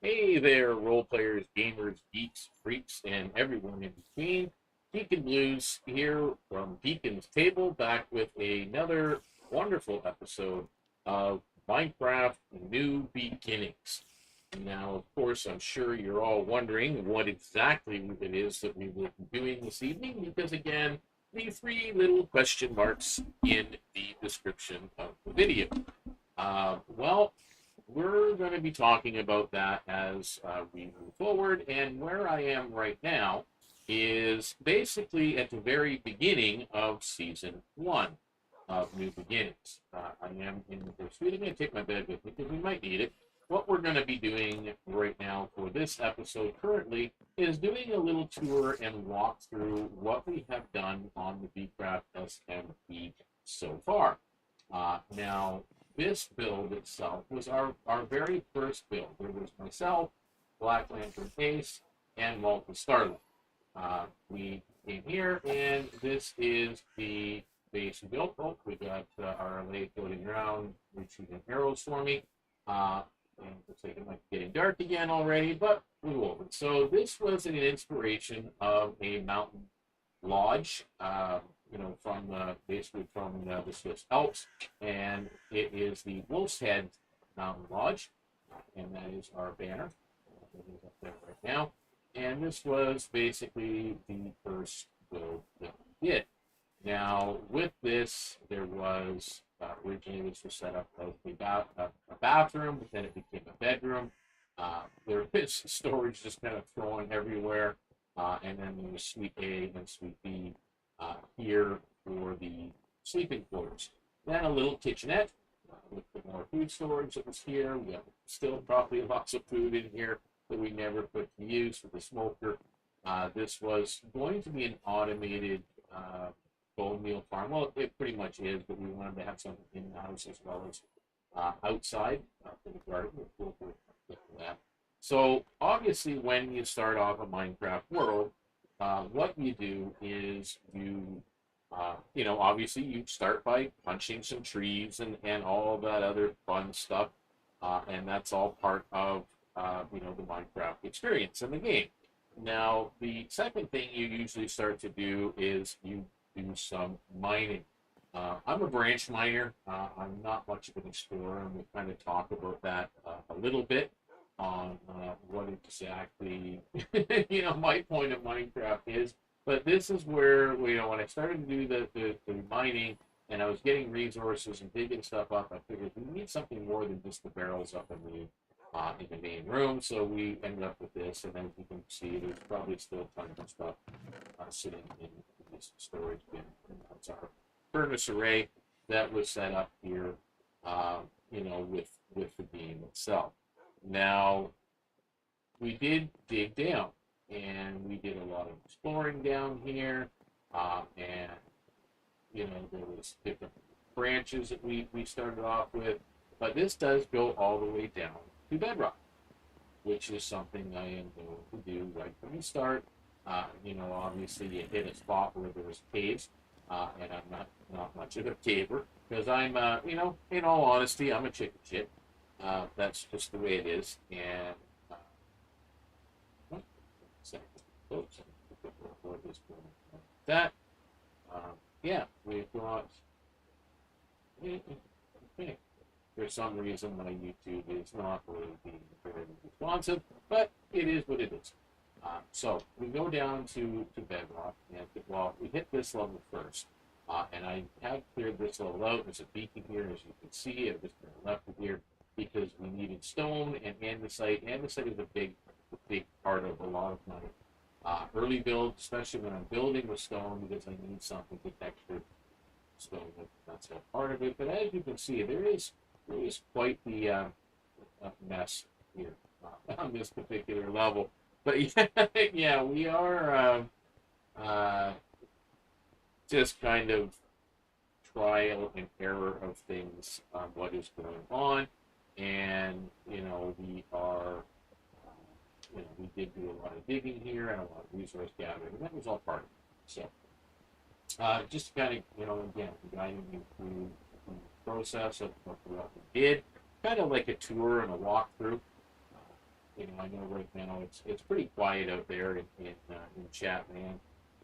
Hey there, role players, gamers, geeks, freaks, and everyone in between. Deacon Blues here from Deacon's Table, back with another wonderful episode of Minecraft New Beginnings. Now, of course, I'm sure you're all wondering what exactly it is that we will be doing this evening, because again, the three little question marks in the description of the video. Well, we're going to be talking about that as we move forward. And where I am right now is basically at the very beginning of season one of New Beginnings. I am in the first week. I'm going to take my bed with me because we might need it. What we're going to be doing right now for this episode currently is doing a little tour and walk through what we have done on the Bcraft SMP so far. Now, this build itself was our very first build. There was myself, Black Lantern Ace, and Malta Starlight. We came here, and this is the base we built. Oh, we got our LA floating around, retrieving arrows for me. And looks like it might be getting dark again already, but we won't. So this was an inspiration of a mountain lodge, from basically from the Swiss Alps, and it is the Wolf's Head Mountain Lodge, and that is our banner. It is up there right now, and this was basically the first build that we did. Now, with this, there was originally this was set up as a bathroom, but then it became a bedroom. There was storage just kind of thrown everywhere, and then there was Suite A and Suite B here for the sleeping quarters. Then a little kitchenette with the more food storage that was here. We have still probably lots of food in here that we never put to use for the smoker. This was going to be an automated bone meal farm. Well, it pretty much is, but we wanted to have something in the house as well as outside for the garden. We'll get to that. So obviously, when you start off a Minecraft world, what you do is obviously you start by punching some trees and all of that other fun stuff, and that's all part of the Minecraft experience in the game. Now, the second thing you usually start to do is you do some mining. I'm a branch miner. I'm not much of an explorer, and we kind of talk about that a little bit on what exactly my point of Minecraft is. But this is where when I started to do the mining and I was getting resources and digging stuff up, I figured we need something more than just the barrels up in the main room. So we ended up with this, and as you can see, there's probably still tons of stuff sitting in this storage bin. And that's our furnace array that was set up here, with the game itself. Now, we did dig down, and we did a lot of exploring down here, and there was different branches that we started off with, but this does go all the way down to bedrock, which is something I am going to do right from the start. Obviously you hit a spot where there's caves, and I'm not much of a caver because I'm, in all honesty, I'm a chicken shit. That's just the way it is, and oops, that. Yeah, we've got. Okay. For some reason, my YouTube is not really being very responsive, but it is what it is. So we go down to bedrock, and we hit this level first, and I have cleared this level out. There's a beacon here, as you can see. I've just left it here because we needed stone and andesite. Andesite is a big part of a lot of my early build, especially when I'm building with stone, because I need something to texture stone. That's all part of it. But as you can see, there is quite the mess here on this particular level. But yeah, we are just kind of trial and error of things on what is going on, and we are we did do a lot of digging here and a lot of resource gathering, and that was all part of it. So, just to kind of, again, guiding you through the process of what we did, kind of like a tour and a walkthrough. you know, I know right now it's pretty quiet out there in chat, man.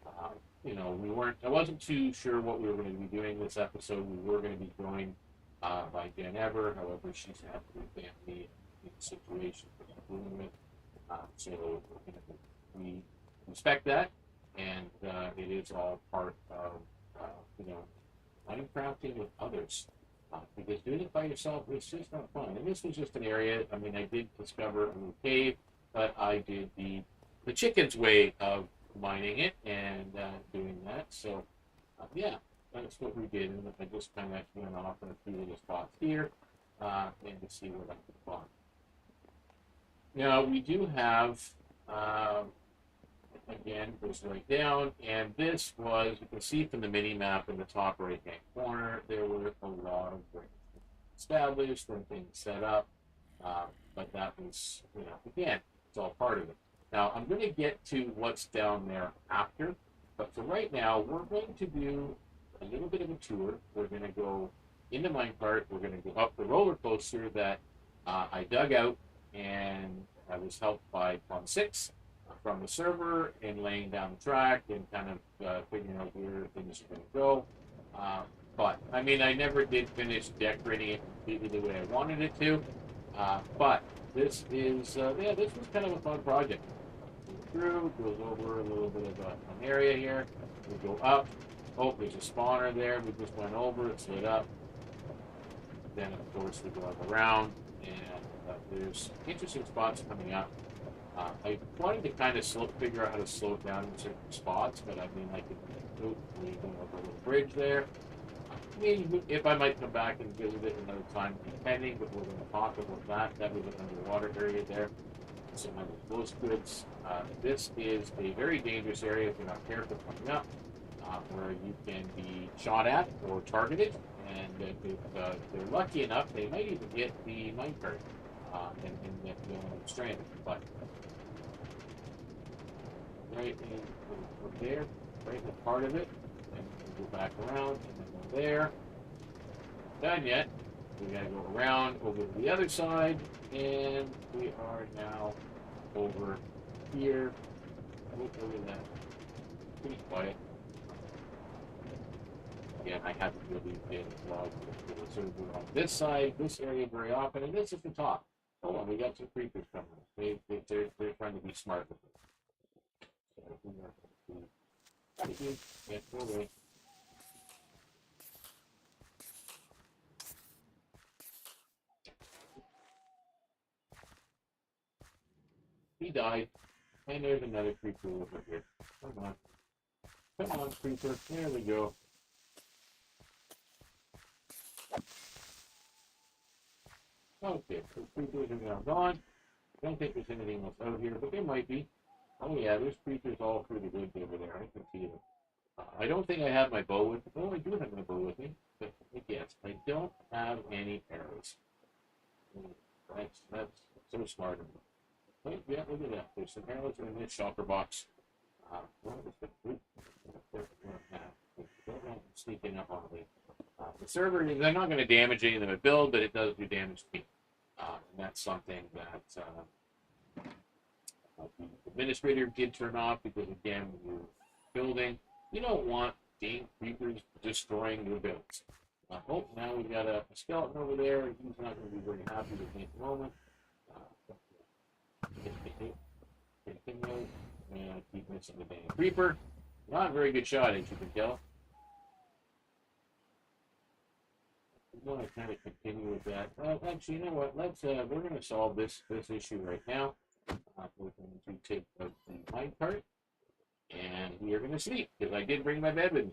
Uh, you know, I wasn't too sure what we were going to be doing this episode. We were going to be joined by Jen Ever, however, she's had a family situation that we're dealing with. So you know, we respect that, and it is all part of you know, Minecrafting with others. Because doing it by yourself is just not fun. And this was just an area. I mean, I did discover a little cave, but I did the chicken's way of mining it and doing that. So yeah, that's what we did. And I just kind of went off in a few little spots here and to see what I could find. Now we do have. Again, goes right down, and this was, you can see from the mini map in the top right hand corner, there were a lot of things established and things set up, but that was, you know, again, it's all part of it. Now, I'm going to get to what's down there after, but for right now, we're going to do a little bit of a tour. We're going to go into minecart, we're going to go up the roller coaster that I dug out, and I was helped by Plum 6 from the server and laying down the track and kind of figuring out where things are going to go. But I mean, I never did finish decorating it completely the way I wanted it to. But this is, yeah, this was kind of a fun project. Through, goes over a little bit of an area here. We go up. Oh, there's a spawner there. We just went over it, slid up. Then, of course, we go around, and there's interesting spots coming up. I wanted to kind of figure out how to slow it down in certain spots, but I mean, I could go over a little bridge there. I mean, if I might come back and visit it another time, depending, but we're going to talk about that. That was an underwater area there. Some close goods. This is a very dangerous area if you're not careful coming up, where you can be shot at or targeted, and if they're lucky enough, they might even get the minecart and get stranded. But right in there, right in the part of it, and we'll go back around, and then go there. Not done yet. We gotta go around over to the other side, and we are now over here. Look at that. Pretty quiet. Again, I haven't really been logged on this side, this area very often, and this is the top. Hold on, we got some creepers coming. They're trying to be smart with it. Yeah, go away. He died. And there's another creeper over here. Come on. Come on, creeper. There we go. Okay, so creepers are now gone. I don't think there's anything else out here, but there might be. Oh yeah, there's creepers all through the woods over there. I can see them. I don't think I have my bow with me. Oh, I do have my bow with me. But yes, I don't have any arrows. That's so smart of me. But yeah, look at that. There's some arrows in this shopper box. What is the fruit? Sneaking up on me. The server, they're not going to damage any of them at build, but it does do damage to me. And that's something that the administrator did turn off because, again, when you're building, you don't want game creepers destroying your builds. Oh, now we've got a skeleton over there. He's not going to be very happy with me at the moment. Continue. And I keep missing the damn creeper. Not a very good shot, as you can tell. I want to kind of continue with that. Actually, you know what? Let's we're going to solve this issue right now. We're going to take the minecart, and we are going to sleep because I did bring my bed with me.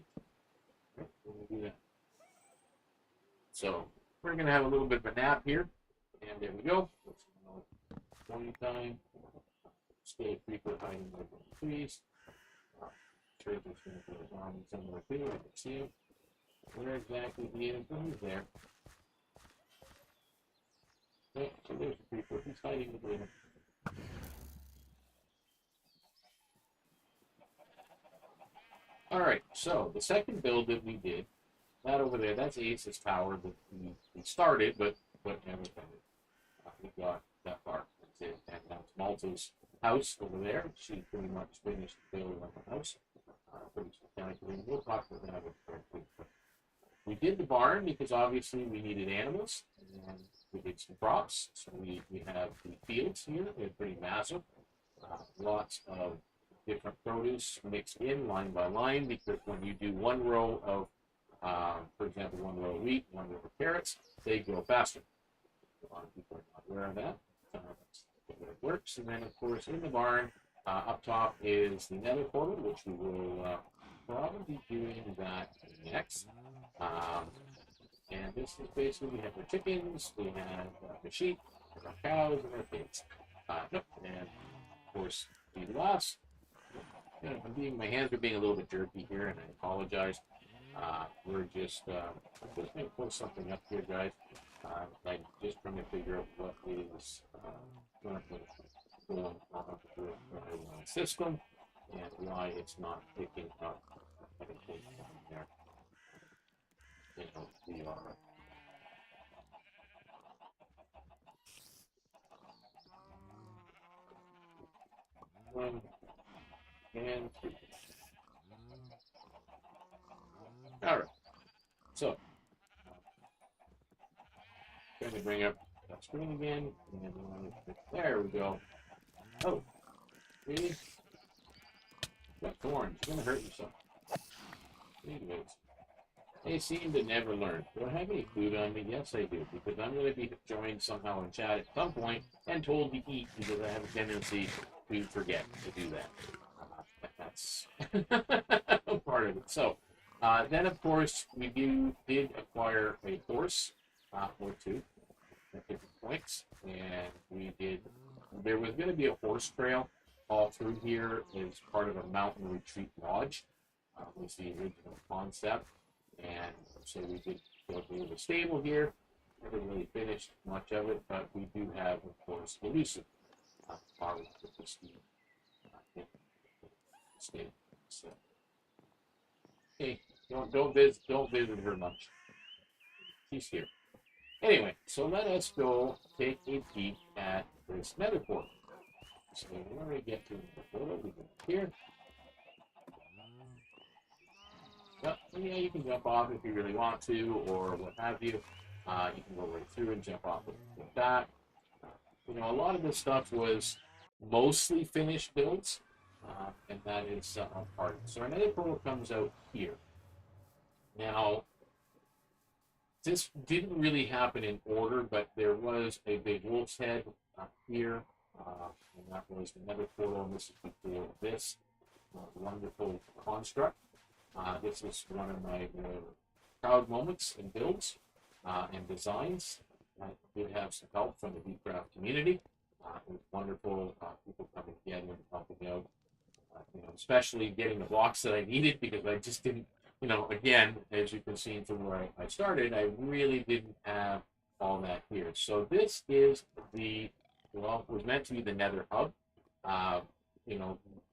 Right, we're going to do that. So we're going to have a little bit of a nap here, and there we go. Morning time. Stay creeper hiding over the trees. Church is going to put his arm somewhere too. I can see him. Where exactly he is? He's there. Okay, so there's the creeper. He's hiding with him. Alright, so the second build that we did, that over there, that's Ace's tower that we started, but never finished. We got that far. That's it. And now it's Malta's house over there. She pretty much finished building the house. Pretty spectacular. We'll talk about that very quickly. We did the barn because obviously we needed animals, and we did some crops. So we have the fields here. They're pretty massive. Lots of different produce mixed in line by line, because when you do one row of, for example, one row of wheat, one row of carrots, they grow faster. A lot of people are not aware of that. That's the way it works. And then, of course, in the barn, up top is the nether portal, which we will probably be doing that next. And this is basically, we have our chickens, we have the sheep, our cows, and our pigs. And of course, the last, my hands are being a little bit jerky here, and I apologize. We're just going to pull something up here, guys. I'm just trying to figure out what is going on with my system and why it's not picking up everything down there. We are. One and two. All right. So, trying to bring up that screen again, and there we go. Oh, really? Got thorns. You're gonna hurt yourself. Anyways, they seem to never learn. Do I have any food on me? Yes, I do, because I'm going to be joined somehow in chat at some point and told to eat, because I have a tendency to forget to do that. That's part of it. So, then of course we did acquire a horse or two at different points, and there was going to be a horse trail all through here as part of a mountain retreat lodge. Was the original concept, and so we did go through the stable here. Never really finished much of it, but we do have, of course, elusive power with the steam stable. So, hey, don't visit her much. She's here. Anyway, so let us go take a peek at this nether portal. So when we get to the portal, we go here. Well, yeah, you can jump off if you really want to, or what have you. You can go right through and jump off with that. A lot of this stuff was mostly finished builds, and that is part of it. So our nether portal comes out here. Now, this didn't really happen in order, but there was a big wolf's head here, and that was the nether portal, and this is before this wonderful construct. This is one of my proud moments in builds and designs. I did have some help from the Beatcraft community. It was wonderful, people coming together and helping out, especially getting the blocks that I needed, because I just didn't, again, as you can see from where I started, I really didn't have all that here. So this is it was meant to be the nether hub.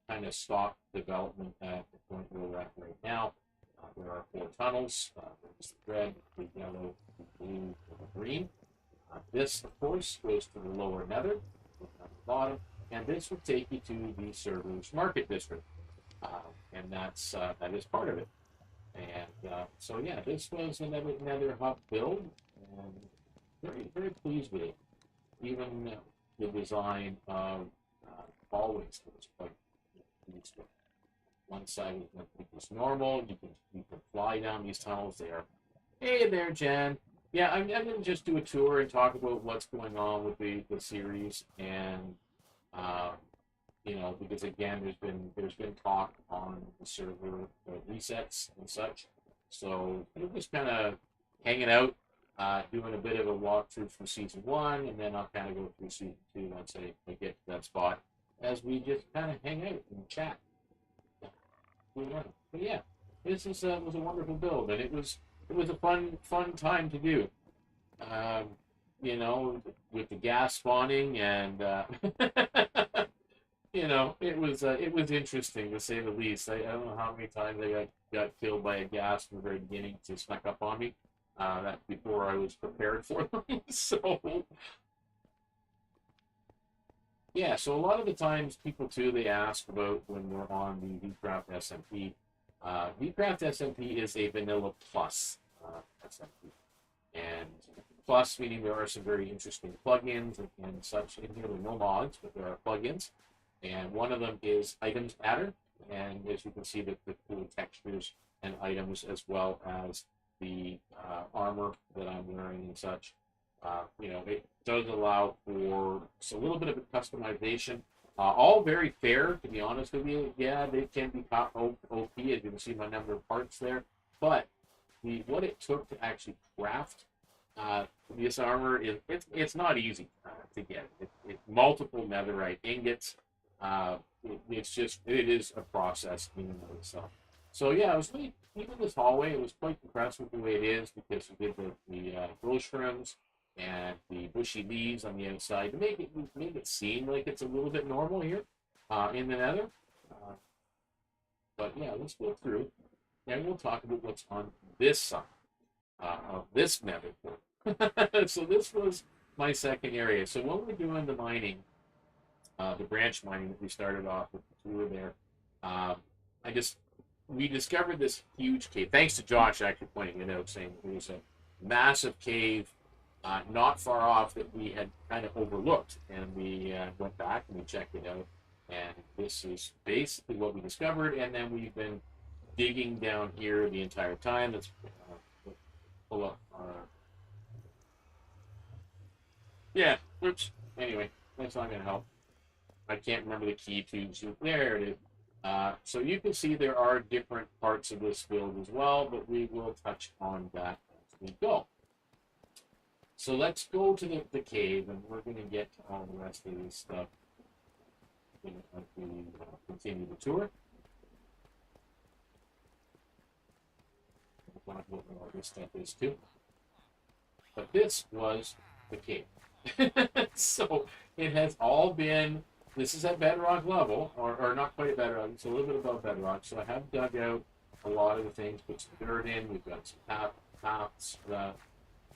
Kind of stock development at the point where we're at right now. There are 4 tunnels. There's the red, the yellow, the blue, and the green. This, of course, goes to the lower nether at the bottom, and this will take you to the server's market district, and that is part of it. And so yeah, this was a nether hub build, and very, very pleased with it. Even the design of hallways was quite useful. One side was normal. You can fly down these tunnels. Hey there, Jen. Yeah, I'm going to just do a tour and talk about what's going on with the series, and because again, there's been talk on the server resets and such. So we're just kind of hanging out, doing a bit of a walkthrough from season 1, and then I'll kind of go through season 2 once I get to that spot, as we just kind of hang out and chat. But yeah, this was a wonderful build, and it was a fun time to do. With the gas spawning, and it was interesting, to say the least. I don't know how many times I got killed by a gas from the very beginning. It snuck up on me. That's before I was prepared for them. So Yeah, so a lot of the times people too, they ask about when we're on the VCraft SMP. VCraft SMP is a vanilla plus SMP. And plus meaning there are some very interesting plugins and such in here. There are no mods, but there are plugins. And one of them is Items Adder. And as you can see, the cool textures and items as well as the armor that I'm wearing and such. It does allow for a little bit of a customization. All very fair, to be honest with you. Yeah, they can be OP, as you can see my number of parts there. But what it took to actually craft this armor it's not easy to get. Multiple netherite ingots. It is a process in and of itself. So yeah, I was really even this hallway. It was quite impressed with the way it is because we did the mushrooms and the bushy leaves on the outside to make it seem like it's a little bit normal here in the nether. Uh, but yeah, let's go through and we'll talk about what's on this side of this nether portal. So this was my second area. So when we're doing the mining, the branch mining that we started off with the tour there, um, I just we discovered this huge cave. Thanks to Josh actually pointing it out, saying it was a massive cave not far off that we had kind of overlooked, and we went back and we checked it out. And this is basically what we discovered, and then we've been digging down here the entire time. Let's pull up our yeah. Oops. Anyway, that's not going to help. I can't remember the key to zoom. There it is. So you can see there are different parts of this build as well, but we will touch on that as we go. So let's go to the cave, and we're going to get to all the rest of this stuff as we continue the tour. We'll talk about what this stuff is too. But this was the cave. So it has all been. This is at bedrock level, or not quite at bedrock. It's a little bit above bedrock. So I have dug out a lot of the things, put some dirt in. We've got some paths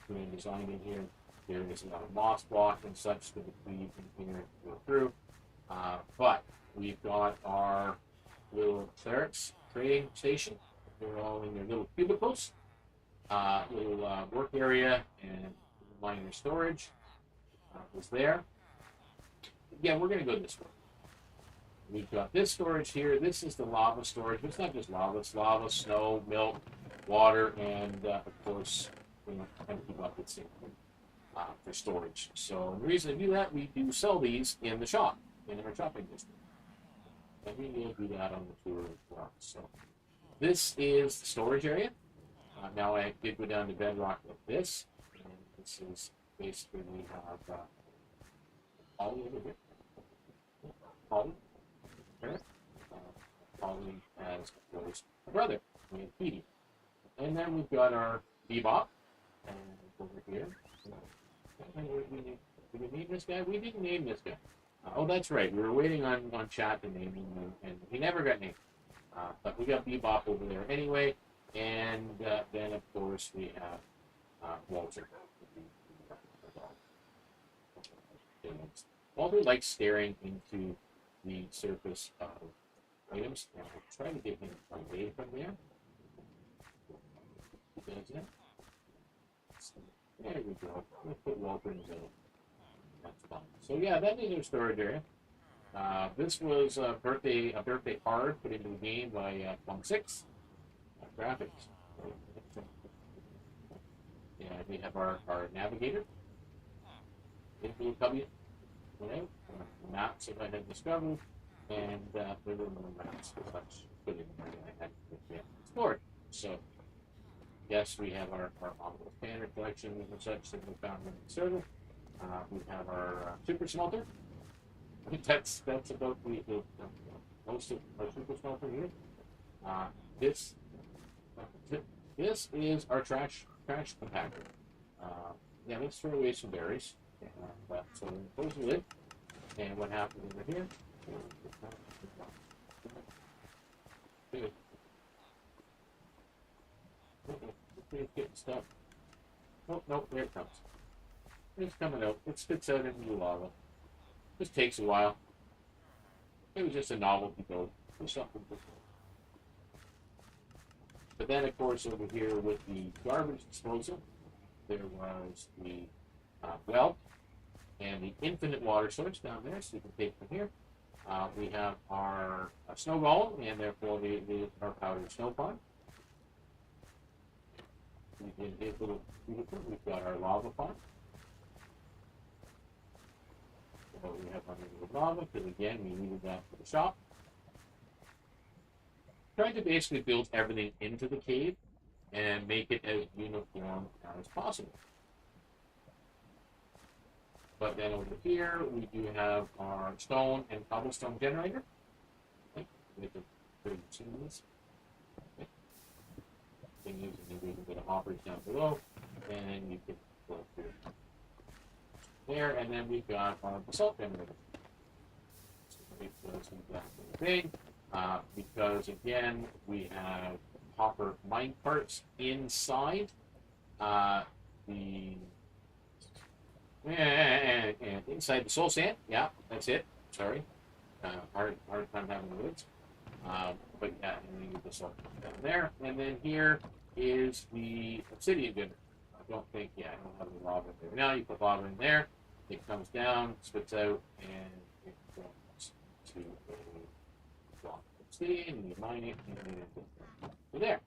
being designed in here. There is a lot of moss block and such that we can go through. But we've got our little clerics trading station. They're all in their little cubicles, little work area, and minor storage is there. Yeah, we're going to go this way. We've got this storage here. This is the lava storage. But it's not just lava. It's lava, snow, milk, water, and of course, empty buckets for storage. So the reason to do that, we do sell these in the shop, in our shopping district. And we will do that on the tour as well. So this is the storage area. Now I did go down to bedrock like this. And this is basically we have all over here. Polly. Polly has, of course, a brother named Petey. And then we've got our Bebop. And over here. Did we name this guy? We didn't name this guy. Oh, that's right. We were waiting on chat to name him, and he never got named. But we got Bebop over there anyway. And then, of course, we have Walter. Walter likes staring into the surface of items. Now, I'll try to get him away from there. He does that. There we go. We'll put Walter in the middle. That's fine. So yeah, that is our storage area. This was a birthday card put into the game by Plum 6 graphics. Yeah, we have our navigator. Into W. Maps that I had discovered, and there were no maps as such put in there that I had stored. So, yes, we have our omnibus banner collection and such that we found in the server. We have our super smelter. That's about the most of our super smelter here. This is our trash compactor. Yeah, let's throw away some berries. So close the lid, and what happens over here? It's getting stuck. Oh, no, there it comes. It's coming out. It spits out into the lava. Just takes a while. It was just a novelty build. Just something different. But then, of course, over here with the garbage disposal, there was the well and the infinite water source down there, so you can take from here. We have our snow golem, and therefore our powdered snow pond. We've got our lava pond. So we have unlimited lava, because again, we needed that for the shop. Trying to basically build everything into the cave and make it as uniform as possible. But then over here, we do have our stone and cobblestone generator. Okay. We can put in this. Okay. You can use a little bit of hoppers down below, and you can go through there. And then we've got our basalt generator. So we put that thing, because again, we have hopper mine parts inside the. And inside the soul sand, yeah, that's it. Sorry, hard time having the words. But yeah, and we need the salt down there, and then here is the obsidian generator. I don't have the lava there. Now you put lava in there, it comes down, spits out, and it goes to a block of obsidian, and you mine it, and then it goes there.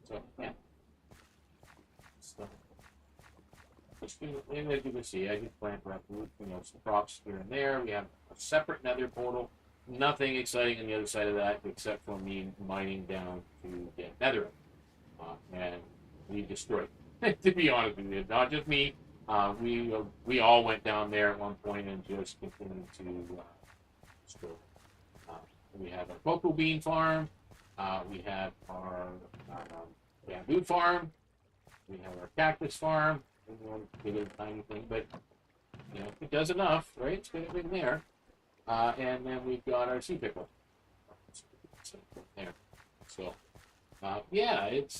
So yeah. So, and as you can see, I just plant some crops here and there. We have a separate nether portal. Nothing exciting on the other side of that except for me mining down to get nether. And we destroyed it, to be honest with you. Not just me. We all went down there at one point and just continued to destroy it. We have our cocoa bean farm. We have our bamboo farm. We have our cactus farm. Big little tiny thing, but it does enough, right? It's got everything there. And then we've got our sea pickle there. So yeah, it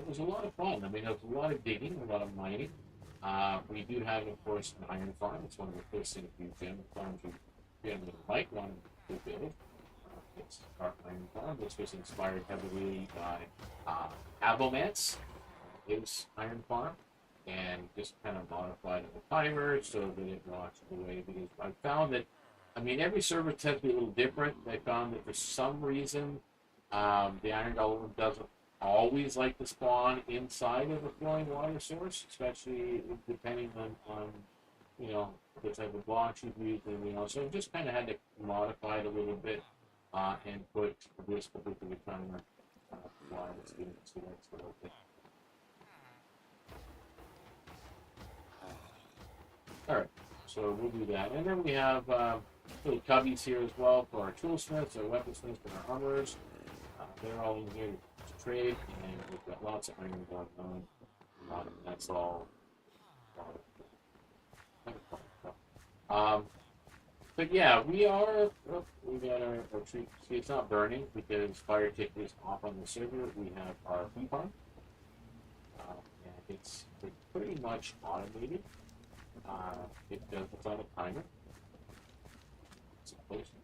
was a lot of fun. I mean, it was a lot of digging, a lot of mining. We do have, of course, an iron farm. It's one of the first things we do. Farms we generally like wanting to build. It's our iron farm. This was inspired heavily by Abomance, his iron farm, and just kind of modified the timer so that it watched away. Because I found that, I mean, every server tends to be a little different. I found that for some reason, the iron golem doesn't always like to spawn inside of a flowing water source, especially depending on the type of blocks you've used and everything else. So I just kind of had to modify it a little bit and put this particular timer while it's getting to that little bit. All right, so we'll do that. And then we have little cubbies here as well for our toolsmiths, our weaponsmiths, and our armorers. They're all in here to trade, and we've got lots of iron going on. That's all. But yeah, we got our tree. See, it's not burning because fire tick is off on the server. We have our bee farm, and it's pretty much automated. It's on a timer. It's supposed to.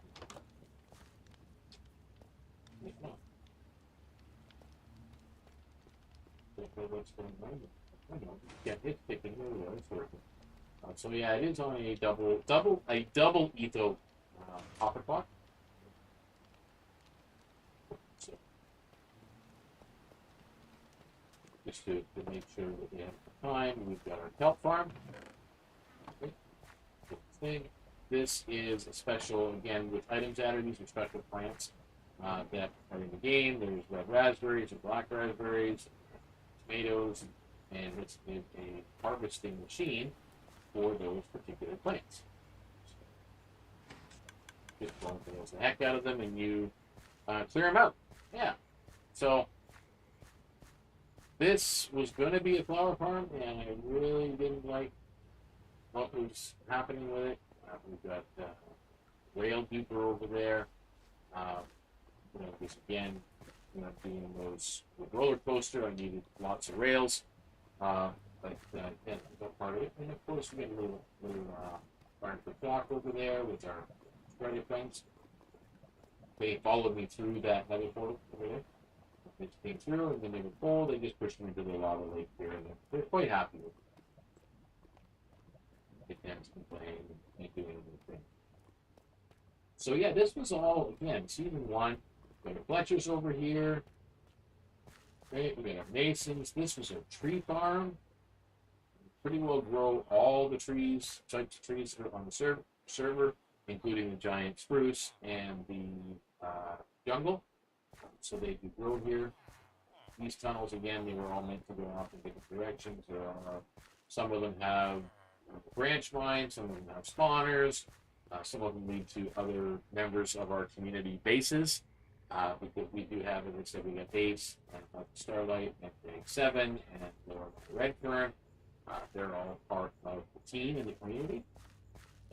What's going on? I don't know. Yeah, it's ticking. It's working. So yeah, it is on a double etho hopper clock. So just to make sure that we have time, we've got our kelp farm. Thing. This is a special, again, with items added. These are special plants that are in the game. There's red raspberries and black raspberries, tomatoes, and it's a harvesting machine for those particular plants. Just one throws the heck out of them, and you clear them out. Yeah. So this was going to be a flower farm, and I really didn't like what was happening with it. We've got rail duper over there. Because again, doing those with roller coaster, I needed lots of rails. But yeah, that part of it. And of course, we get little Barn for Flock over there with our Australia friends. They followed me through that nether portal over there. They just came through, and then they were full. They just pushed me into the lava lake here, and they're quite happy with it. They can't complain and doing anything. So yeah, this was all, again, season 1. We got our Fletchers over here. Right, we got our Masons. This was a tree farm. Pretty well grow all the trees, types of trees that are on the server, including the giant spruce and the jungle. So they do grow here. These tunnels, again, they were all meant to go off in different directions. There are, some of them have branch mines, some of them have spawners, some of them lead to other members of our community bases. Because we do have, as I said, we got Ace and Starlight and s02e07 and Lord Redfern. They're all part of the team and the community.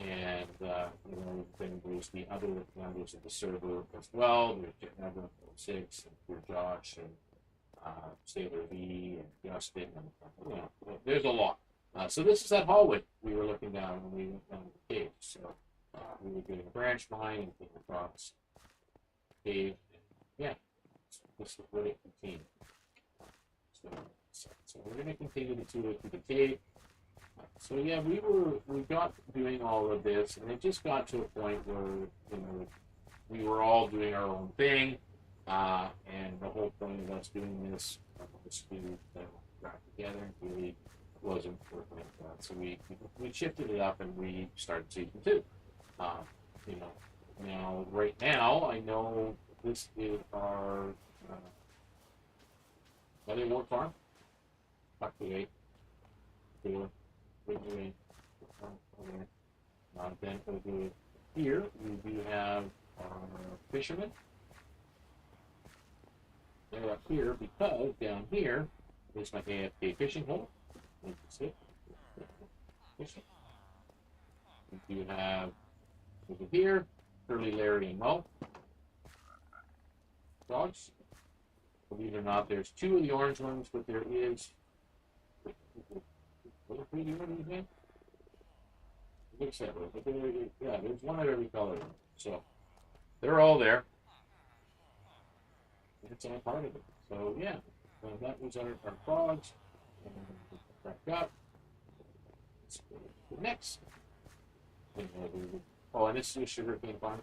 And, then there's the other members of the server as well. There's Evan, 06, and there's Josh, and Sailor V, and Justin, and, there's a lot. So this is that hallway we were looking down when we went down the cave. So we were doing a branch mine and came across the cave. And, yeah, this is where it continued. So we're going to continue to tour through the cave. So yeah, we got doing all of this, and it just got to a point where we were all doing our own thing, and the whole point of us doing this was to back together. And really wasn't working like that. So we shifted it up, and we started season 2. Now right now I know this is our Nether Wart farm. Tucked away. Then over here we do have our fishermen. They're up here because down here is my AFK fishing hole. You can see fishing. We do have over here Curly, Larry, and Mo. Dogs. Believe it or not, there's 2 of the orange ones, but there is. What are you doing? It looks that way, but there's one of every color. So they're all there. It's all part of it. So yeah, that was our frogs. And back up. Let's go to the next. Oh, and this is a sugarcane farm.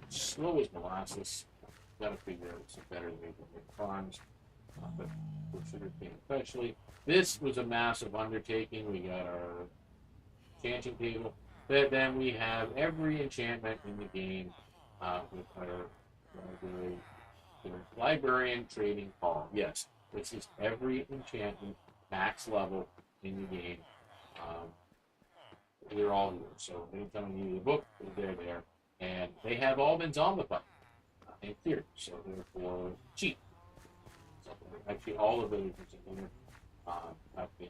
Slow as molasses. Gotta figure out some better ways to make farms. But for sugarcane especially. This was a massive undertaking. We got our enchanting table. But then we have every enchantment in the game with our librarian trading hall. Yes, this is every enchantment max level in the game. They're all here. So anytime you need a book, they're there. And they have all been zombified and cleared. So therefore cheap. So actually all of those in here have been.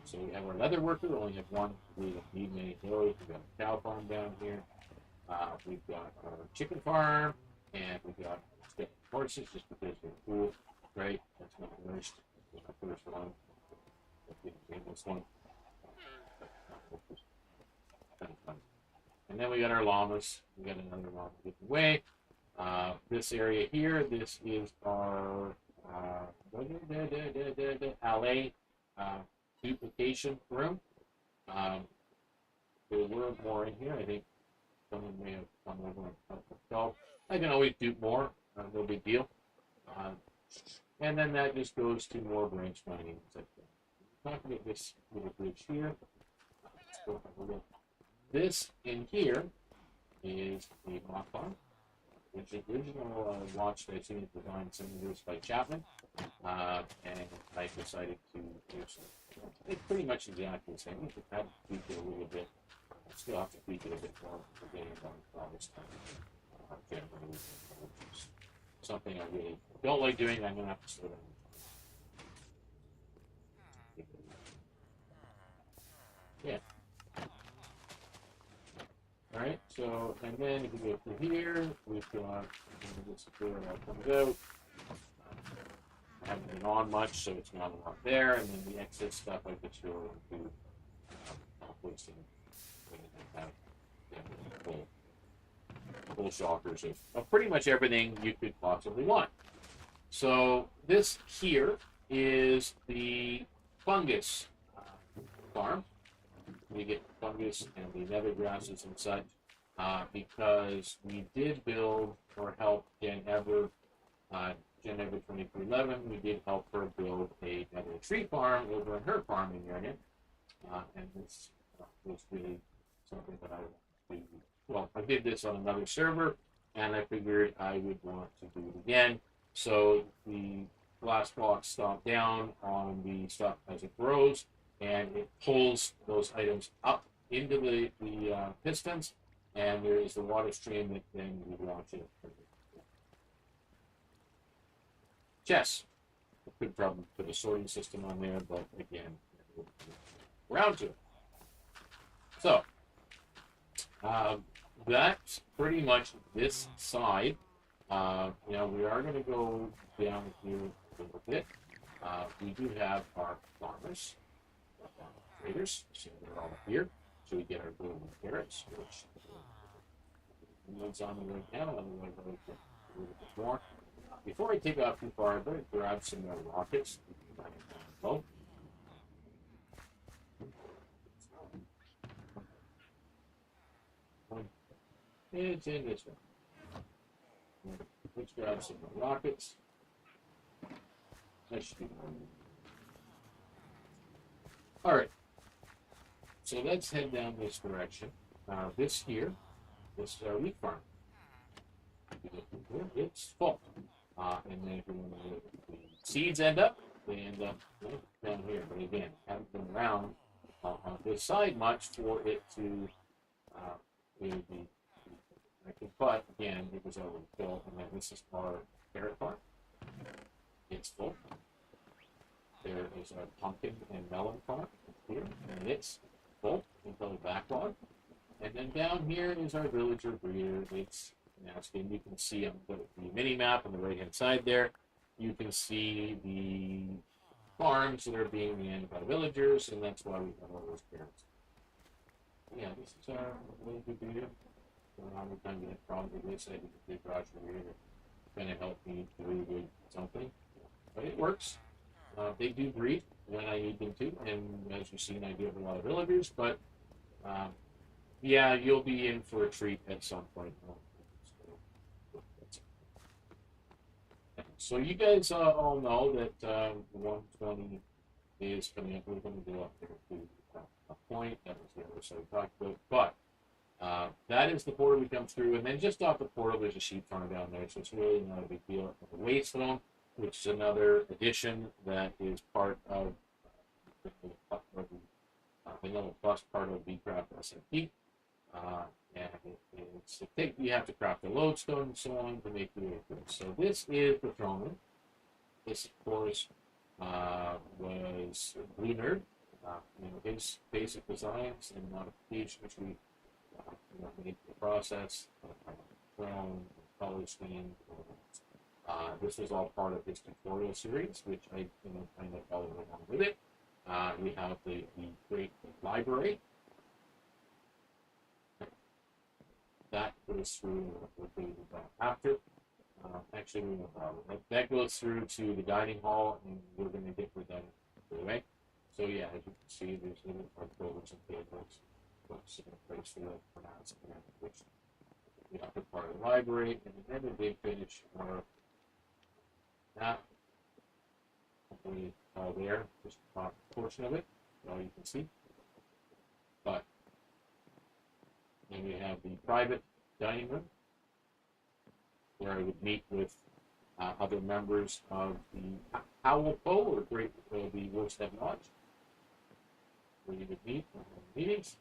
So we have our leather worker. We only have one. We don't need many of those. We've got a cow farm down here. We've got our chicken farm, and we've got horses just because they're cool, right? That's my worst. That's my first one. This one. And then we got our llamas. We got another llama different way. This area here, this is our alley duplication room. There were more in here. I think someone may have come over and helped themselves. I can always do more. No big deal. And then that just goes to more branch mining. Not going to get this little bridge here. Let's go have a look. This in here is a mock farm. It's the original watch that I've seen designed some of this by Chapman. And I decided to do some. It's pretty much exactly the same. I just have to tweak it a little bit. I still have to tweak it a bit more for getting it on this time. Something I really don't like doing. I'm going to have to slow down. Yeah. Alright, so, and then if you go through here, we've got this is where that comes out. I haven't been on much, so it's not a lot there, and then the excess stuff I just go into composting, and have full, full shockers of pretty much everything you could possibly want. So this here is the fungus farm. We get fungus and the nether grasses and such because we did build or help Jen Ever 2311. We did help her build a nether tree farm over in her farming area, and this was really something that I wanted to do. Well, I did this on another server, and I figured I would want to do it again. So the glass blocks stomp down on the stuff as it grows, and it pulls those items up into the pistons, and there is the water stream that then we launch it. Chess. I could probably put a sorting system on there, but again, around to it. So that's pretty much this side. Now we are going to go down here a little bit. We do have our farmers, traders, so they're all here. So we get our golden carrots, which one's on the right now, otherwise I'll get a little bit more. Before I take off too far, I'm going to grab some more rockets. It's in this one. Let's grab some more rockets. That should be fine. All right. So let's head down this direction. This here, this is our wheat farm. It's full. And then when the seeds end up, they end up down here. But again, haven't been around on this side much for it to be. But again, it was already full. And then this is our carrot farm. It's full. There is our pumpkin and melon farm here, and it's full until the backlog. And then down here is our villager breeder. It's nasty. You can see on the mini map on the right hand side there. You can see the farms that are being manned by villagers, and that's why we have all those carrots. Yeah, this is our villager breeder. I don't know how many times I had problems with this. I did a big Roger breeder to kind of help me do good something, but it works. They do breed when I need them to, and as you've seen, I do have a lot of villagers, but yeah, you'll be in for a treat at some point. So you guys all know that 120 is coming up. We're going to go up there to a point. That was the other side we talked about. But that is the portal we come through. And then just off the portal, there's a sheep farm down there. So it's really not a big deal. The Waystone, which is another addition that is part of the Vanilla Plus part of Bcraft SMP. And you have to craft the lodestone and so on to make the apron. So this is the Patrolman. This, of course, was Blue Nerd. His basic designs and modifications we made the process, throne, color scheme. This was all part of his tutorial series, which I kind of followed along with it. We have the great library. That goes through after. Actually, that goes through to the dining hall, and we're going to get to that anyway. So yeah, as you can see, there's little folders and tables, books and a place for the pronouncing which the upper part of the library, and then the big finish or that. Hopefully, all there, just the top portion of it, all you can see. But then we have the private dining room, where I would meet with other members of the Howell Po, or the Woolstead Lodge, where you would meet and have meetings.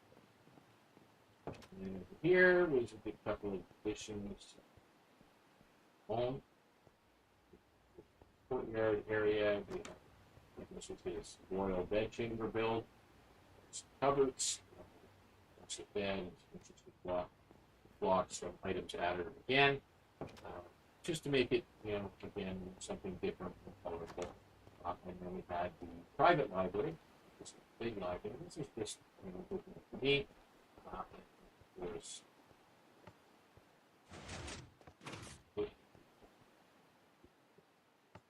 And over here was a big couple of additions. Home, courtyard area. This was his royal bedchamber build. Some cupboards. That's the bed. It's just a blocks from items added again, just to make it, again, something different and colorful. And then we had the private library, This big live, and this is just looking for me. There's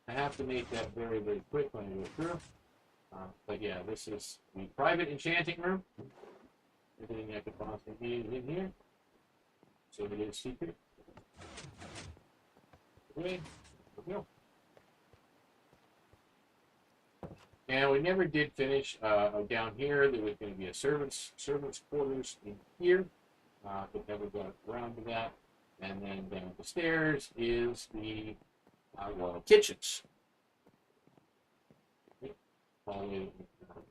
I have to make that very, very quick when I go through. But yeah, this is the private enchanting room. Everything I could possibly need is in here. So it is secret. Okay, there we go. And we never did finish down here. There was going to be a servants quarters in here, but never got around to that. And then down the stairs is the royal kitchens.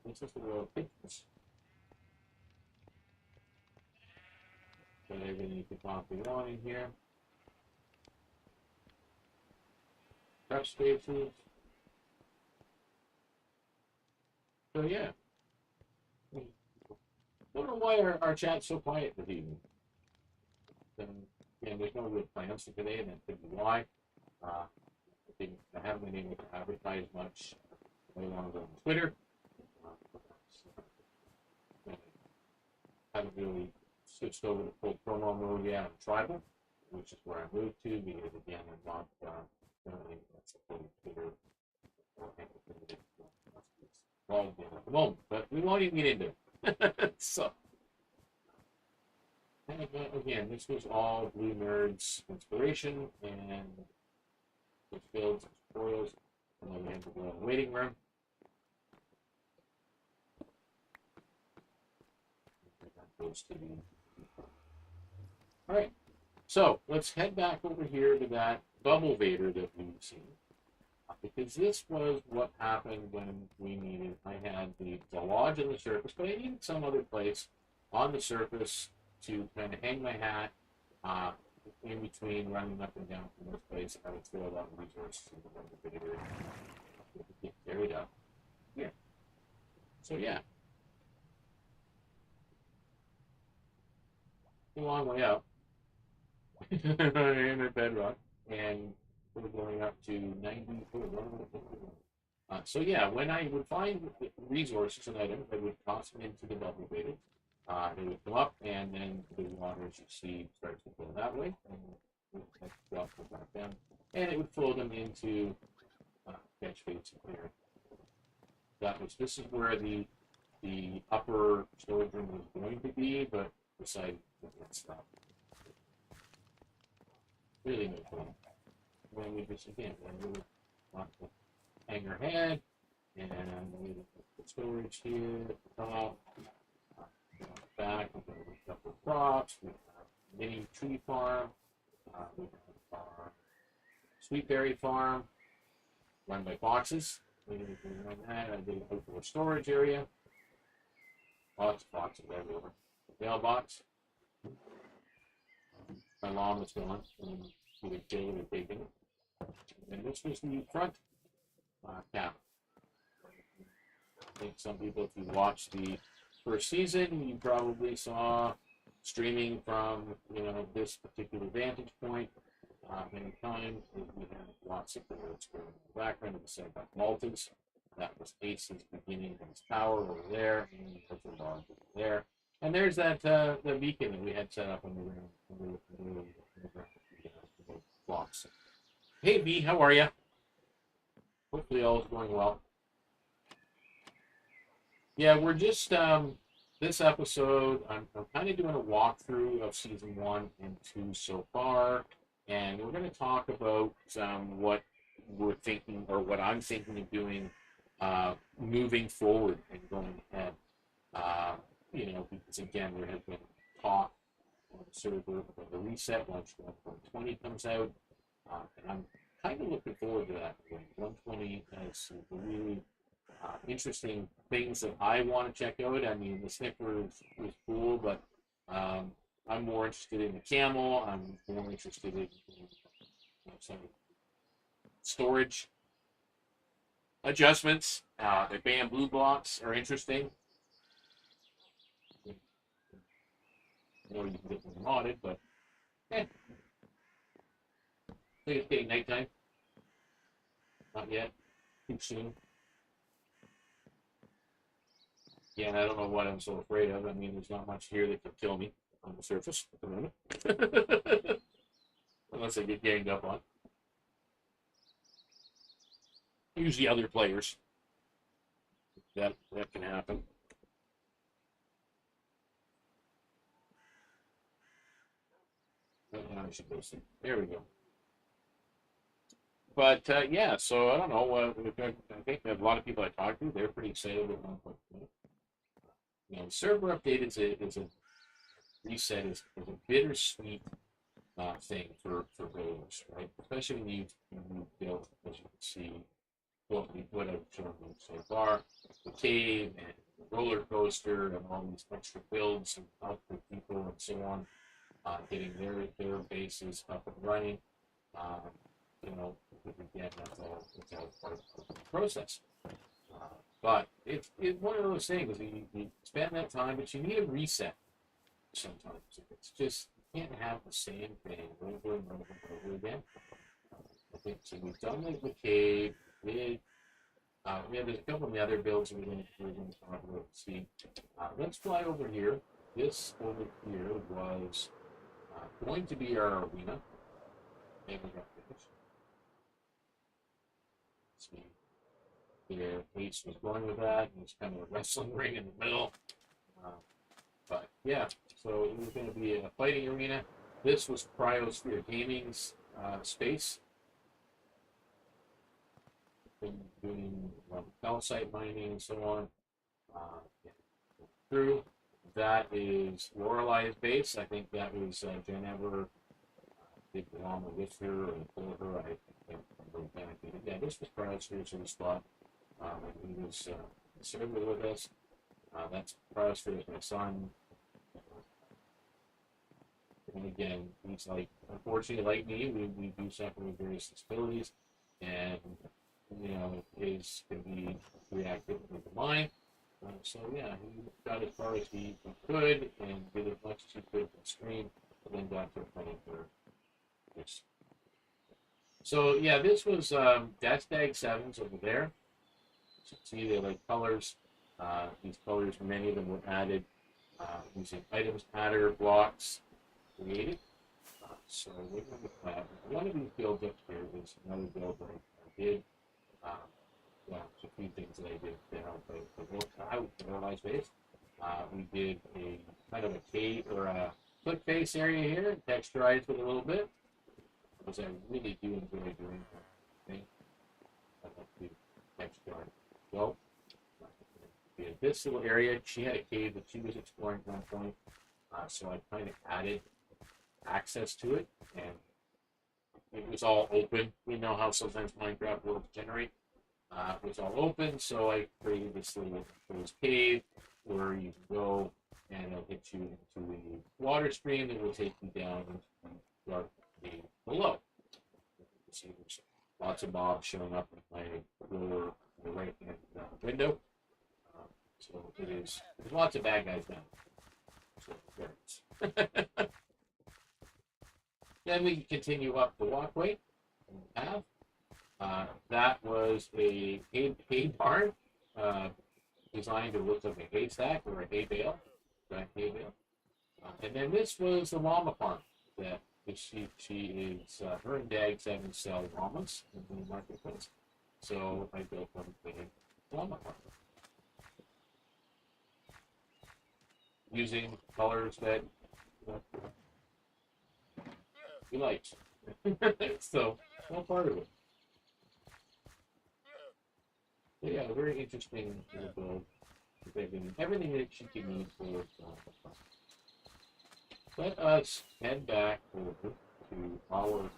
This is the royal kitchens. So everything you can possibly want in here. Prep spaces. So yeah. I don't know why our chat's so quiet this evening. There's no real plans for today, and that could be why. I haven't been able to advertise much any longer on Twitter. I haven't really switched over to full promo mode yet on Tribal, which is where I moved to, because again, I'm not currently supporting Twitter or anything logged in at the moment, but we won't even get into it. So, and again, this was all Blue Nerds inspiration, and which builds tutorials, and then we have the waiting room. All right, so let's head back over here to that Bubble Vader that we've seen, because this was what happened when we needed. I had the lodge on the surface, but I needed some other place on the surface to kind of hang my hat. In between running up and down from this place, I would throw a lot of resources into the Bubble Vader to get carried up here. So yeah. A long way up in the bedrock, and we're going up to 94. So yeah, when I would find resources and items, I would toss them into the Bubble Vader. They would come up, and then the water, as you see, starts to flow that way, and it would drop them back down, and it would flow them into catch basin here. This is where the upper storage room was going to be, but decided to stop. Really no fun. When we just again, we would want to hang our head, and we would put storage here at the top. Back, we have a couple of crops. We have a mini tree farm. We have our sweet berry farm, run by boxes. We run that. I did an outdoor storage area. Lots of boxes everywhere. Mailbox. My lawn was gone, and either killed or taken it. And this was the front cap. I think some people, if you watched the first season, you probably saw streaming from this particular vantage point many times. We had lots of birds in the background. It was set by Maltas. That was Ace's beginning of his power over there, and there's a log over there. And there's that the beacon that we had set up on the blocks. Hey B, how are you? Hopefully all is going well. Yeah, we're just this episode. I'm kind of doing a walkthrough of season 1 and 2 so far, and we're going to talk about what we're thinking, or what I'm thinking of doing, moving forward and going ahead. Because again, there has been talk on the server about the reset once 1.20 comes out, and I'm kind of looking forward to that. 120 has some really interesting things that I want to check out. I mean, the sniffer is cool, but I'm more interested in the camel. I'm more interested in some storage adjustments. The bamboo blocks are interesting. You can get them modded, but I think it's getting nighttime. Not yet. Too soon. Again, I don't know what I'm so afraid of. I mean, there's not much here that can kill me on the surface at the moment. Unless I get ganged up on. Usually other players. That can happen. There we go. But yeah, so I don't know. I think that a lot of people I talk to, they're pretty excited about it. You know, server update is a reset is a bittersweet thing for builders, right? Especially when you build, as you can see, what I've shown you so far, the cave and the roller coaster and all these extra builds and help for people and so on, getting their bases up and running. Um, you know, again, it's all part of the process. But it's one of those things. You spend that time, but you need a reset sometimes. It's just you can't have the same thing over and over and over again. I think so. We've done the cave. There's a couple of the other builds we're going to talk about. See, let's fly over here. This over here was going to be our arena. And we got finished. See, the Ace was going with that. And it's kind of a wrestling ring in the middle. But yeah, so it was going to be a fighting arena. This was Cryosphere Gaming's space. Been doing calcite mining and so on. Through that is Lorelai's base. I think that was Jen Ever did along with her or for her. I can't remember. Yeah, this was Cryosphere's in the spot. He was serving with us. That's Cryosphere's my son. And again, he's like, unfortunately, like me, we do suffer with various disabilities, and you know, is going to be reactive with the mind. So yeah, he got as far as he could and did as much as he could on screen, and then got to a point where this. So yeah, this was Dash Dag 7s over there. You can see they like colors. These colors, many of them were added using items adder blocks created. So one of these builds up here is another build that I did. Well, a few things that I did to help out the Lorelai's base. We did a kind of a cave or a click face area here, texturized it a little bit, because I really do enjoy doing that thing. I like to texturize. Well, this little area, she had a cave that she was exploring at one point, so I kind of added access to it, and it was all open. We know how sometimes Minecraft worlds generate. It was all open, so I created this little cave where you can go and it'll hit you into the water stream that will take you down into the dark cave below. You can see there's lots of mobs showing up in my lower right hand window. So there's lots of bad guys down. So there it is. Then we continue up the walkway and the path. That was a hay barn designed to look like a haystack or a hay bale, hay bale. And then this was the llama farm that she is her and Dag 7 sell llamas in the marketplace. So I built them a llama farm using colors that we liked. So all part of it. But yeah, very interesting build. Everything that she can need for let us head back over to our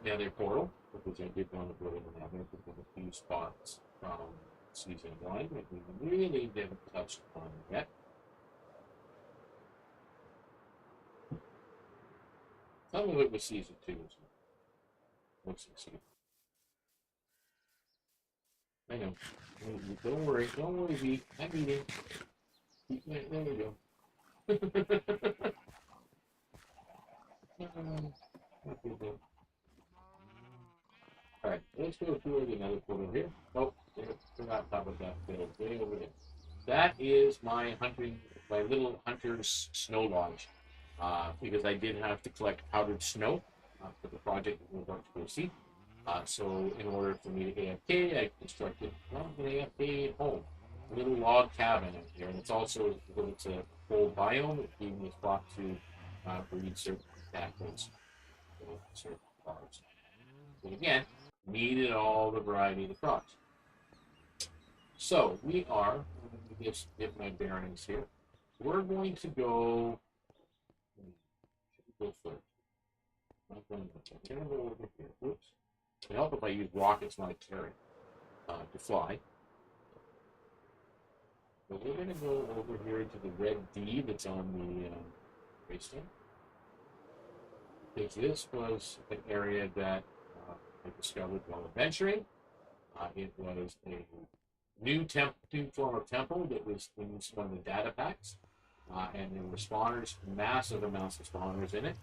nether portal, because I did want to go in the nether because a few spots from season 1 that we really didn't touch on yet. Some of it was season 2 as well. I know. Don't worry, V. I'm eating. There we go. All right, let's go through another photo here. Oh, forgot top of that field way over there. That is my hunting, my little hunter's snow lodge, because I did have to collect powdered snow for the project that we're about to go see. So in order for me to AFK, I constructed an AFK home, a little log cabin out here, and it's also it's a full biome. It gave me a spot to breed certain tadpoles, certain crops. But again, needed all the variety of the crops. So we are. Let me just get my bearings here. We're going to go. Go first. I'm going to go over here. Whoops. It help if I use rockets, not a carrot, to fly. But we're going to go over here to the red D that's on the wasteland. Because this was an area that I discovered while adventuring. It was a new form of temple that was in one of the data packs. And there were spawners, massive amounts of spawners in it.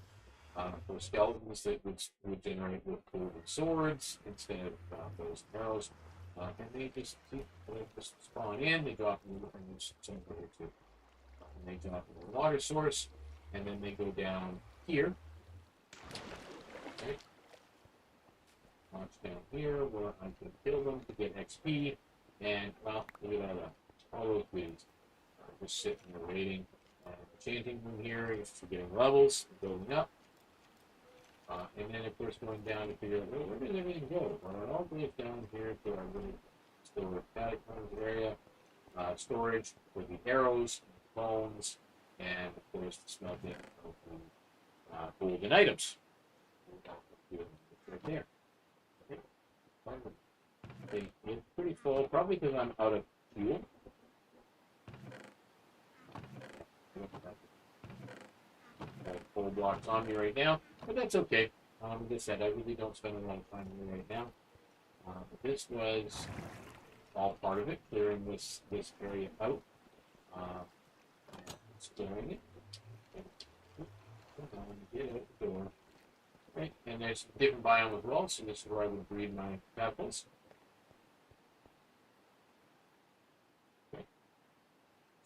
For skeletons that would generate with golden swords instead of those arrows. And they just spawn in, they drop in some or two. And they drop in the water source, and then they go down here. Okay. Launch down here where I can kill them to get XP. And, well, look at that. All those weeds are just sitting there waiting. The changing room here is for getting levels, building up. And then, of course, going down to figure out where did everything go? Well, it all goes down here to our little store catacombs area, storage for the arrows, bones, and, of course, the smelting of the golden items. Right there. It's pretty full, probably because I'm out of fuel. Full blocks on me right now, but that's okay. Like I said, I really don't spend a lot of time here right now. But this was all part of it, clearing this area out, storing it. Get out the door. Right, and there's a different biome as well, so this is where I would breed my tadpoles. Okay.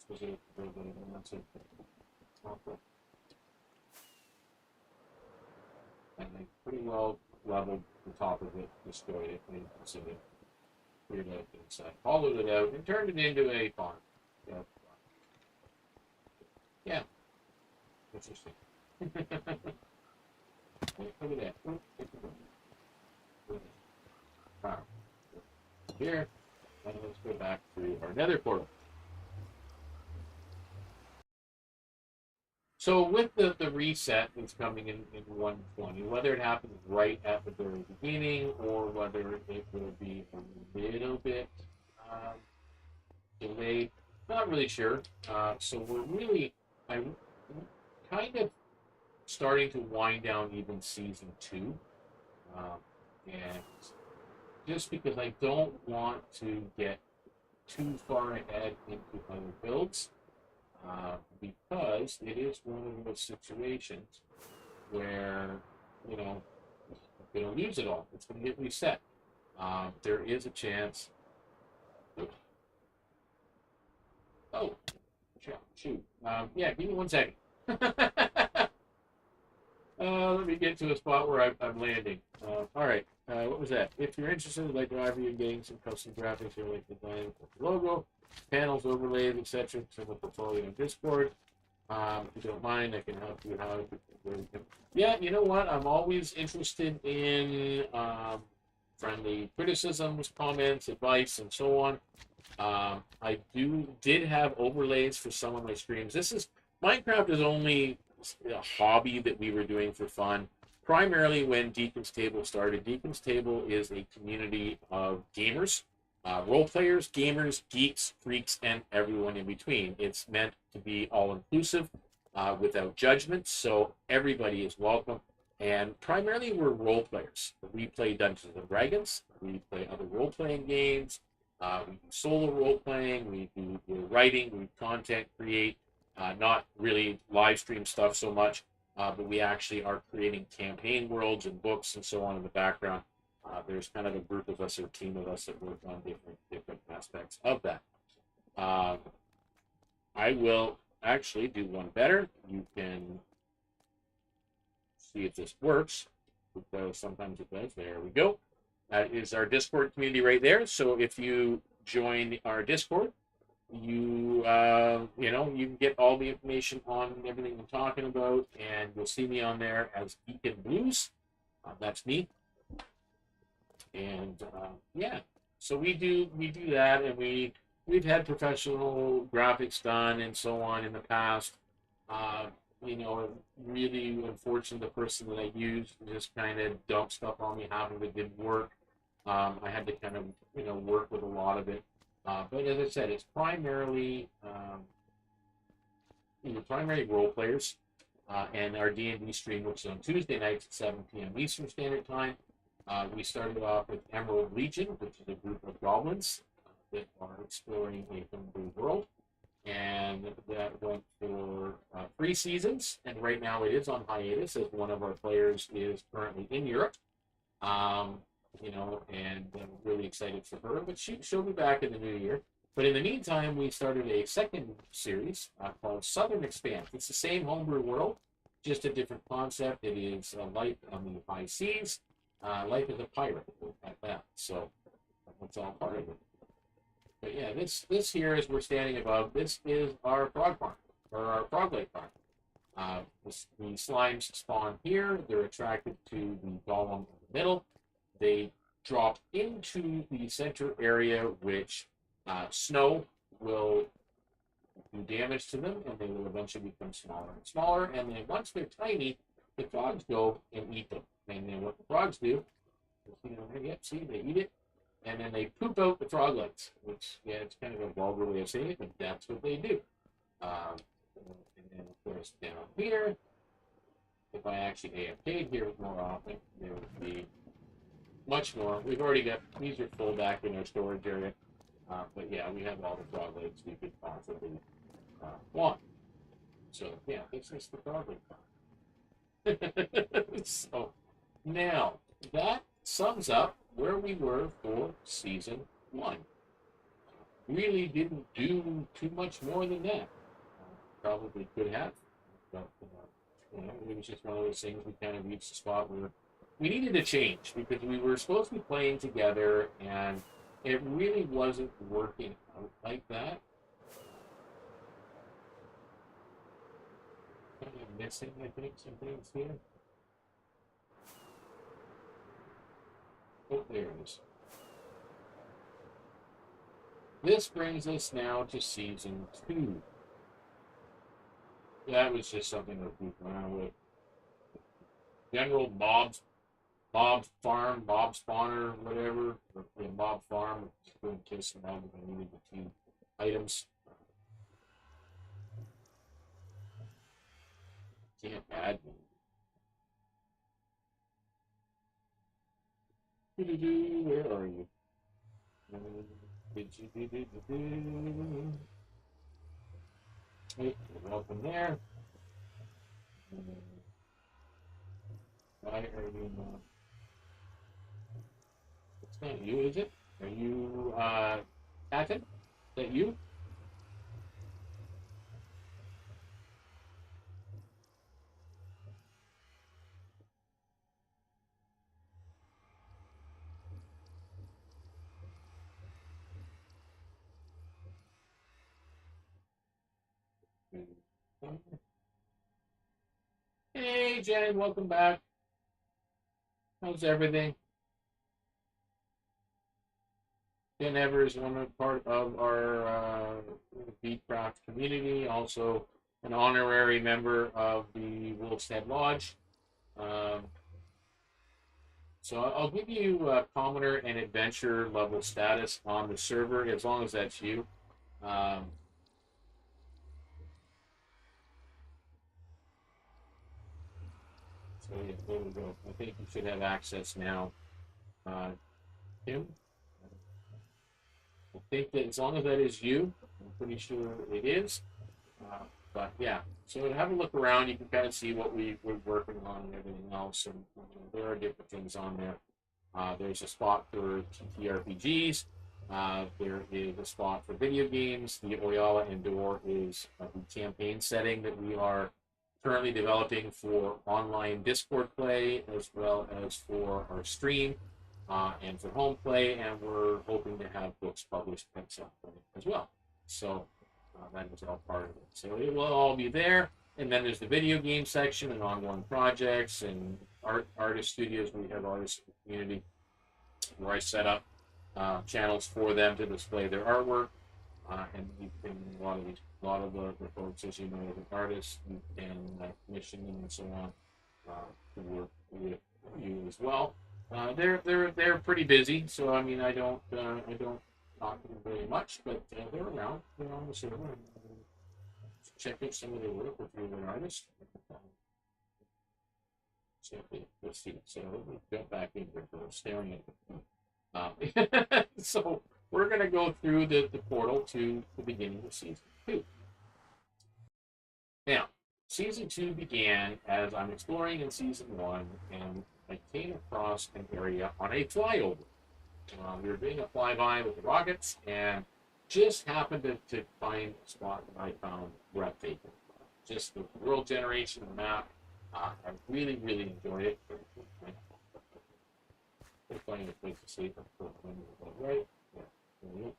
This was a little bit of an answer. And they pretty well leveled the top of it, destroyed it, and so they cleared out the inside, hollowed it out, and turned it into a farm. Yeah. Interesting. Look at that. Here, and let's go back to our nether portal. So with the reset that's coming in 120, whether it happens right at the very beginning or whether it will be a little bit delayed, not really sure. So I'm kind of starting to wind down even season 2. And just because I don't want to get too far ahead into other builds. Because it is one of those situations where, I'm going to lose it all. It's going to get reset. There is a chance. Oh, shoot. Yeah, give me 1 second. Let me get to a spot where I'm landing. All right. What was that? If you're interested in like driving and getting some custom graphics or like design logo, panels, overlays, etc., send the portfolio on Discord. If you don't mind, I can help you out. Yeah, you know what? I'm always interested in friendly criticisms, comments, advice, and so on. I did have overlays for some of my streams. Minecraft is only a hobby that we were doing for fun. Primarily when Deacon's Table started. Deacon's Table is a community of gamers, role players, gamers, geeks, freaks, and everyone in between. It's meant to be all-inclusive, without judgment, so everybody is welcome. And primarily we're role players. We play Dungeons & Dragons. We play other role-playing games. We do solo role-playing. We're writing. We content create. Not really live stream stuff so much, but we actually are creating campaign worlds and books and so on in the background. There's kind of a group of us or team of us that work on different aspects of that. I will actually do one better. You can see if this works, because sometimes it does. There we go. That is our Discord community right there. So if you join our Discord, you you can get all the information on everything I'm talking about, and you'll see me on there as Beacon Blues. That's me. And yeah, so we do that, and we've had professional graphics done and so on in the past. Really unfortunate, the person that I used just kind of dumped stuff on me, half of it didn't work. I had to kind of work with a lot of it. But as I said, it's primarily primary role players, and our D&D stream, which is on Tuesday nights at 7 p.m. Eastern Standard Time. We started off with Emerald Legion, which is a group of goblins that are exploring a homebrew world, and that went for 3 seasons. And right now it is on hiatus, as one of our players is currently in Europe. And I'm really excited for her, but she'll be back in the new year. But in the meantime, we started a second series called Southern Expanse. It's the same homebrew world, just a different concept. It is life on the high seas, life as a pirate at that. So that's all part of it. But yeah, this here, as we're standing above, this is our frog farm, or our frog lake farm. The slimes spawn here. They're attracted to the golem in the middle. They drop into the center area, which snow will do damage to them, and they will eventually become smaller and smaller. And then once they're tiny, the frogs go and eat them. And then what the frogs do, see, they eat it, and then they poop out the frog legs, which, yeah, it's kind of a vulgar way of saying it, but that's what they do. And then, of course, down here, if I actually AFK'd here more often, there would be much more. We've already got, these are full back in our storage area. But yeah, we have all the frog legs we could possibly want. So yeah, this is the frog leg. So now that sums up where we were for season 1. Really didn't do too much more than that. Probably could have, but it was just one of those things. We kind of reached a spot where we needed to change, because we were supposed to be playing together, and it really wasn't working out like that. Kind of missing, I think, some things here. Oh, there it is. This brings us now to season 2. That was just something that we went around with. General mob farm, mob spawner, whatever. The mob farm, just go and kill some mobs if I needed the 2 items. Can't add me. Where are you? Hey, welcome there. Why are you not? It's not you, is it? Are you, Captain? Is that you? Hey, Jen, welcome back. How's everything? Jen Ever is part of our Beatcraft community, also an honorary member of the Wolf's Head Lodge. So I'll give you commoner and adventure level status on the server, as long as that's you. So yeah, there we go. I think you should have access now. Tim? I think that as long as that is you, I'm pretty sure it is. But yeah, so have a look around. You can kind of see what we're working on and everything else. And there are different things on there. There's a spot for TTRPGs. There is a spot for video games. The Oyala Indoor is the campaign setting that we are currently developing for online Discord play, as well as for our stream and for home play. And we're hoping to have books published at some point as well. So that is all part of it. So it will all be there. And then there's the video game section and ongoing projects and artist studios. We have artists in the community where I set up channels for them to display their artwork. And you can, a lot of the folks, as you know, the artists, you can commission them and so on to work with you as well. They're pretty busy, so I mean I don't talk to them very much, but they're around. They're on the server. Check out some of their work if you're an artist. So let's see. So we'll get back in here for staring at it. So we're going to go through the portal to the beginning of season 2. Now, season 2 began as I'm exploring in season 1, and I came across an area on a flyover. We were doing a flyby with the rockets, and just happened to find a spot that I found breathtaking. Just the world generation of the map. I really, really enjoyed it. We're finding a place to sleep. Right? Yeah.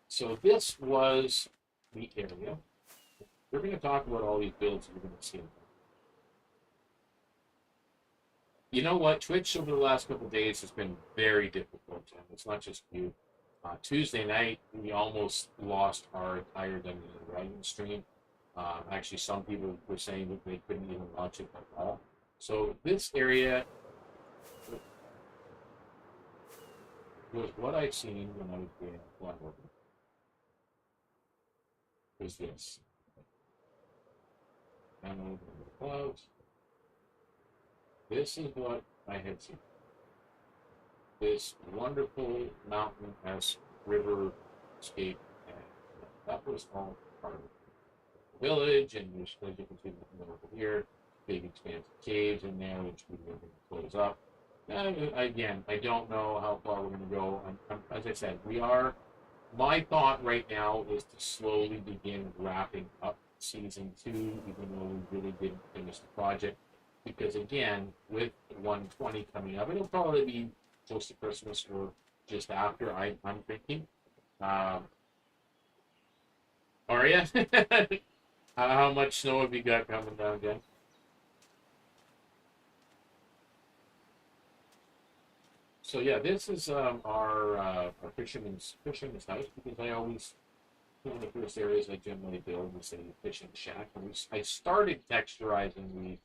So this was the area. We're going to talk about all these builds you're going to see. You know what? Twitch over the last couple of days has been very difficult. And it's not just you. Tuesday night, we almost lost our entire Dungeons and Dragons stream. Actually, some people were saying that they couldn't even watch it at all. So this area was what I've seen when I was doing flyover. Was this. And over the clouds. This is what I had seen. This wonderful mountain-esque river scape, and that was all part of the village. And as you can see over here, big expansive caves in there, which we were going to close up. Again, I don't know how far we're going to go. As I said, my thought right now is to slowly begin wrapping up season 2, even though we really didn't finish the project. Because again, with 120 coming up, it'll probably be close to Christmas or just after, I'm thinking. Are you? How much snow have you got coming down again? So yeah, this is our fisherman's house, because I always, one of the first areas I generally build is a fishing shack. And I started texturizing the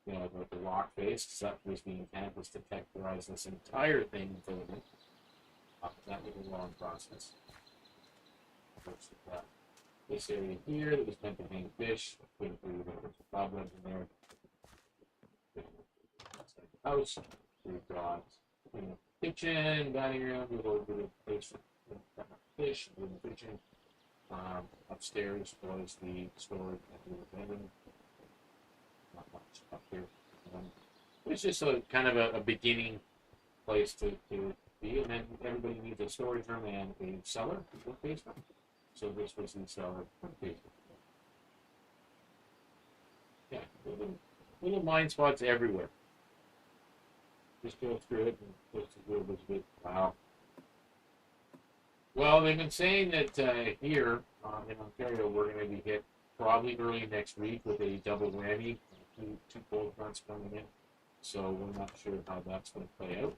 the rock face, because that was the intent, was to texturize this entire thing in filament. That was a long process. This area here that was meant to hang fish, put a cobwebs in there. House. We've got kitchen, dining room, a little bit of place for fish, a little kitchen. Upstairs was the storage and the abandoned. Not much up here. It's just a kind of a beginning place to be, and then everybody needs a storage room and a cellar, a basement. So this was the cellar basement. Yeah, little mine spots everywhere. Just go through it and post a little bit. Wow. Well, they've been saying that here in Ontario, we're going to be hit probably early next week with a double whammy, two cold fronts coming in. So we're not sure how that's going to play out.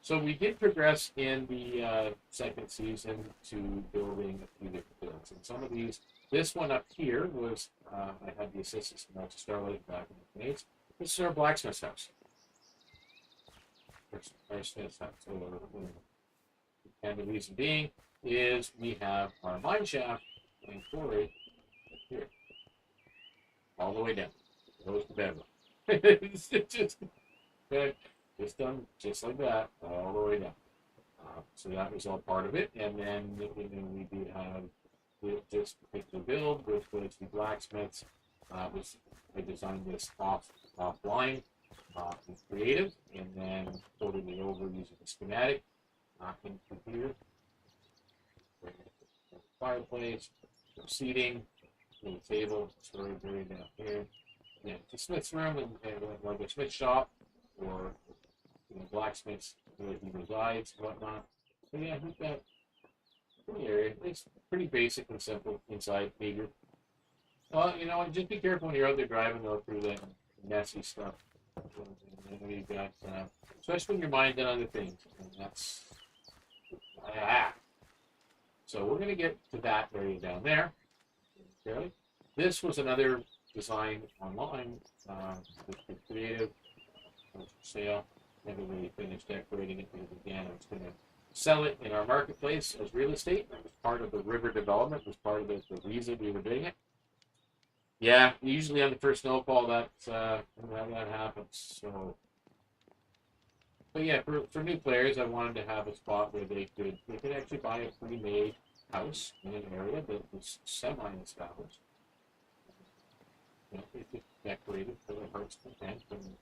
So we did progress in the second season to building a few different builds. And some of these, this one up here was, I had the assistance from Dr. Starlight back in the days. This is our blacksmith's house. Our smith's house. And the reason being is we have our mine shaft and quarry here, all the way down. Goes to bedrock. It's done just like that, all the way down. So that was all part of it. And then we do have this particular build, which was the blacksmith's I designed this offline in creative, and then ported it over using a schematic in computer. Fireplace, seating, little table, storage area down here. Yeah, it's a smith's room and like a smith shop or blacksmiths where he resides and whatnot. So yeah, we've got pretty area. It's pretty basic and simple inside figure. Well, just be careful when you're out there driving though through the messy stuff. You got, especially when your mind's on other things, and that's so we're going to get to that area down there. Okay. This was another design online with the creative for sale. Never really finished decorating it because again, I was going to sell it in our marketplace as real estate. That was part of the river development. Was part of the reason we were doing it. Yeah, usually on the first snowfall that happens. So, but yeah, for new players, I wanted to have a spot where they could actually buy a pre-made house in an area that was semi-established. They could decorate it for their heart's content, and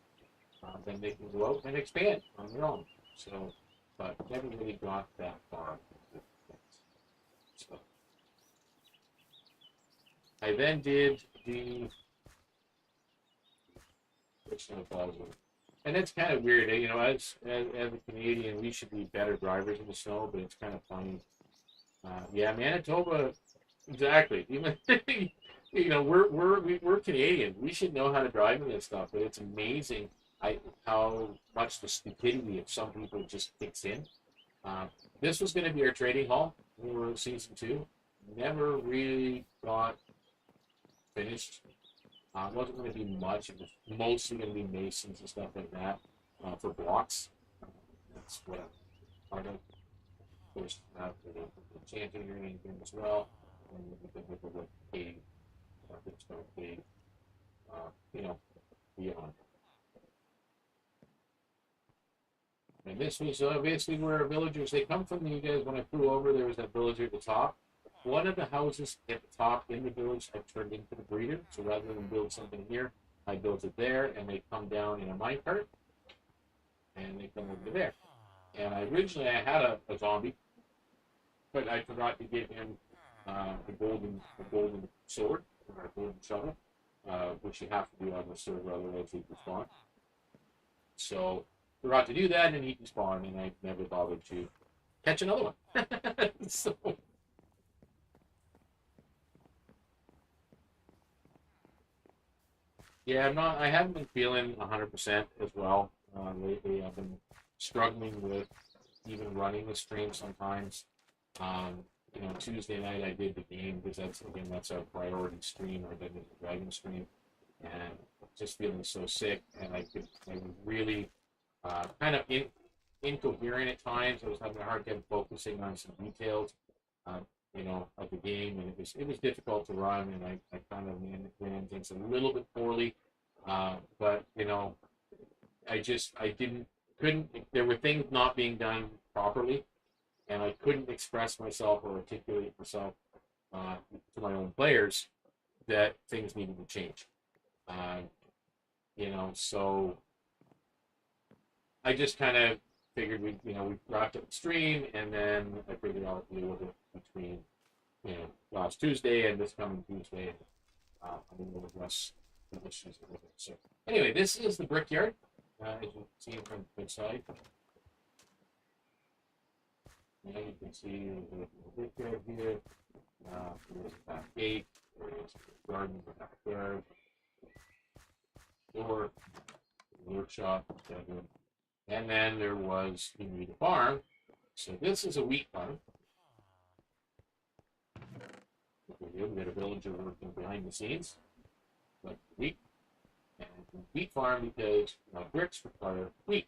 then they can go out and expand on their own. So, but never really got that far. So, I then did the and it's kind of weird, as a Canadian, we should be better drivers in the snow, but it's kind of funny. Yeah, Manitoba, exactly. Even we're Canadian. We should know how to drive in this stuff, but it's amazing how much the stupidity of some people just kicks in. This was going to be our trading hall. We were in season 2. Never really got finished. It wasn't going to be much. It was mostly going to be masons and stuff like that for blocks. That's what part of. Of course, for the enchanting or anything as well. And we could look at what cave, cave, beyond. And this was basically where our villagers, they come from. You guys, when I flew over, there was that villager at the top. One of the houses at the top in the village I turned into the breeder. So rather than build something here, I built it there, and they come down in a minecart, and they come over there. And originally I had a zombie, but I forgot to give him the golden sword, or a golden shovel, which you have to do on the server, otherwise he'd respawn. So forgot to do that, and he'd respawn, and I never bothered to catch another one. So. Yeah, I haven't been feeling 100% as well lately. I've been struggling with even running the stream sometimes. Tuesday night I did the game because that's our priority stream. I did the Dragon stream, and just feeling so sick, and I was really kind of incoherent at times. I was having a hard time focusing on some details. Of the game, and it was difficult to run, and I kind of ran things a little bit poorly, but there were things not being done properly, and I couldn't express myself or articulate myself to my own players that things needed to change. So I just kind of figured we wrapped up the stream, and then I figured I'll deal with it between last Tuesday and this coming Tuesday. I'm going to address the issues with it. So anyway, this is the brickyard, as you can see from the good side. You can see the brickyard here. There's the back gate. There's the garden in the backyard. Door, the workshop, bedroom. And then there was the farm. So this is a wheat farm. We got a villager working behind the scenes, like wheat, and wheat farm because my bricks require wheat.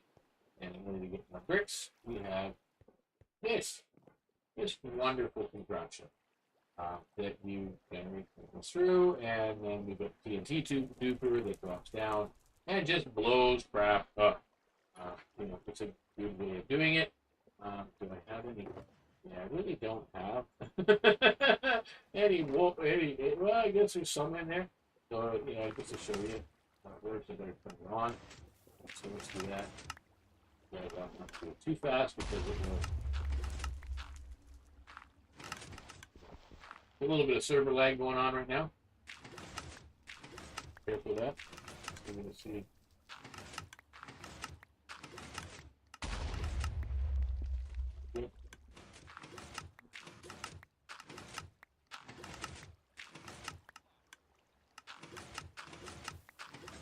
And in order to get my bricks, we have this wonderful contraption that you generate through, and then we got TNT duper that drops down and just blows crap up. It's a good way of doing it. Do I have any? Yeah, I really don't have any. Well, I guess there's some in there. So So yeah, just to show you how it works, I better turn it on. So let's do that. Yeah, I don't want to do it too fast because it will. A little bit of server lag going on right now. Careful with that. We're going to see. Good.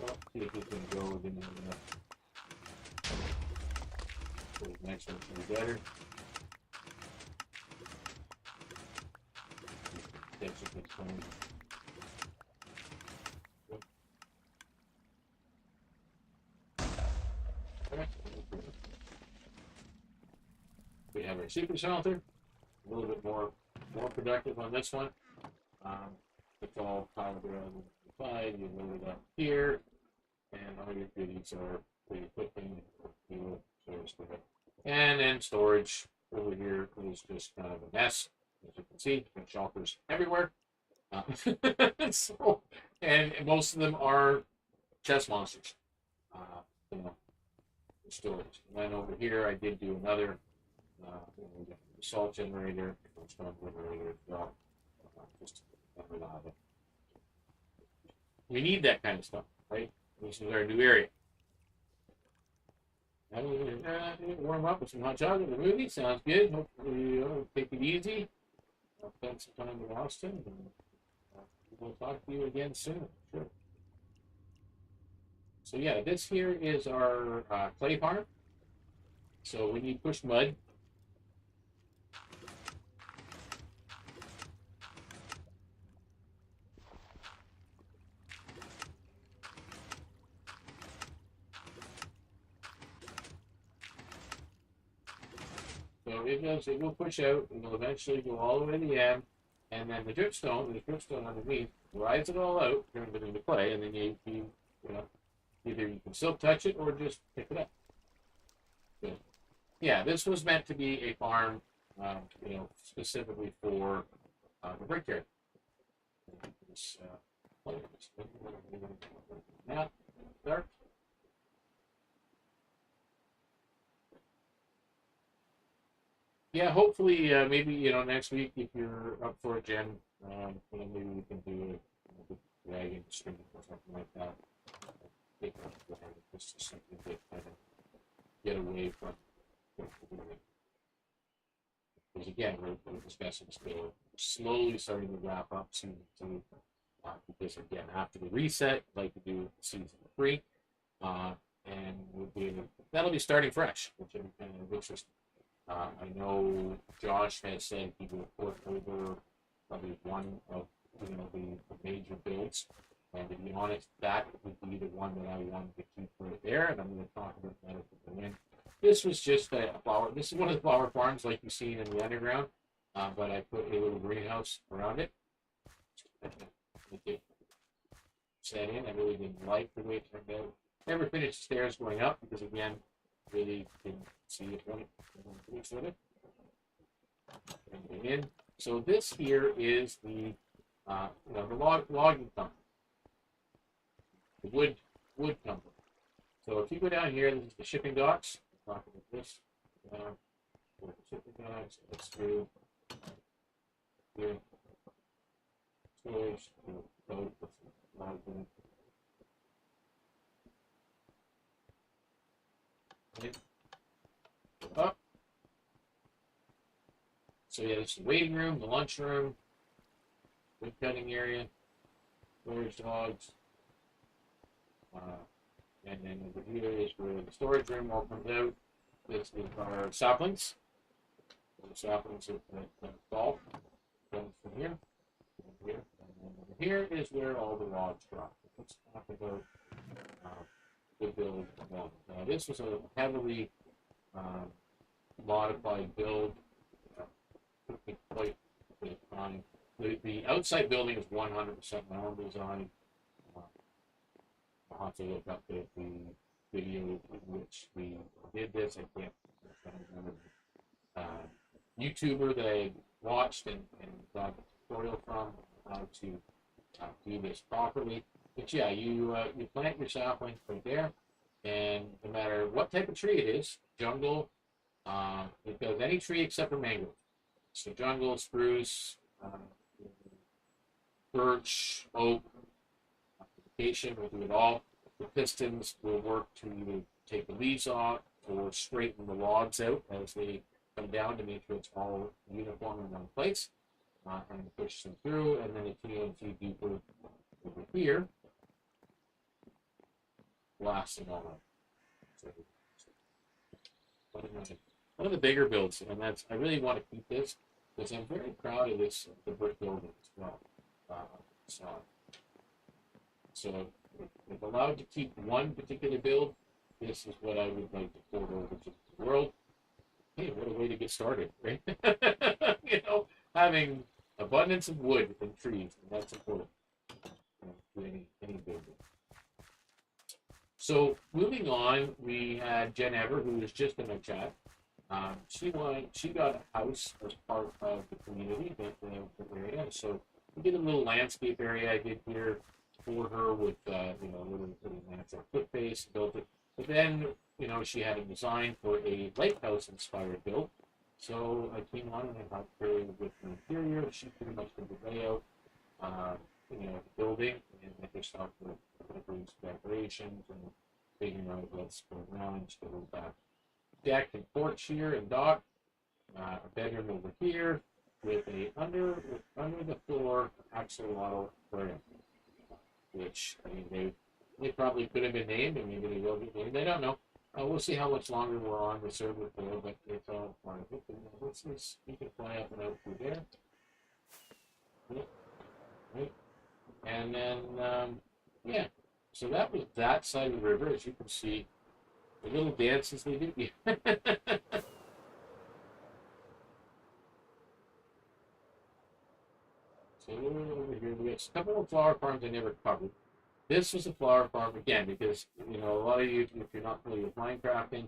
Well, see if we can go within the next one to be better. That's a good point. We have our secret shelter, a little bit more productive on this one. It's all piled around the side. You load it up here, and all your goodies are pretty quickly. And then storage over here is just kind of a mess, as you can see. There's shelters everywhere. So, and most of them are chest monsters. You know, storage. And then over here, I did do another salt generator, storm generator as well. Just reliable. We need that kind of stuff, right? This is our new area. Warm up with some hot chocolate in the movie. Sounds good. Hopefully, take it easy. I'll spend some time in Austin, and we'll talk to you again soon. Sure. So yeah, this here is our clay farm. So when you push mud, so it will push out, and it'll eventually go all the way to the end, and then the dripstone underneath rides it all out, turns it into clay, and then you know, either you can still touch it or just pick it up. So, yeah, this was meant to be a farm, specifically for the brickyard. Now, dark. Yeah, hopefully, maybe next week if you're up for it, Jen, maybe we can do a dragon stream or something like that. Just to simply get away from because again, we're discussing still slowly starting to wrap up season 2. Because again, after the reset, I'd like to do season 3, and that'll be starting fresh, which will be kind of interesting. I know Josh has said he will put over probably one of the major builds, and to be honest, that would be the one that I wanted to keep right there, and I'm going to talk about that at the end. This was just a flower. This is one of the flower farms like you've seen in the underground, but I put a little greenhouse around it. Set in. I really didn't like the way it turned out. Never finished the stairs going up because again, really didn't see it running. In. So this here is the logging company, the wood company. So if you go down here, this is the shipping docks. I'll talk about this. The shipping docks. Let's do here. Storage. Up. So yeah, it's the waiting room, the lunch room, wood cutting area, storage dogs, and then over here is where the storage room all comes out. This is our saplings. The saplings that fall comes from here, and here, and then over here is where all the logs drop. Let's talk about the build. Now this was a heavily modified build. Quite time. The outside building is 100% my own design. I'll have to look up the video in which we did this. I can't remember YouTuber that I watched and got a tutorial from how to do this properly. But yeah, you plant your sapling right there, and no matter what type of tree it is, jungle, it goes any tree except for mangrove. So jungle, spruce, birch, oak, acacia will do it all. The pistons will work to either take the leaves off or straighten the logs out as they come down to make sure it's all uniform in one place, and push them through. And then the TNT deeper over here, blasting all that. So, one of the bigger builds, and that's I really want to keep this because I'm very proud of this the brick building as well. Uh, so, so if allowed to keep one particular build, this is what I would like to port over to the world. Hey, what a way to get started, right? Having abundance of wood and trees, and that's important to any building. So moving on, we had Jen Ever, who was just in our chat. She got a house as part of the community, the area. So we did a little landscape area I did here for her with a little natural foot base, built it. But then she had a design for a lighthouse inspired build. So I came on and I helped her with the interior. She pretty much did the layout, the building, and I just helped with decorations and figuring out what's going on and stuff like that. Deck and porch here and dock, a bedroom over here with a under the floor axolotl aquarium, which I mean they probably could have been named, and maybe they will be named. I don't know. We'll see how much longer we're on the server for, but it's all part of it. And you can fly up and out through there. Right. And then yeah. So that was that side of the river, as you can see. The little dances they do. So over here we got a couple of flower farms I never covered. This was a flower farm again because a lot of you, if you're not familiar with Minecrafting,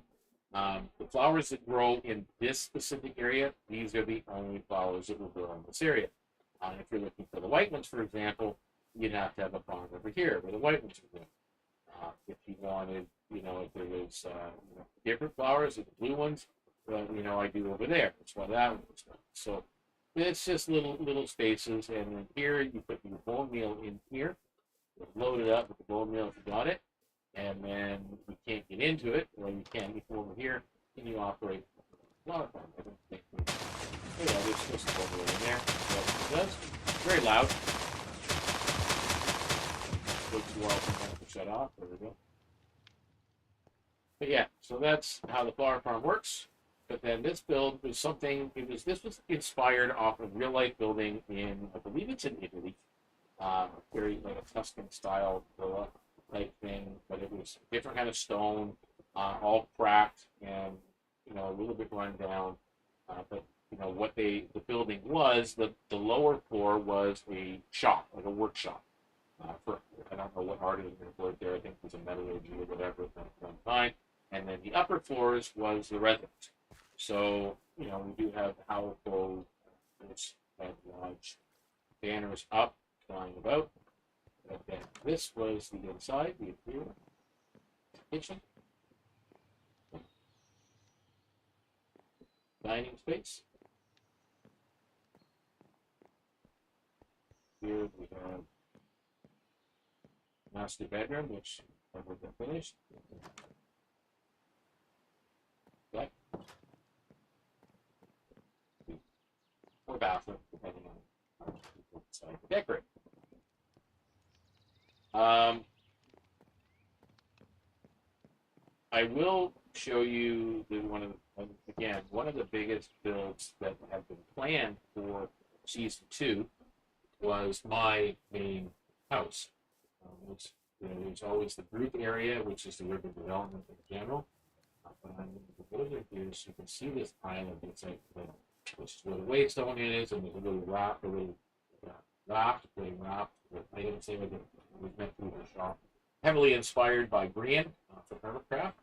the flowers that grow in this specific area, these are the only flowers that will grow in this area. If you're looking for the white ones, for example, you'd have to have a farm over here where the white ones are growing. If you wanted, if there was different flowers, or the blue ones, I do over there. That's why that one was done. So it's just little spaces, and then here you put your bone meal in here, load it up with the bone meal if you got it, and then you can't get into it, or you can before over here, and you operate a lot of fun. I don't think there's just a bone meal in there. That's what it does. Very loud. Takes a while sometimes to shut off. There we go. But yeah, so that's how the flower farm works. But then this build was something. This was inspired off of real life building in, I believe it's in Italy, very like a Tuscan style villa type thing. But it was different kind of stone, all cracked and a little bit run down. But what the building was, the lower floor was a shop, like a workshop. I don't know what art is employed there. I think it was a metallurgy or whatever at one time. And then the upper floors was the residence. So, we do have powerful lodge banners up, flying about. And then this was the inside, the interior kitchen, dining space. Here we have master bedroom, which never been finished. Okay. Or bathroom, depending on how people decide to decorate. I will show you one of the biggest builds that have been planned for season 2 was my main house. There's always the group area, which is the river development in general. But I'm in the building here, so you can see this island. It's like which is where the waystone is, and there's a little raft, putting raft. I didn't say it was meant to be a shop. Heavily inspired by Brian for Hermitcraft.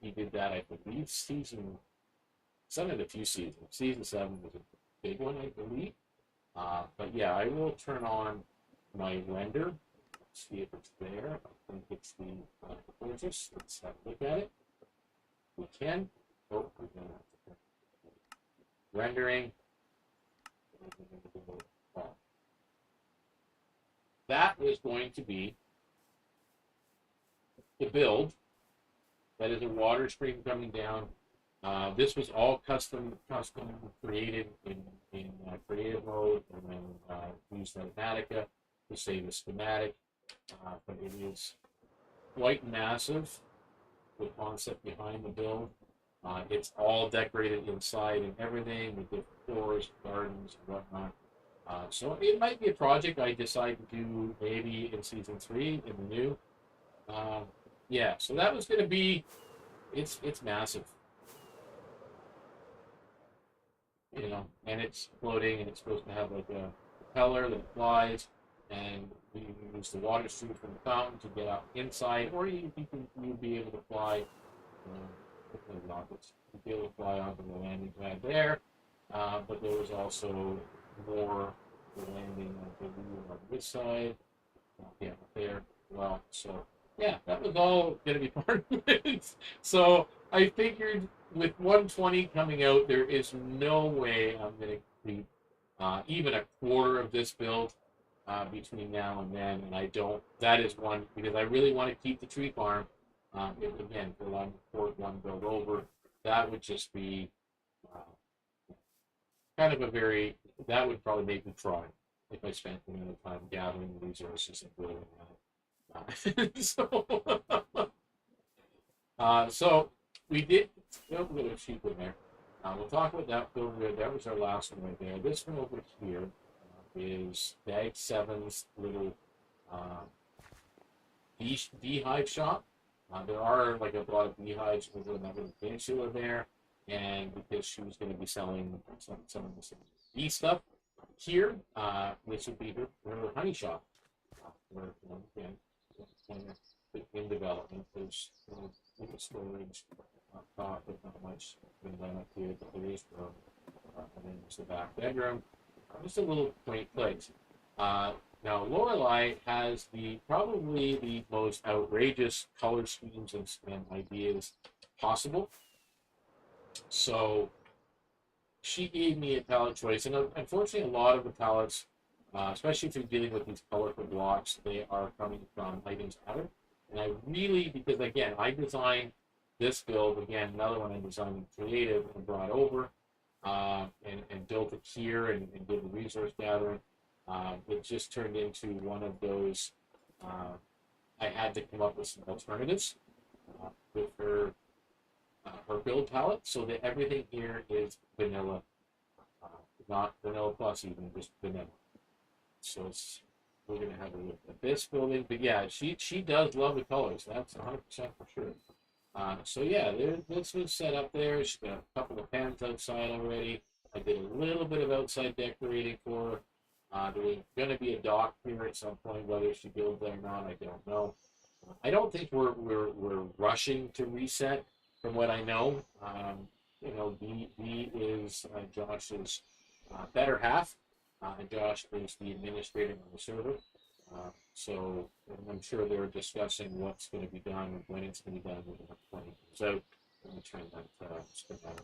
He did that, I believe, some of a few seasons. Season 7 was a big one, I believe. But yeah, I will turn on my render see if it's there. I think it's the gorgeous. Let's have a look at it. We can. Oh, we're gonna have to rendering. That is going to be the build. That is a water stream coming down. This was all custom created in creative mode, and then used Automatica to save a schematic. But it is quite massive, the concept behind the build. It's all decorated inside and everything with different floors, gardens, and whatnot. So it might be a project I decide to do maybe in season 3 in the new. Yeah, so that was going to be, it's massive. You know, and it's floating, and it's supposed to have like a propeller that flies, and you can use the water stream from the fountain to get out inside, or you'll be able to fly with the rockets. You'll be able to fly onto the landing pad there, but there was also more for landing on this side, yeah, there. Well, so yeah, that was all going to be part of it. So I figured with 120 coming out, there is no way I'm going to complete even a quarter of this build between now and then. And I don't, that is one, because I really want to keep the tree farm. Again, for one build over, that would just be kind of a very, that would probably make me cry if I spent time gathering the resources and building that. So we did a little sheep in there. We'll talk about that build. That was our last one right there. This one over here is Bag 7's little beehive shop. There are like a lot of beehives over in that little peninsula there, and because she was going to be selling some of the bee stuff here, this would be her honey shop. Again, in development, there's storage up top, but not much been done up here. But there is room, and then there's the back bedroom. Just a little quaint place. Now, Lorelei has probably the most outrageous color schemes and ideas possible. So she gave me a palette choice, and unfortunately, a lot of the palettes, especially if you're dealing with these colorful blocks, they are coming from items out. And I really, because again, I designed this build, again, another one I designed in creative and brought over, and built it here and did the resource gathering. It just turned into one of those, I had to come up with some alternatives with her build palette, so that everything here is vanilla, not vanilla plus even, just vanilla. So we're going to have a look at this building, but yeah, she does love the colors, that's 100% for sure. So yeah, this was set up there. She's got a couple of pens outside already. I did a little bit of outside decorating for her. There's going to be a dock here at some point. Whether she builds it or not, I don't know. I don't think we're rushing to reset, from what I know. B is Josh's better half, and Josh is the administrator on the server. So I'm sure they're discussing what's going to be done and when it's going to be done with the 20. So let me try not to spin that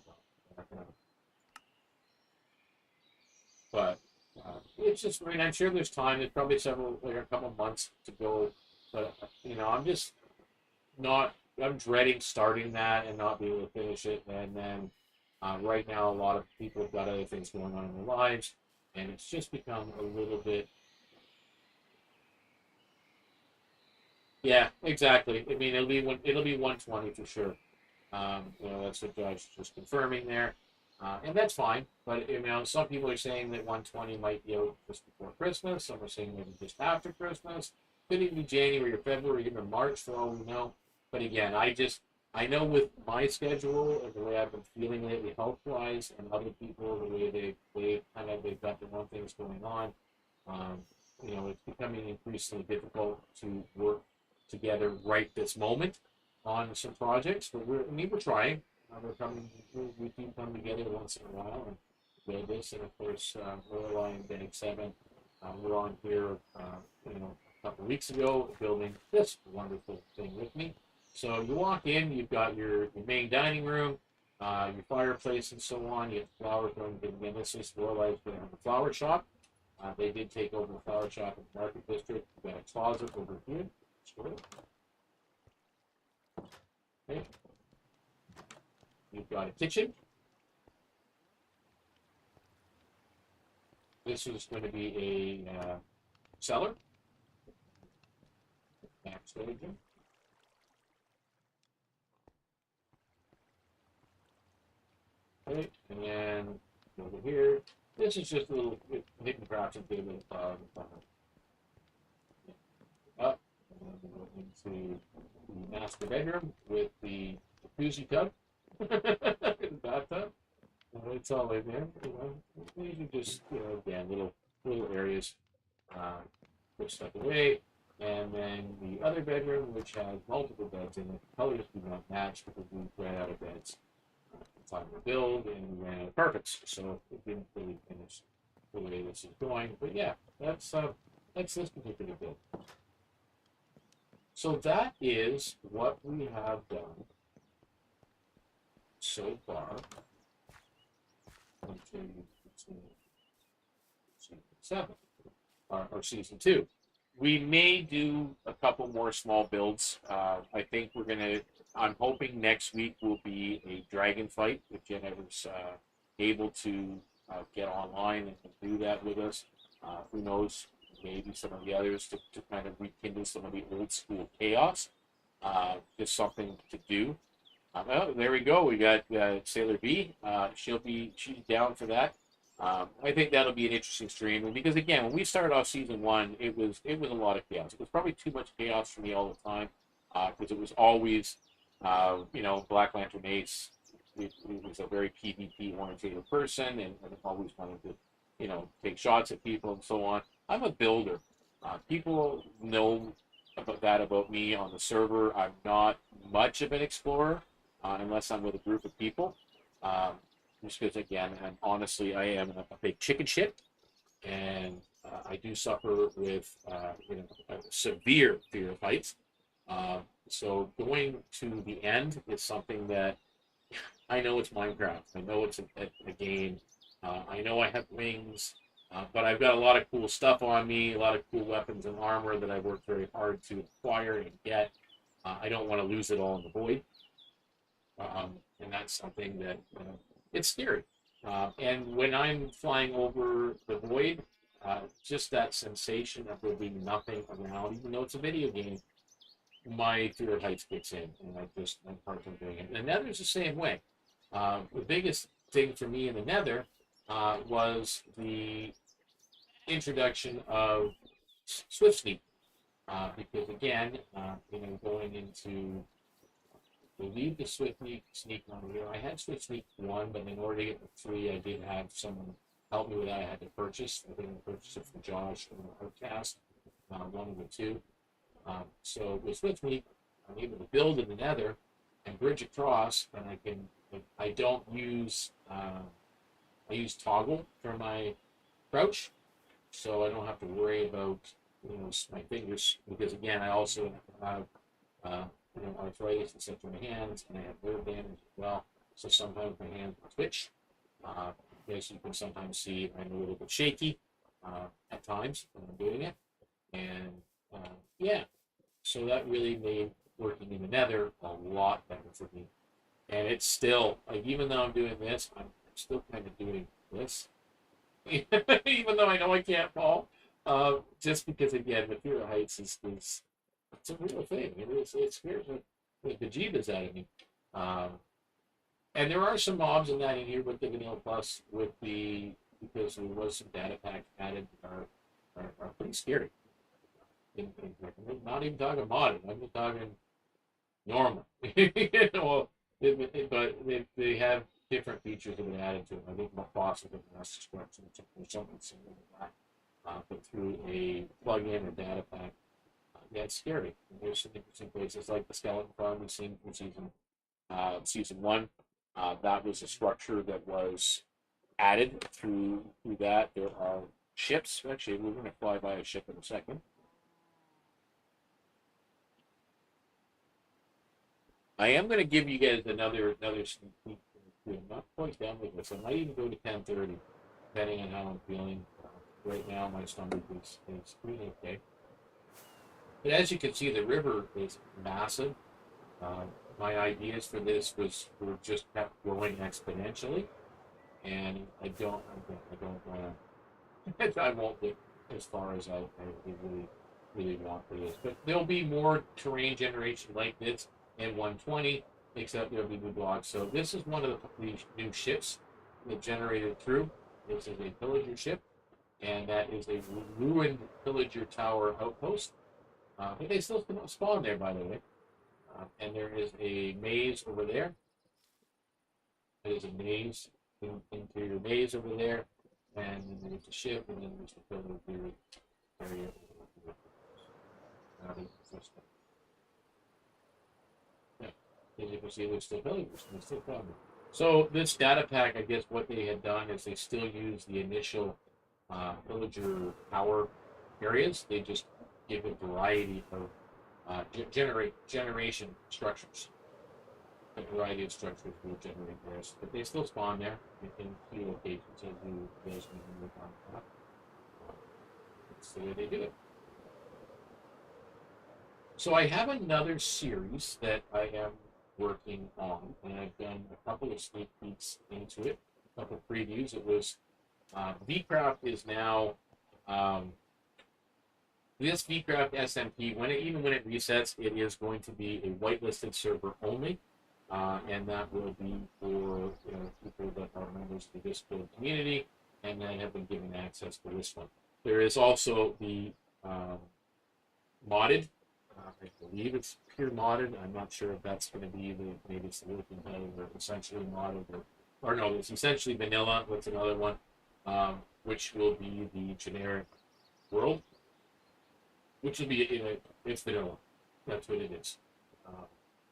about. But it's just, I mean, I'm sure there's time. There's probably a couple months to go. But, I'm just I'm dreading starting that and not being able to finish it. And then right now, a lot of people have got other things going on in their lives. And it's just become a little bit. Yeah, exactly. I mean, it'll be 120 for sure. That's what Josh is just confirming there. And that's fine, but some people are saying that 120 might be out just before Christmas. Some are saying maybe just after Christmas. Could even be January or February, even March, for all we know. But again, I know with my schedule and the way I've been feeling lately, health-wise, and other people, the way they've got their own things going on. It's becoming increasingly difficult to work together right this moment on some projects. But we're trying. We keep coming together once in a while and build this. And of course, Lorelei and Bag 7, we're on here, a couple of weeks ago building this wonderful thing with me. So you walk in, you've got your main dining room, your fireplace, and so on. You have flowers going. Again, this is Lorelai's the flower shop. They did take over the flower shop in the Market District. You've got a closet over here. Okay. You've got a kitchen. This is going to be a cellar. Backstage. Okay, and then over here, this is just a little hidden crafting table. Up and then we go into the master bedroom with the jacuzzi tub, the bathtub. It's all in there. These are just again little areas. Put stuff away. And then the other bedroom, which has multiple beds in it, colors do not match because we ran out of beds. Time to build and we ran out of carpets, so it didn't really finish the way this is going. But yeah, that's this particular build. So that is what we have done so far. Season 7 or season 2. We may do a couple more small builds. I think I'm hoping next week will be a dragon fight if Jennifer's able to get online and do that with us. Who knows, maybe some of the others to kind of rekindle some of the old school chaos. Just something to do. Well, there we go. We got Sailor B. She's down for that. I think that'll be an interesting stream, and because again, when we started off season 1, it was a lot of chaos. It was probably too much chaos for me all the time because it was always, Black Lantern Ace. He was a very PvP oriented person, and always wanted to, take shots at people and so on. I'm a builder. People know about me on the server. I'm not much of an explorer unless I'm with a group of people. Just because, again, I am a big chicken shit, and I do suffer with, a severe fear of heights. So going to the end is something that I know it's Minecraft. I know it's a game. I know I have wings, but I've got a lot of cool stuff on me, a lot of cool weapons and armor that I worked very hard to acquire and get. I don't want to lose it all in the void. And that's something that it's scary. And when I'm flying over the void, just that sensation of there being nothing around, even though it's a video game, my fear of heights kicks in, and I'm part of doing it. And the Nether's the same way. The biggest thing for me in the Nether was the introduction of Swift Sneak, because again, going into leave the Swift Sneak on here. I had Swift Sneak 1, but in order to get the 3, I did have someone help me with that. I had to purchase. I didn't purchase it from Josh from the Outcast, one of the two. So with Swift Sneak, I'm able to build in the Nether and bridge across, and I don't use, I use toggle for my crouch, so I don't have to worry about, my fingers, because again, I also have, arthritis and stuff in my hands, and I have nerve damage as well. So sometimes my hands will twitch. As you can sometimes see, I'm a little bit shaky at times when I'm doing it. And so that really made working in the Nether a lot better for me. And it's still, even though I'm doing this, I'm still kind of doing this. Even though I know I can't fall. Just because, again, the fear of heights is it's a real thing. It scares the bejeebus out of me. And there are some mobs in that in here with the Vanilla Plus, because there was some data packs added are pretty scary. Not even talking modern. I'm just talking normal. But they have different features that have been added to them. I think my boss has been asked structure or something similar to that. But through a plug-in or data pack. Yeah, it's scary. And there's some interesting places like the skeleton farm we've seen from season 1. That was a structure that was added through that. There are ships. Actually, we're going to fly by a ship in a second. I am going to give you guys another sneak peek. I'm not quite done with this. I might even go to 10:30, depending on how I'm feeling. Right now, my stomach is doing okay. But as you can see, the river is massive. Uh, my ideas for this were just kept growing exponentially, and I don't want to. I won't get as far as I really want for this. But there'll be more terrain generation like this in 120, except there'll be new blocks. So this is one of the new ships that generated through. This is a pillager ship, and that is a ruined pillager tower outpost. But they still spawn there, by the way. And there is a maze over there. There's a maze, interior maze over there, and then there's a ship, and then there's the pillager area. Yeah. As you can see, there's still villagers, and still coming. So this data pack, I guess what they had done is they still use the initial villager power areas. They just give a variety of generation structures. A variety of structures will generate theirs, but they still spawn there in key locations as you guys move on top. That's the way they do it. So I have another series that I am working on, and I've done a couple of sneak peeks into it, a couple of previews. It was VCraft is now this VCraft SMP. Even when it resets, it is going to be a whitelisted server only, and that will be for people that are members of the Discord community and that have been given access to this one. There is also the modded. I believe it's pure modded. I'm not sure if that's going to be maybe it's the working title or essentially modded or no, it's essentially vanilla. What's another one? Which will be the generic world, which will be it's vanilla. That's what it is,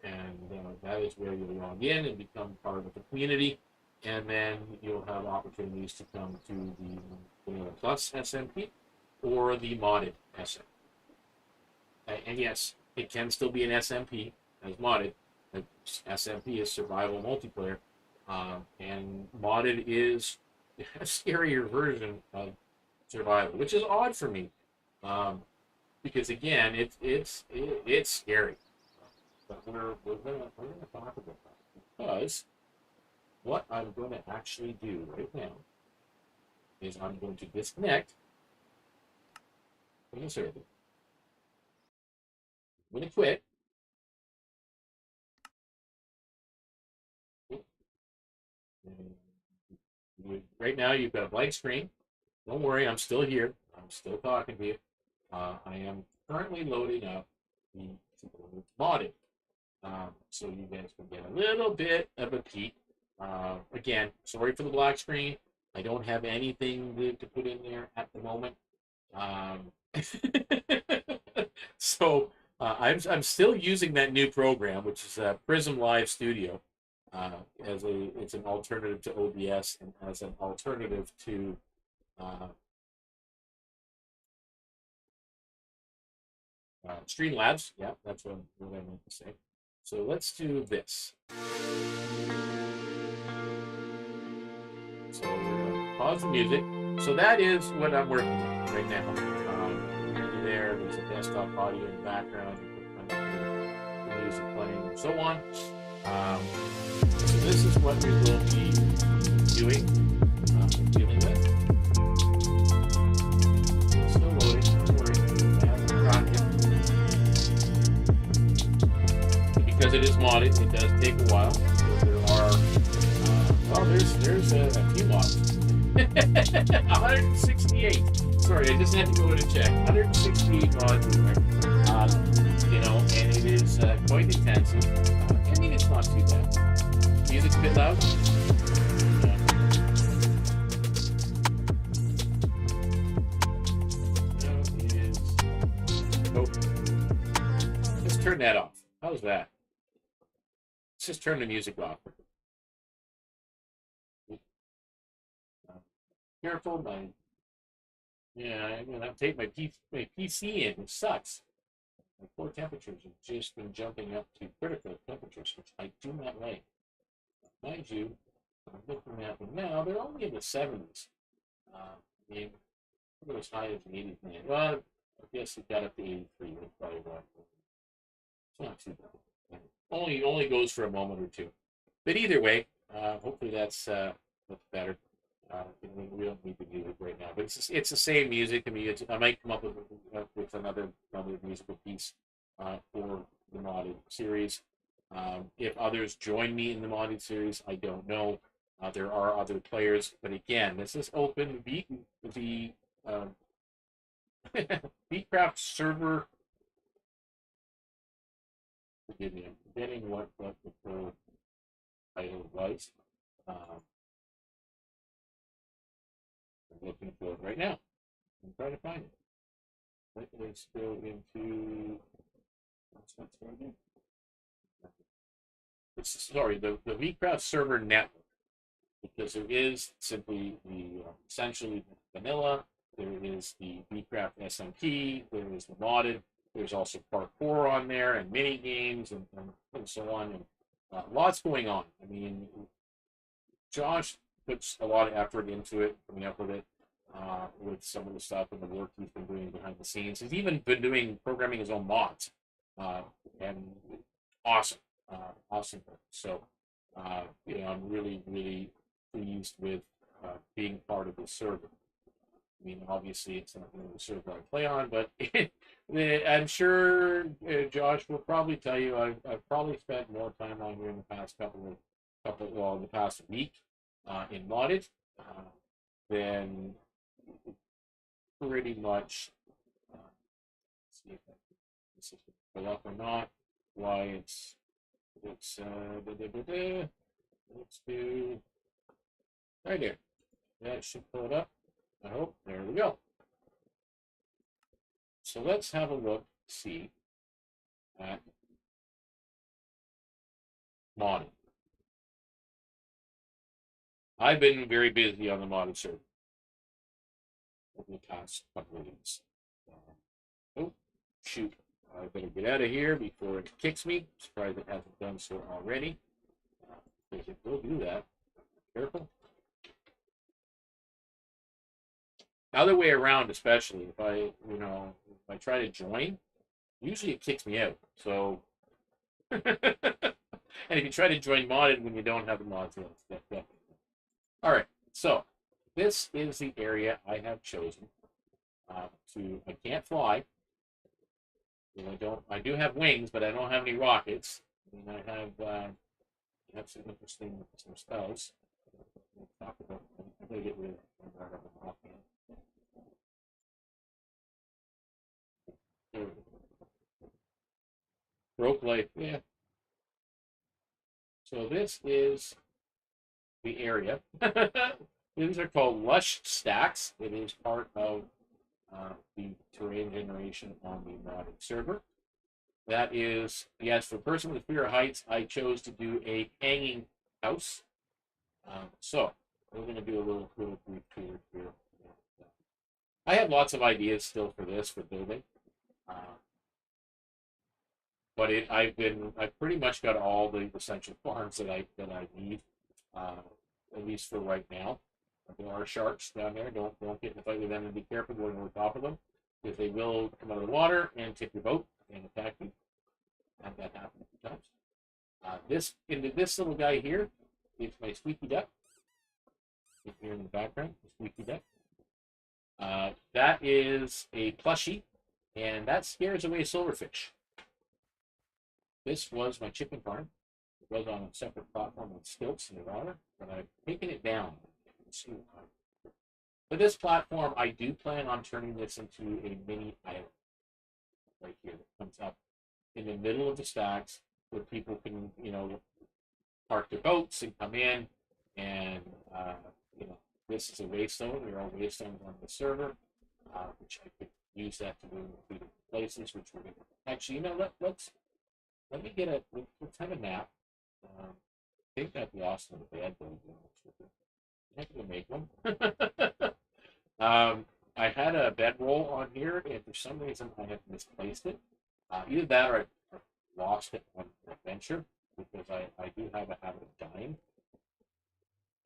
and that is where you'll log in and become part of the community, and then you'll have opportunities to come to the vanilla plus SMP or the modded SMP. And yes, it can still be an SMP as modded. SMP is survival multiplayer, and modded is a scarier version of survival, which is odd for me, because again, it's scary. But we're gonna talk about that because what I'm going to actually do right now is I'm going to disconnect from the server. I'm going to quit. Right now, you've got a blank screen. Don't worry, I'm still here. I'm still talking to you. I am currently loading up the modded, so you guys can get a little bit of a peek. Again, sorry for the black screen. I don't have anything to put in there at the moment. So I'm still using that new program, which is Prism Live Studio, it's an alternative to OBS and as an alternative to Streamlabs. Yeah, that's what I meant to say. So let's do this. So we're gonna pause the music. So that is what I'm working on right now. There's a desktop audio in the background. You can the music playing and so on. So this is what we will be doing, dealing with. It's still loading. Don't worry. I haven't forgotten it. Because it is modded, it does take a while. So there are, there's a few mods. 168. Sorry, I just had to go in and check. 168 mods in there. And it is quite intensive. I mean, it's not too bad. Music's a bit loud. Yeah. Let's turn that off. How's that? Let's just turn the music off. Careful, yeah, I'm gonna take my PC in. It sucks. My core temperatures have just been jumping up to critical temperatures, which I do not like. Mind you, I'm looking at them now, they're only in the 70s. I mean, it was high as the 80s, man. Well, I guess it got up to 83. That's probably why. It's not too bad. And only goes for a moment or two. But either way, hopefully that's better. We don't need the music right now, but it's the same music. I mean, I might come up with another musical piece for the modded series. If others join me in the modded series, I don't know. There are other players, but again, this is open. The Beatcraft server. Forgive me, I'm forgetting what the full title was. I'm looking for it right now. I'm trying to find it. Let's go into. Sorry, the Beatcraft server network, because there is simply the essentially vanilla. There is the Beatcraft SMP. There is the modded. There's also parkour on there and mini games and so on. And lots going on. I mean, Josh puts a lot of effort into it, coming up with it, with some of the stuff and the work he's been doing behind the scenes. He's even been programming his own mods, and awesome, awesome. So, I'm really, really pleased with being part of the server. I mean, obviously, it's not the server I play on, but I'm sure Josh will probably tell you I've probably spent more time on here in the past the past week in modded than pretty much. See if this is pull up or not. Why it's let's do right here. That should pull it up. I hope. There we go. So let's have a look, see at modding. I've been very busy on the modded server over the past couple of weeks. Oh, shoot. I better get out of here before it kicks me. Surprised it hasn't done so already. Because it will do that. Careful. Other way around, especially if I try to join, usually it kicks me out. So, and if you try to join modded when you don't have the mods, all right. So this is the area I have chosen I can't fly. I do have wings, but I don't have any rockets. And I have some interesting spells. Talk about. I'm gonna get rid of them offhand. Broke life, yeah. So this is the area. These are called lush stacks. It is part of the terrain generation on the modded server. That is, yes, for a person with fear of heights, I chose to do a hanging house. So we're going to do a little brief tour here. I have lots of ideas still for building, but I've pretty much got all the essential farms that I need, at least for right now. There are sharks down there. Don't get in the fight with them, and be careful going over top of them, because they will come out of the water and tip your boat and attack you. Had that happen a few times. This little guy here is my squeaky duck. Here in the background, the squeaky duck. That is a plushie, and that scares away silverfish. This was my chicken farm. It was on a separate platform with stilts in the water, but I've taken it down. For this platform, I do plan on turning this into a mini island right here that comes up in the middle of the stacks, where people can, park their boats and come in. And, this is a waystone. There are waystones on the server, which I could use that to move to different places, which we're going to actually, let me get let's have a nap. I think I've lost on the bed, I'm going to make one. I had a bedroll on here, and for some reason I have misplaced it. Either that or I lost it on an adventure because I do have a habit of dying.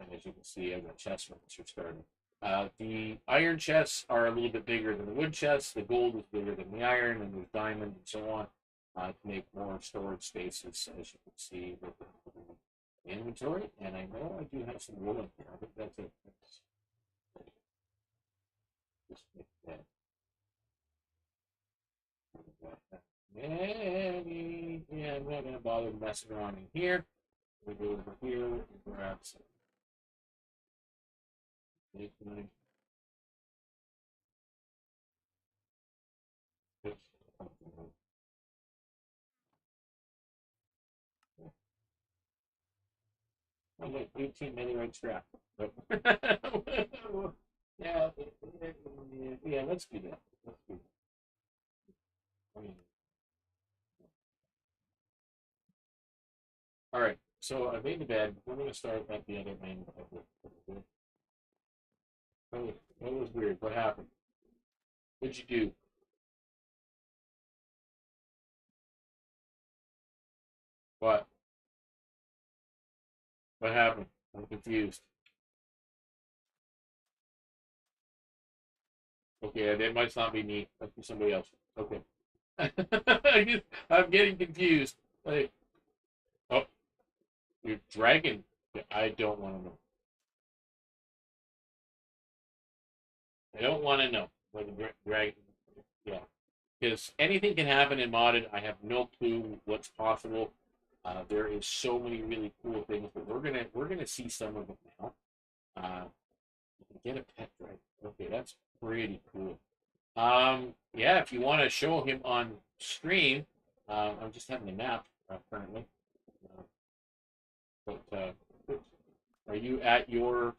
And as you can see, I've got chest ones are starting. The iron chests are a little bit bigger than the wood chests. The gold is bigger than the iron, and there's diamond and so on to make more storage spaces, as you can see with the inventory. And I know I do have some wool in here. I think that's it. Just make that. Yeah, I'm not going to bother messing around in here. We go over here and grab some. I'm like 18 minute scrap. Yeah, yeah, let's do that. Let's do that. All right, so I made the bed. We're going to start at the other end of it. That was weird. What happened? What'd you do? What? What happened? I'm confused. Okay, that might not be me. Must be somebody else. Okay. I'm getting confused. Like, oh, you're dragging. I don't want to know. I don't want to know. Like, drag. Yeah. Because anything can happen in modded. I have no clue what's possible. There is so many really cool things, but we're gonna see some of it now. You can get a pet dragon. Okay, that's pretty cool. Yeah, if you want to show him on stream, I'm just having a nap currently. Uh, but are you at your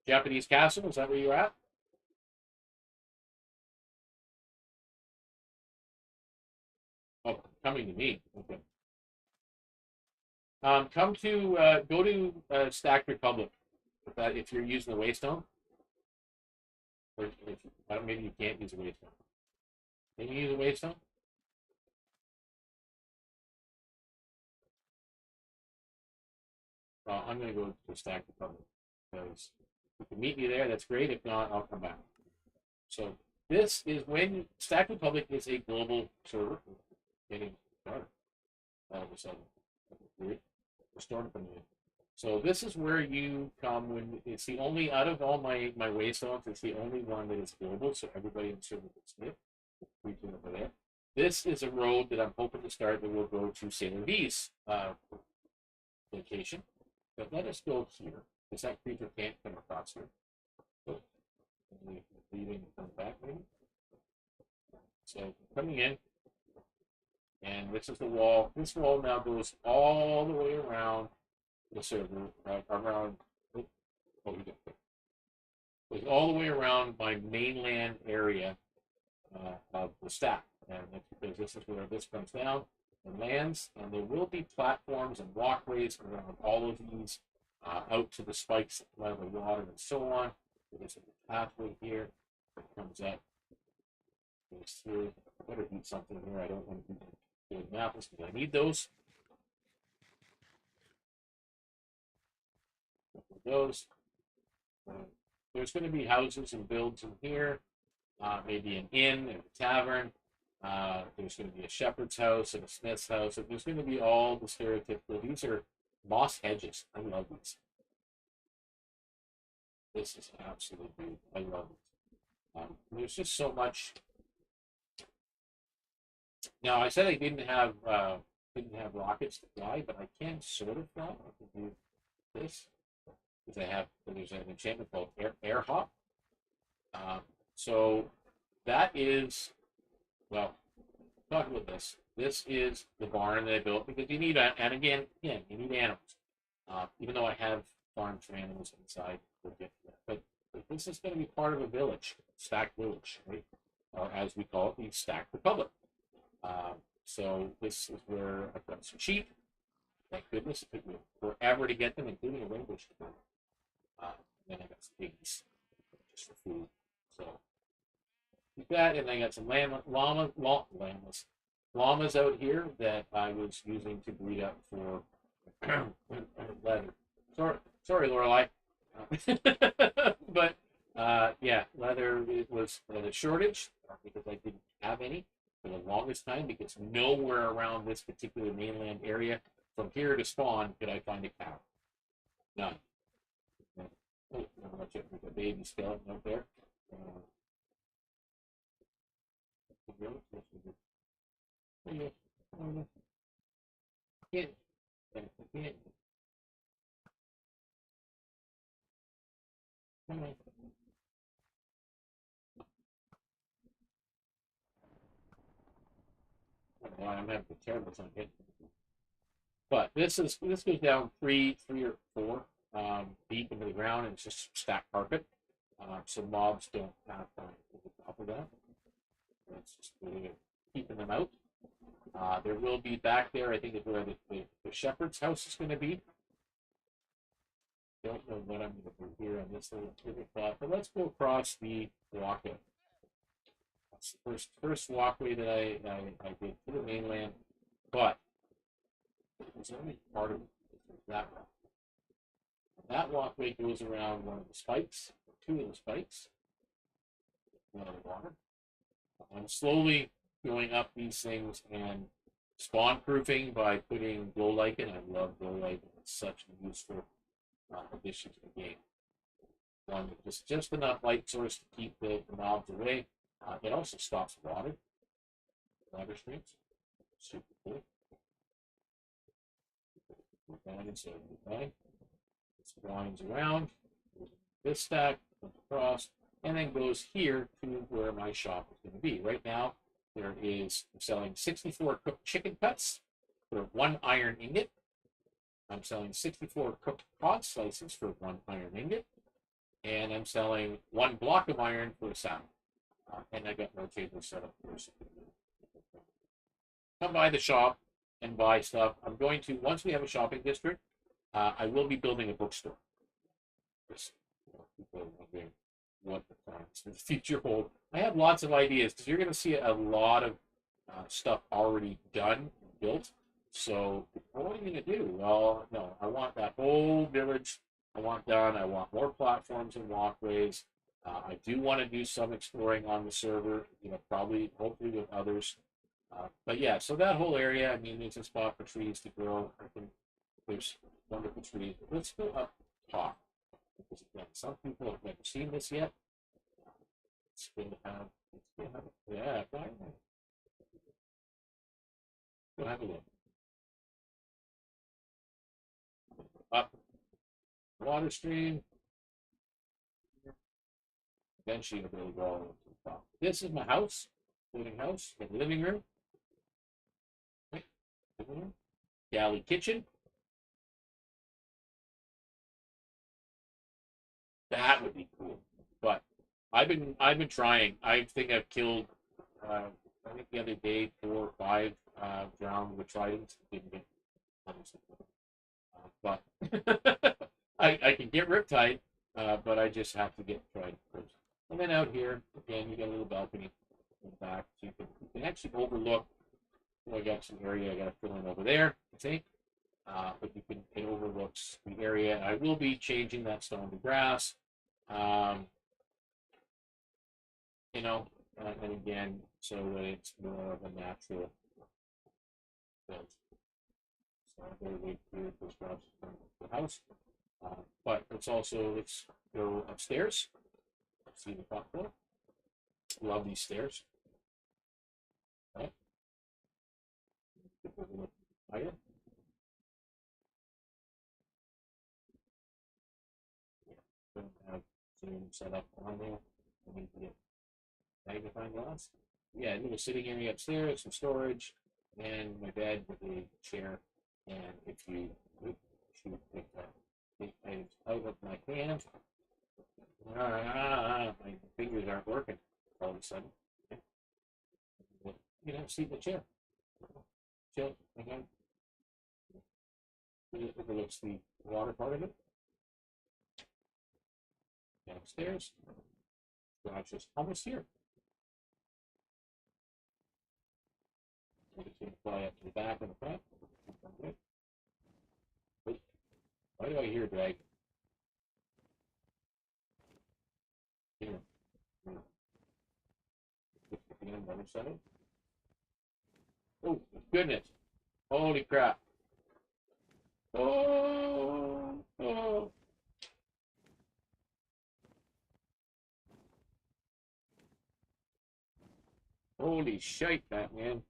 Japanese castle? Is that where you're at? Oh, coming to me. Okay. Come to go to Stack Republic if you're using the Waystone, or if, maybe you can't use a Waystone. Can you use a Waystone? I'm going to go to Stack Republic because if you can meet me there, that's great. If not, I'll come back. So this is when Stack Republic is a global server. Getting dark all of a sudden. Weird. We're starting from the So this is where you come when it's the only out of all my waystones, it's the only one that is global, so everybody in the server can see it. Region over there. This is a road that I'm hoping to start that will go to Sailor V's location. But let us go here, because that creature can't come across here. So, leaving and coming back maybe. So coming in, and this is the wall. This wall now goes all the way around the server, around. Oh, we got goes all the way around my mainland area of the stack, and that's because this is where this comes down and lands, and there will be platforms and walkways around all of these out to the spikes that come out of the water and so on. There's a pathway here that comes up. Goes through. I better eat something here. I don't want to do apples because I need those. Those. There's going to be houses and builds in here, maybe an inn and a tavern. There's going to be a shepherd's house and a smith's house. And there's going to be all the stereotypical. These are moss hedges. I love these. This is absolutely. I love it. There's just so much. Now I said I didn't have rockets to fly, but I can sort of fly. I can do this because there's an enchantment called air hop. So that is well. Talk about this. This is the barn that I built because you need and again you need animals. Even though I have farms for animals inside, we'll get to that. But this is going to be part of a village, Stack Village, right? Or as we call it, the Stack Republic. So this is where I've got some sheep. Thank goodness, it took me forever to get them, including a rainbow sheep. And then I got some pigs just for food. So that, and I got some llamas out here that I was using to breed up for leather. Sorry, Lorelai. But yeah, leather, it was a shortage because I didn't have any for the longest time, because nowhere around this particular mainland area from here to spawn could I find a cow. None. Oh, watch it with a baby skeleton out there. Can't. I'm having a terrible time hitting. But this goes down three or four deep into the ground, and it's just stacked carpet, so mobs don't have time to the top of that. It's just really keeping them out. There will be back there, I think, is where the shepherd's house is going to be. Don't know what I'm going to do here on this little pivot plot, but let's go across the walkway. That's the first walkway that I did to the mainland, but there's only part of it. That one. That walkway goes around one of the spikes, two of the spikes, one of the water. I'm slowly going up these things and spawn proofing by putting glow lichen. I love glow lichen. It's such a useful addition to the game. One with just enough light source to keep the mobs away. It also stops water streams. Super cool. It winds around, this stack, comes across, and then goes here to where my shop is going to be. Right now, I'm selling 64 cooked chicken cuts for 1 iron ingot. I'm selling 64 cooked cod slices for 1 iron ingot. And I'm selling 1 block of iron for a salad. And I got no tables set up for us. Come by the shop and buy stuff. I'm going to, once we have a shopping district, I will be building a bookstore. People are wondering what the plans for the future hold. I have lots of ideas, because you're going to see a lot of stuff already done, built. So what are you going to do? Well, no, I want that whole village. I want done. I want more platforms and walkways. I do want to do some exploring on the server. Probably, hopefully, with others. But yeah, so that whole area. I mean, there's a spot for trees to grow. I think there's wonderful trees. Let's go up top, because again, some people have never seen this yet. It's going to have, yeah, go have a look. Up water stream. Eventually, you'll be able to go all the way to the top. This is my house, living house, the living room. Galley kitchen. That would be cool. But I've been trying. I think I've killed. I think the other day 4 or 5 drowned with tridents. Didn't get. But I can get riptide, but I just have to get trident first. And then out here again, you got a little balcony in the back, so you can actually overlook. I got some area I got to fill in over there. See. But it overlooks the area. I will be changing that stone to grass. And again, so that it's more of a natural build. So I'm going to wait for this grass from the house. But let's go upstairs. See the top floor. Love these stairs. Right. Higher. Don't have Zoom set up on there. I need to get magnifying glass. Yeah, a little sitting area upstairs, some storage, and my bed with a chair. And if you take the items out of my hand, my fingers aren't working all of a sudden. See the chair. Chill again. It overlooks the water part of it. Downstairs. Garage is almost here. I'm just going to fly up to the back and the front. Wait, why do I hear drag? Here. On the other side. Oh, goodness. Holy crap. Oh, oh. Holy shite, Batman.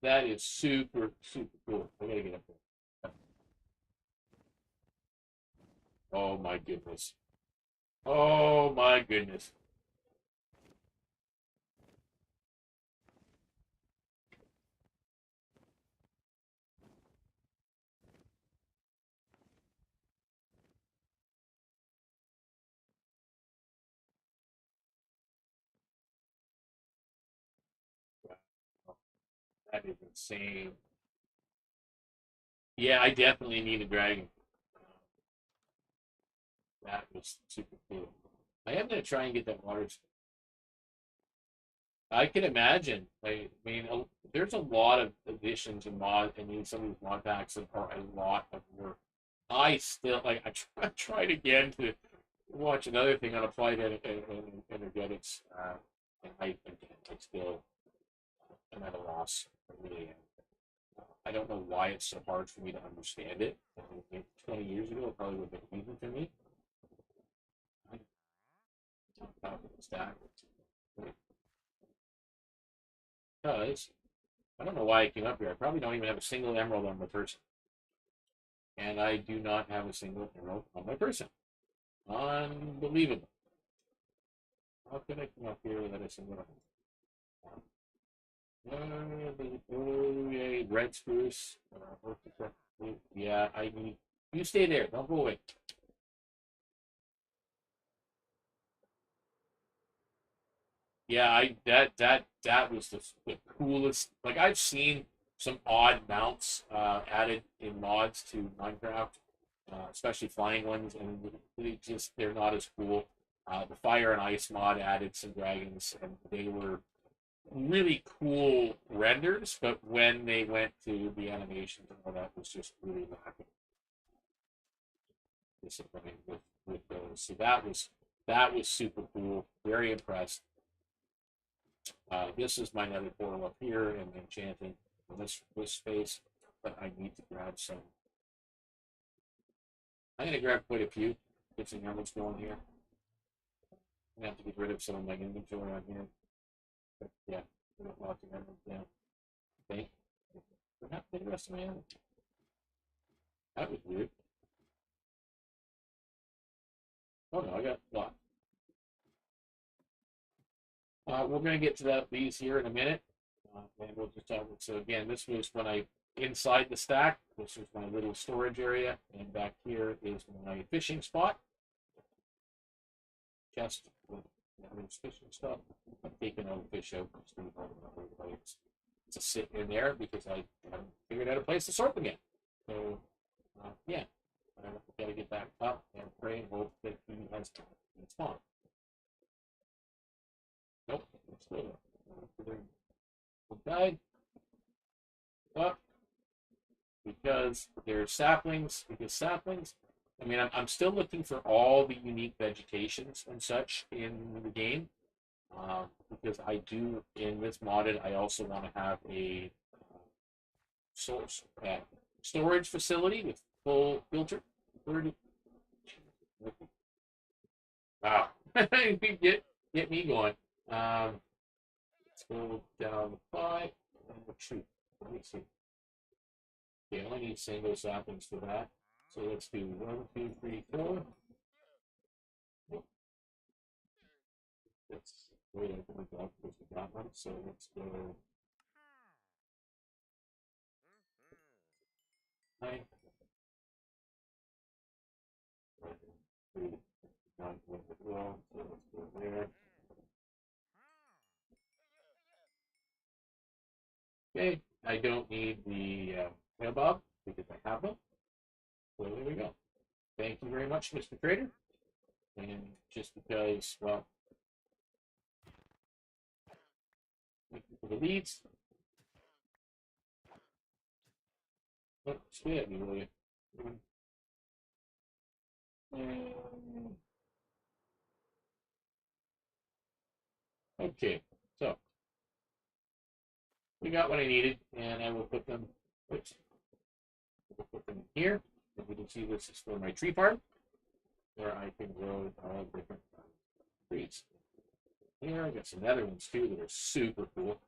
That is super, super cool. I gotta get up there. Oh my goodness. Oh my goodness. That is insane. Yeah, I definitely need a dragon. That was super cool. I am gonna try and get that water. I can imagine. I mean, there's a lot of additions and mod. I mean, some of these mod packs are a lot of work. I still like. I tried again to watch another thing on applied energetics, and I still am at a loss. I really am. I don't know why it's so hard for me to understand it. I mean, 20 years ago, it probably would have been easy for me. Because I don't know why I came up here. I probably don't even have a single emerald on my person. And I do not have a single emerald on my person. Unbelievable. How could I come up here without a single emerald? Oh, yay, red spruce. Yeah, I need. You stay there. Don't go away. Yeah, I that was the coolest. Like I've seen some odd mounts added in mods to Minecraft, especially flying ones, and they're not as cool. The fire and ice mod added some dragons, and they were really cool renders. But when they went to the animations and all that, was just really lacking. Disappointing with those. So that was super cool. Very impressed. This is my nether portal up here and enchanting in this space, but I need to grab some. I'm gonna grab quite a few. Get some emeralds going here. I'm gonna have to get rid of some of my inventory on here. But yeah, lots of emeralds down. Thank you. What happened to the rest of my emeralds? That was weird. Oh no, I got a lot. We're gonna get to these here in a minute, and we'll just talk. So again, this was when I inside the stack. This is my little storage area, and back here is my fishing spot. Chest with fishing stuff. I'm taking all the fish out. It's to sit in there because I haven't figured out a place to sort them yet. So yeah, I got to get back up and pray and hope that he has time. It's fine. Nope, it's still there. Died up because there's saplings. Because saplings. I mean, I'm still looking for all the unique vegetations and such in the game. Because I do in this modded, I also want to have a source storage facility with full filter. Wow, get me going. Let's go down 5 and shoot. Let me see. Okay, I only need single saplings for that. So let's do 1, 2, 3, 4. Let's wait until we got one. So let's go 9. Not with the well, so let's go there. Okay, I don't need the mailbox because I have them. So there we go. Thank you very much, Mr. Trader. And just because, well, for the leads, oh, spit at me, will you? Okay, so we got what I needed, and I will put them. Oops, we'll put them here. As you can see, this is for my tree farm, where I can grow all different trees. Here, I got some other ones too that are super cool.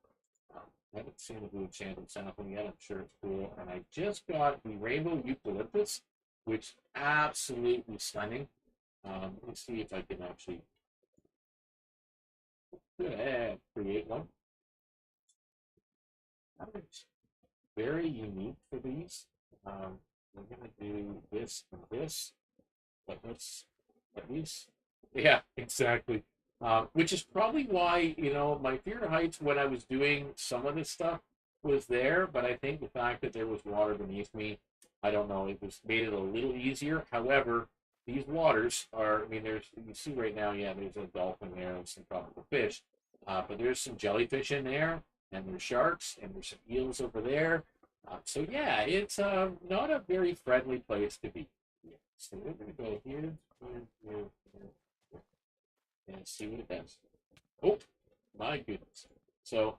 I haven't seen the blue enchanted sapling yet. I'm sure it's cool. And I just got the rainbow eucalyptus, which is absolutely stunning. Let's see if I can actually create one. It's very unique for these. We're going to do this and this, but let's at least, yeah, exactly. Which is probably why, my fear heights when I was doing some of this stuff was there, but I think the fact that there was water beneath me, I don't know, it was made it a little easier. However, these waters are, I mean, there's, you see right now, yeah, there's a dolphin there and some tropical fish, but there's some jellyfish in there, and there's sharks, and there's some eels over there. So yeah, it's not a very friendly place to be. Yeah. So we're going to go here, here, and see what it does. Oh, my goodness. So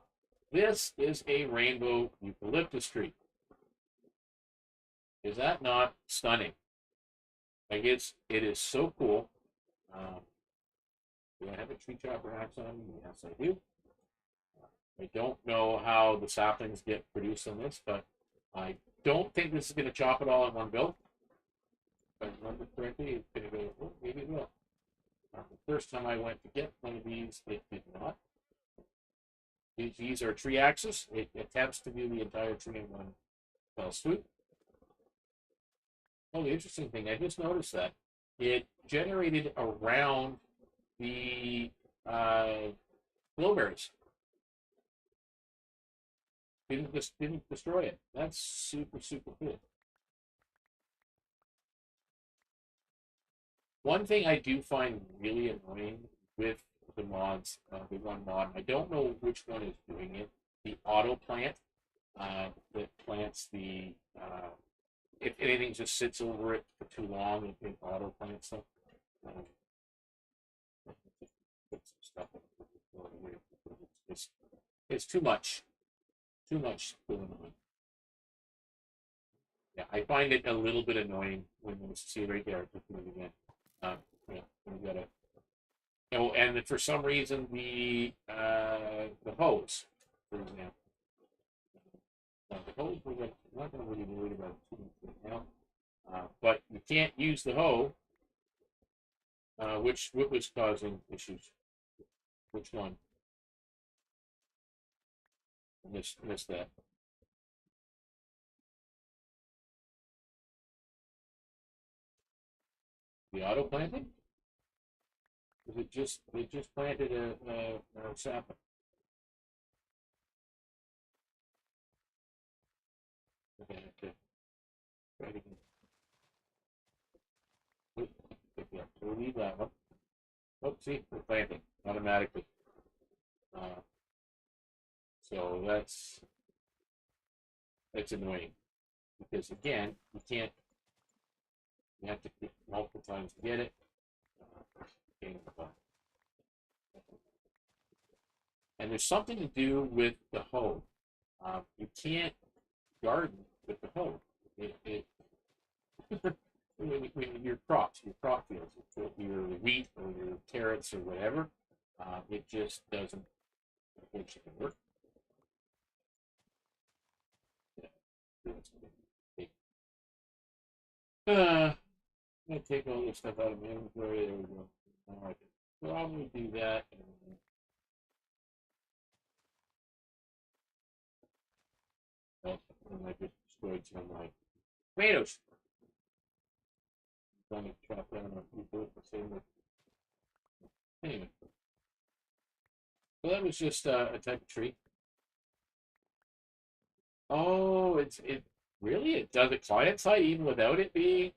this is a rainbow eucalyptus tree. Is that not stunning? Like it is so cool. Do I have a tree chopper axe on me? Yes, I do. I don't know how the saplings get produced on this, but I don't think this is going to chop it all in one go. If I remember correctly, it's going to go, oh, maybe it will. The first time I went to get one of these, it did not. These are tree axes. It attempts to do the entire tree in one fell swoop. Oh, the interesting thing, I just noticed that it generated around the blueberries. Didn't destroy it. That's super cool. One thing I do find really annoying with the mods, the one mod, I don't know which one is doing it. The auto plant that plants the if anything just sits over it for too long, it auto plants stuff. Um, put some stuff in it. It's too much going on. Yeah, I find it a little bit annoying when you see right there. Just moving it. Yeah, we got to. Oh, and for some reason the hose, for example, the hose we're not going to really worry about too much right now. But you can't use the hoe, which what was causing issues. Which one? Missed that. The auto planting? Is it just planted a sapling? Okay, okay. Try it again. Yeah, so we leave that one. Oh, see, we're planting automatically. Uh, so that's annoying because again, you can't. You have to click multiple times to get it. And there's something to do with the hoe. You can't garden with the hoe. It when your crop fields, your wheat or your carrots or whatever, it just doesn't unfortunately work. I'm gonna take all this stuff out of my inventory. There we go. Now I can probably do that. And I just destroyed some of my tomatoes. I'm trying to chop down on people the same way. Anyway, so that was just a type of tree. Oh, it really it does it fly inside even without it being.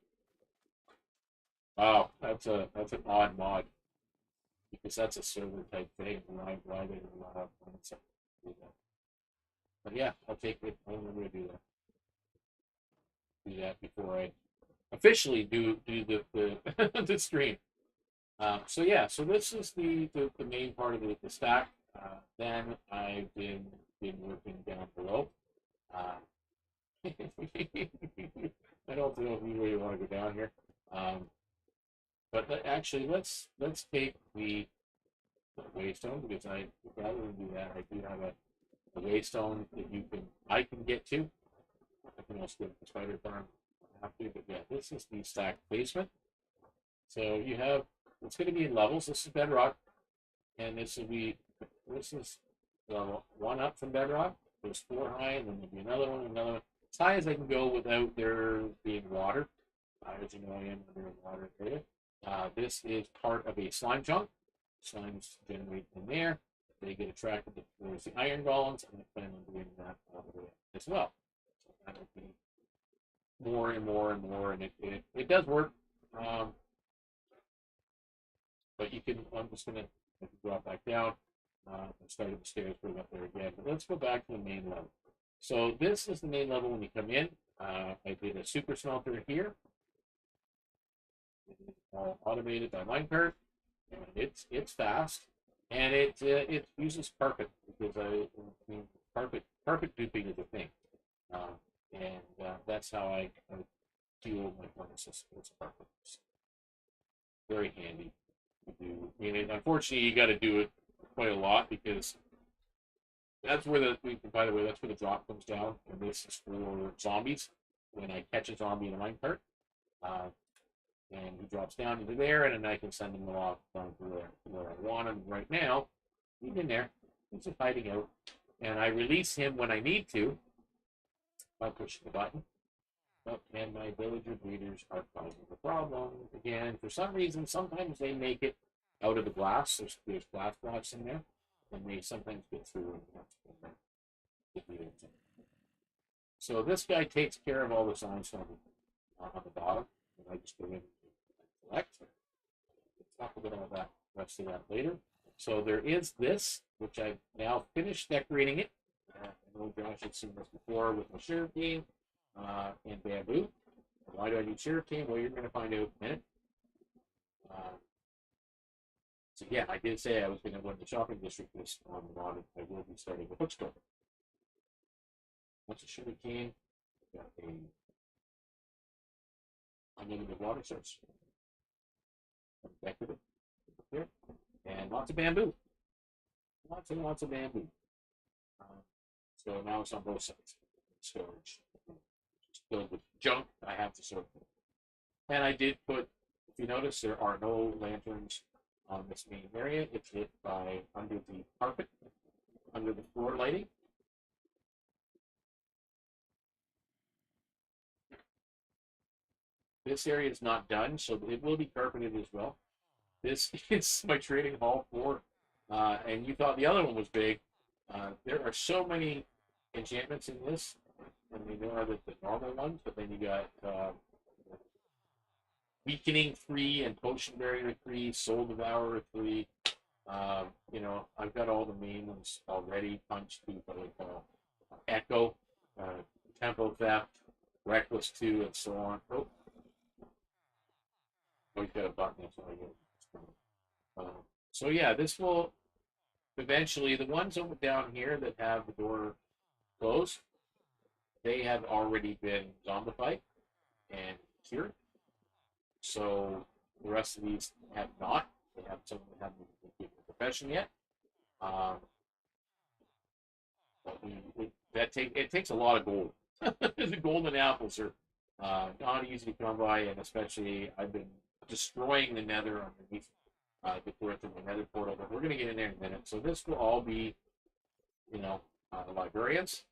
Wow, that's an odd mod because that's a server type thing. Why they allow something to do that? But yeah, I'll take it. I'm going to do that before I officially do the the stream. So yeah, so this is the main part of the stack. Then I've been working down below. Uh, I don't know if you really want to go down here, um, but actually let's take the waystone because rather than do that, I do have a waystone that I can get to. I can also get the spider farm. I have to, but yeah, this is the stack basement. So you have it's going to be in levels. This is bedrock, and this is level one up from bedrock. There's four high, and then there'll be another one, as high as I can go without there being water. As you know, I am under a water area. This is part of a slime chunk. Slimes generate in there. They get attracted towards the iron golems, and I plan on doing that all the way up as well. So that'll be more and more and more, and it does work. Um, but you can, I'm just going to drop back down and start at the stairs, put up there again. But let's go back to the main level. So this is the main level when you come in. I did a super smelter here. It's all automated by minecart, and it's fast, and it uses carpet because I mean carpet duping is a thing, and that's how I fuel my furnaces. It's carpet. It's very handy to do. I mean, unfortunately, you got to do it quite a lot because that's where by the way, that's where the drop comes down, and this is for zombies. When I catch a zombie in a minecart, uh, and he drops down into there, and then I can send him off down to where I want him right now. He's in there. He's just hiding out, and I release him when I need to by pushing the button. But and my villager breeders are causing the problem again. For some reason, sometimes they make it out of the glass. There's glass blocks in there, and they sometimes get through. So this guy takes care of all the sandstone on the bottom, and I just go in and collect. We'll talk about all that rest of that later. So there is this, which I've now finished decorating it. I know Josh had seen this before with my sugarcane and bamboo. Why do I need sugarcane? Well, you're going to find out in a minute. So yeah, I did say I was going to go to the shopping district this on the lot. I will be starting a bookstore. Once a sugarcane, got a unlimited water source. Decorative here, and lots of bamboo. Lots and lots of bamboo. So now it's on both sides. Storage. Just filled with junk I have to sort. And I did put, if you notice, there are no lanterns on this main area. It's lit by under the carpet, under the floor lighting. This area is not done, so it will be carpeted as well. This is my trading hall floor, and you thought the other one was big. There are so many enchantments in this. I mean, there are the normal ones, but then you got Weakening 3 and Potion Barrier 3, Soul Devourer 3. You know, I've got all the main ones already. Punch 2, what I call Echo, Tempo Theft, Reckless 2, and so on. We've got a button. That's what I get. So yeah, this will eventually, the ones over down here that have the door closed, they have already been zombified and cured. So the rest of these have not. They have some that haven't given the profession yet. But it takes a lot of gold. The golden apples are not easy to come by, and especially I've been destroying the nether underneath before it's in the nether portal. But we're going to get in there in a minute. So this will all be, you know, the librarians,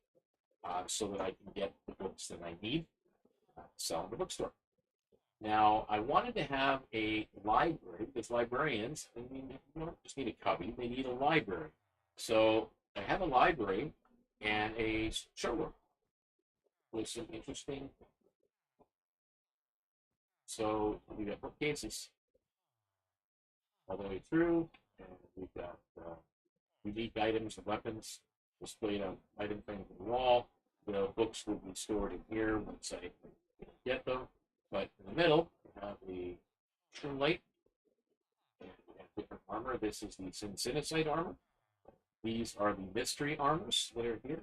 so that I can get the books that I need to sell in the bookstore. Now, I wanted to have a library because librarians, I mean, you don't just need a cubby, they need a library. So I have a library and a showroom with some interesting So we got bookcases all the way through, and we've got unique items and weapons displayed on item frames on the wall. The books will be stored in here once I get them. But in the middle, we have the trim light, and we have different armor. This is the Syncinicite armor. These are the mystery armors that are here.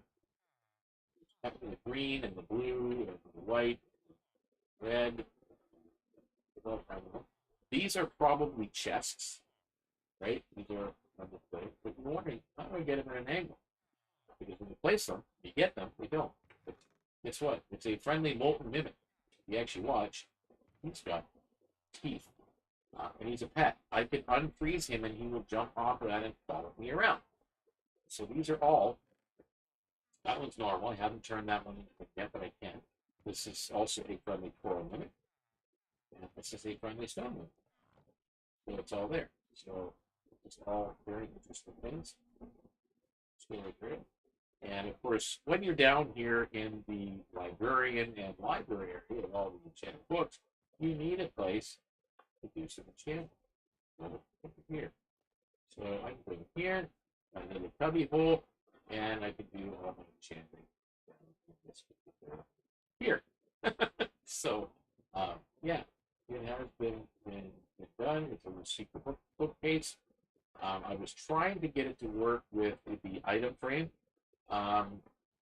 The green and the blue and the white, red. These are probably chests, right? These are on display. But you're wondering, how do I get them at an angle? Because when you place them, you get them, you don't. But guess what? It's a friendly molten mimic. You actually watch, he's got teeth. And he's a pet. I could unfreeze him and he will jump off of that and follow me around. So these are all, that one's normal. I haven't turned that one into yet, but I can. This is also a friendly coral mimic. And this is a friendly stone mimic. So it's all there. So it's all very interesting things. Story grid. And of course, when you're down here in the librarian and library area of all the enchanted books, you need a place to do some enchanting. Here. So I can put it here, I need a cubby hole, and I can do all my enchanting here. So, yeah, it has been done. It's a secret bookcase. I was trying to get it to work with the item frame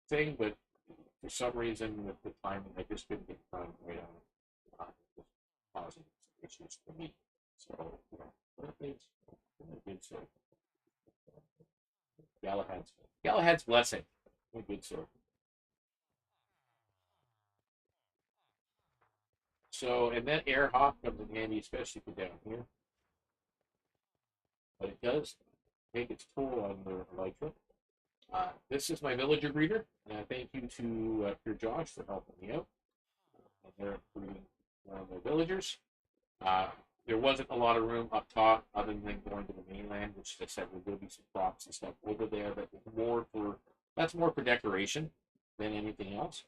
thing, but for some reason with the timing, I just couldn't get it done right on. It was causing issues for me. So, it's a good sword. Galahad's blessing. A good sword. So, and that air hop comes in handy, especially for down here. But it does take its toll on the elytra. This is my villager breeder. Thank you to Pure Josh for helping me out. And they're breeding one of their villagers. There wasn't a lot of room up top other than going to the mainland, which I said there will be some props and stuff over there that's more for decoration than anything else.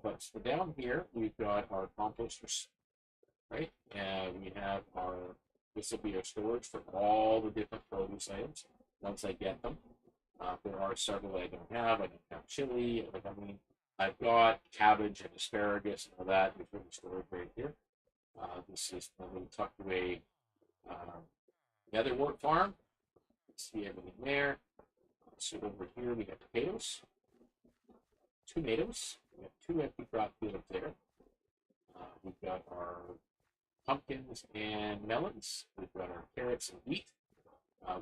But so down here we've got our composters, right? And we have this will be our storage for all the different produce items once I get them. There are several I don't have. I don't have chili. I've got cabbage and asparagus and all that. It's really stored right here. This is a little tucked away netherwort farm. See everything there. So over here we have potatoes, tomatoes. We have 2 empty crop fields there. We've got our pumpkins and melons. We've got our carrots and wheat.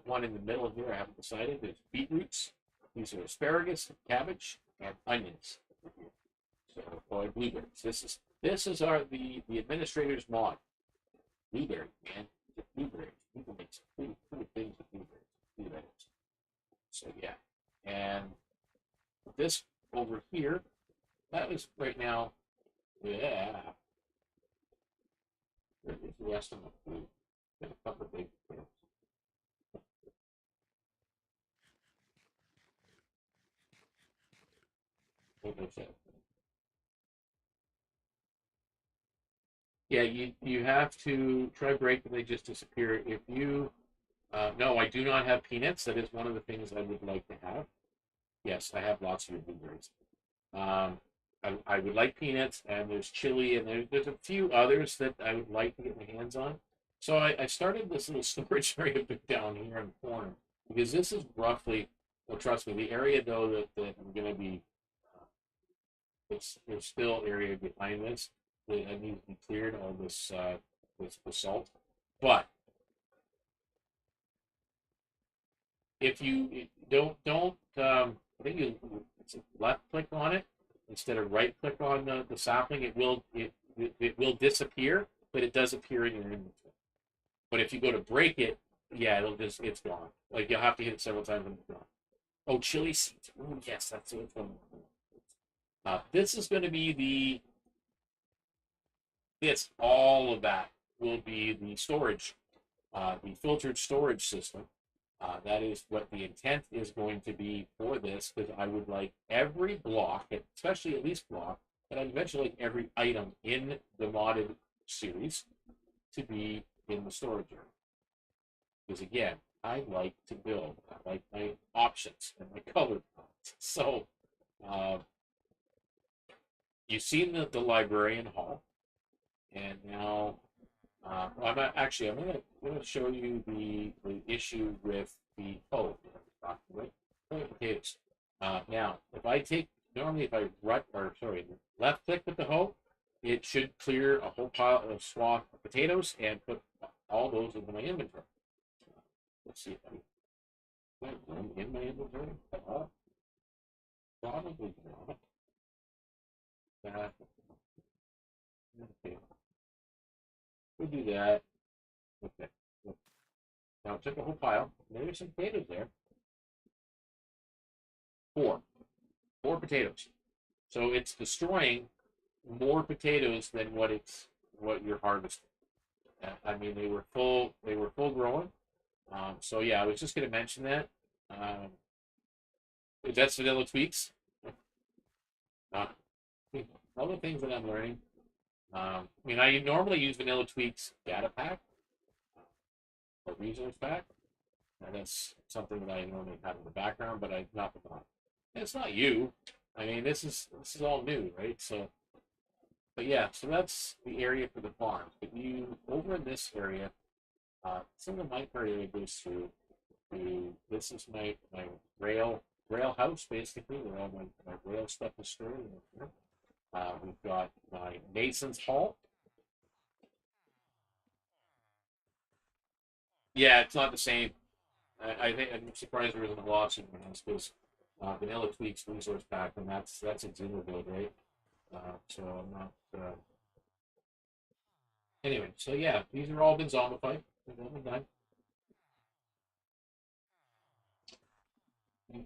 One in the middle here, I haven't decided. There's beetroots. These are asparagus, cabbage, and onions. So, blueberries. This is the administrator's mod. Blueberry, man. Blueberries. People make some pretty things with blueberries. So yeah. And this over here, that is right now, yeah. There's the rest of the food. Got a couple of big things. Yeah, you have to try break and they just disappear. If you no, I do not have peanuts. That is one of the things I would like to have. Yes, I have lots of your blueberries. I would like peanuts, and there's chili, and there's a few others that I would like to get my hands on. So I started this little storage area down here in the corner because this is roughly, well, trust me, the area though that I'm going to be, there's still area behind this that needs to be cleared, all this basalt. But if you don't I think you left click on it instead of right click on the sapling, it will disappear, but it does appear in your inventory. But if you go to break it, yeah, it's gone. Like you'll have to hit it several times and it's gone. Oh, chili seeds. Oh yes, that's it. This is going to be all of that will be the storage, the filtered storage system. That is what the intent is going to be for this, because I would like every block, especially at least block, and I'd eventually like every item in the modded series to be in the storage area. Because again, I like to build. I like my options and my color palettes. So you've seen the librarian hall, and now I'm not, actually I'm gonna show you the issue with the potatoes. Now if I take normally if I left click with the hoe, it should clear a whole pile of swath of potatoes and put all those into my inventory. Let's see if I put them in my inventory at all. Probably not. Okay. We'll do that. Okay. Now I took a whole pile. There's some potatoes there. Four potatoes. So it's destroying more potatoes than what you're harvesting. I mean, they were full grown. So yeah, I was just going to mention that. That's vanilla tweaks. Uh, all the things that I'm learning. I mean, I normally use vanilla tweaks data pack or resource pack. And that's something that I normally have in the background, but I not the one. It's not you. I mean, this is all new, right? So, but yeah, so that's the area for the farms. But you over in this area, some of my area goes through. This is my rail house basically, where all my rail stuff is stored. We've got my Mason's Hall. Yeah, it's not the same. I think I'm surprised there isn't a lawsuit on this because Vanilla Tweaks resource pack, and that's a Zoomer build, right? So I'm not. Anyway, so yeah, these are all been zombified. They've all been done.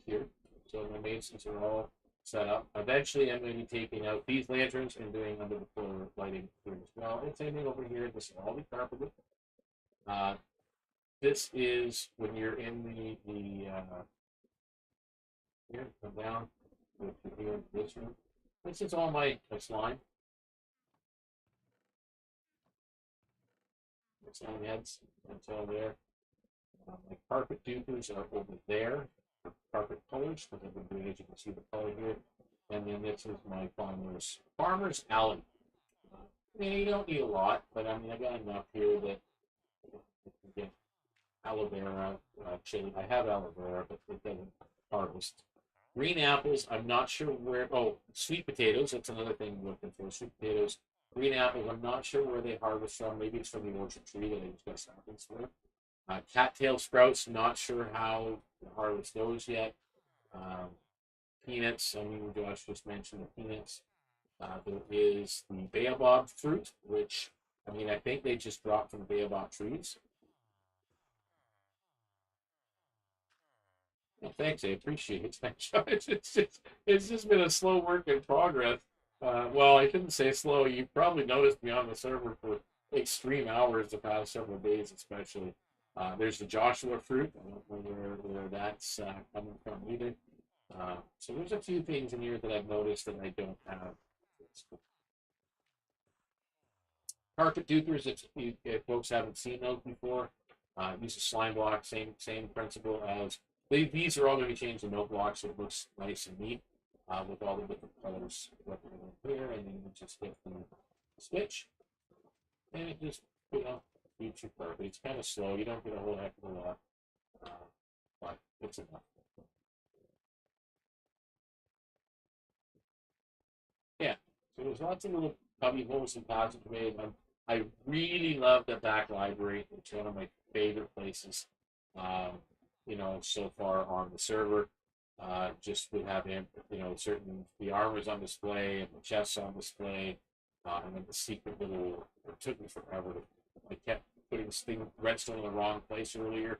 Here, so my masons are all set up. Eventually, I'm going to be taking out these lanterns and doing under the floor lighting here as well. And same thing over here. This will all be carpeted. This is when you're in the here, come down here, this room. This is all my slime. My slime heads. That's all there. My carpet dupers are over there. Carpet colors, because I've been doing it. You can see the color here. And then this is my farmer's alley. You don't need a lot, but I mean, I got enough here that you can get aloe vera, chili. I have aloe vera, but it doesn't harvest. Green apples, I'm not sure where. Oh, sweet potatoes. That's another thing we're looking for. Sweet potatoes. Green apples, I'm not sure where they harvest from. Maybe it's from the orchard tree that I just got samples for. Cattail sprouts, not sure how to harvest those yet. Peanuts, I mean, Josh just mentioned the peanuts. There is the baobab fruit, which, I mean, I think they just dropped from baobab trees. Well, thanks, I appreciate it. Thanks, Josh. It's just been a slow work in progress. Well, I shouldn't say slow. You probably noticed me on the server for extreme hours the past several days, especially. There's the Joshua fruit. I don't know where that's coming from either. So there's a few things in here that I've noticed that I don't have. Carpet dupers, if folks haven't seen those before, use a slime block, same principle as these are all going to be changed to no blocks, so it looks nice and neat with all the different colors here, and then you just hit the switch, and it just beats your carpet. It's kind of slow. You don't get a whole heck of a lot, but it's enough. Yeah, so there's lots of little cubby holes and passageways. I really love the back library. It's one of my favorite places, so far on the server. Just with having, certain the armors on display and the chests on display, and then the secret little. It took me forever. I kept putting redstone in the wrong place earlier.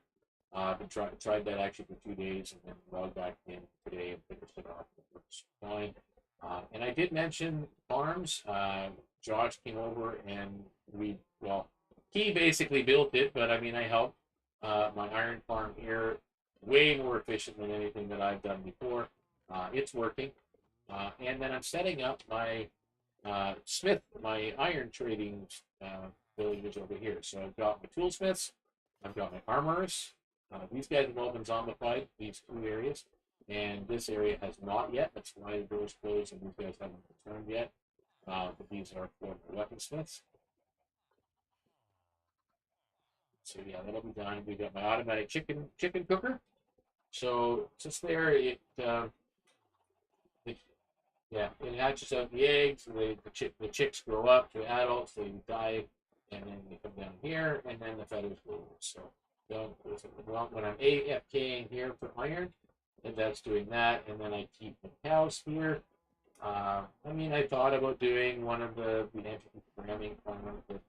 But tried that actually for 2 days and then logged back in today and finished it off. It was fine. And I did mention farms. Josh came over and he basically built it, but I mean, I helped. My iron farm here, way more efficient than anything that I've done before. It's working. And then I'm setting up my Smith, my iron trading village is over here. So I've got my toolsmiths, I've got my armorers. These guys have all been zombified, these two areas. And this area has not yet. That's why the door's closed and these guys haven't returned yet. But these are for my weaponsmiths. So yeah, that'll be done. We got my automatic chicken cooker. So just there, it yeah, it hatches out the eggs. The chicks grow up to adults. They die, and then they come down here, and then the feathers go. So when I'm AFKing here for iron, and that's doing that, and then I keep the cows here. I mean, I thought about doing one of the anti-programming farmers, but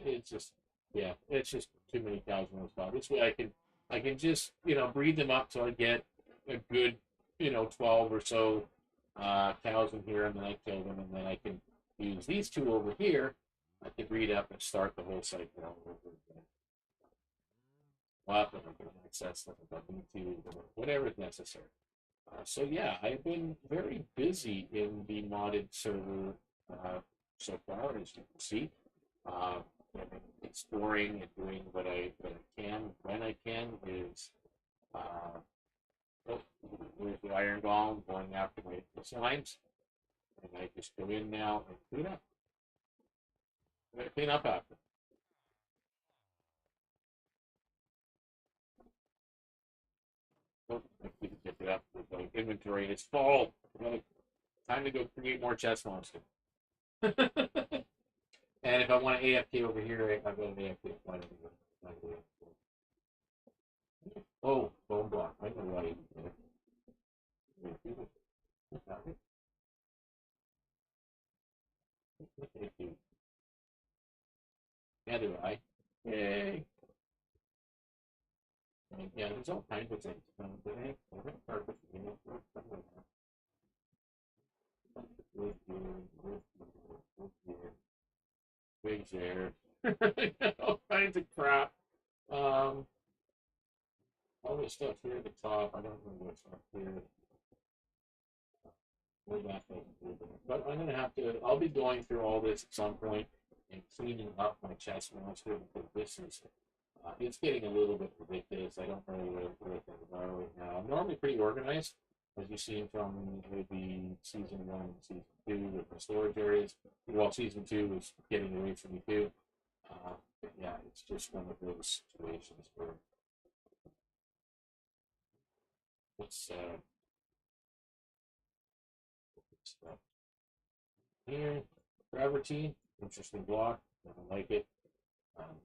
it's just yeah, it's just too many cows in one spot. This way, I can just breed them up so I get a good 12 or so cows in here, and then I kill them, and then I can use these two over here. I can breed up and start the whole cycle all over again. Well, then I can access them if I need to, whatever is necessary. So yeah, I've been very busy in the modded server so far, as you can see. Uh, Exploring and doing what I can when I can is oh, with the iron golem going after my slimes, and I just go in now and clean up. I'm gonna clean up after. Oh, I didn't get it up. The inventory is full. Time to go create more chest monster. And if I want to AFK over here, I've got an AFK point over here. Oh, bone block. I know why you did it. Yeah, do I. Yay. And yeah, there's all kinds of things. Wigs there. All kinds of crap. Um, all this stuff here at the top. I don't know what's up here. But I'm gonna have to. I'll be going through all this at some point and cleaning up my chest monster because this is. It's getting a little bit ridiculous. I don't know where things are right now. I'm normally pretty organized, as you've seen from maybe season 1 and season 2 with the storage areas. Well, season 2 was getting away from me too. But yeah, it's just one of those situations where it's here. Gravity, interesting block. I like it.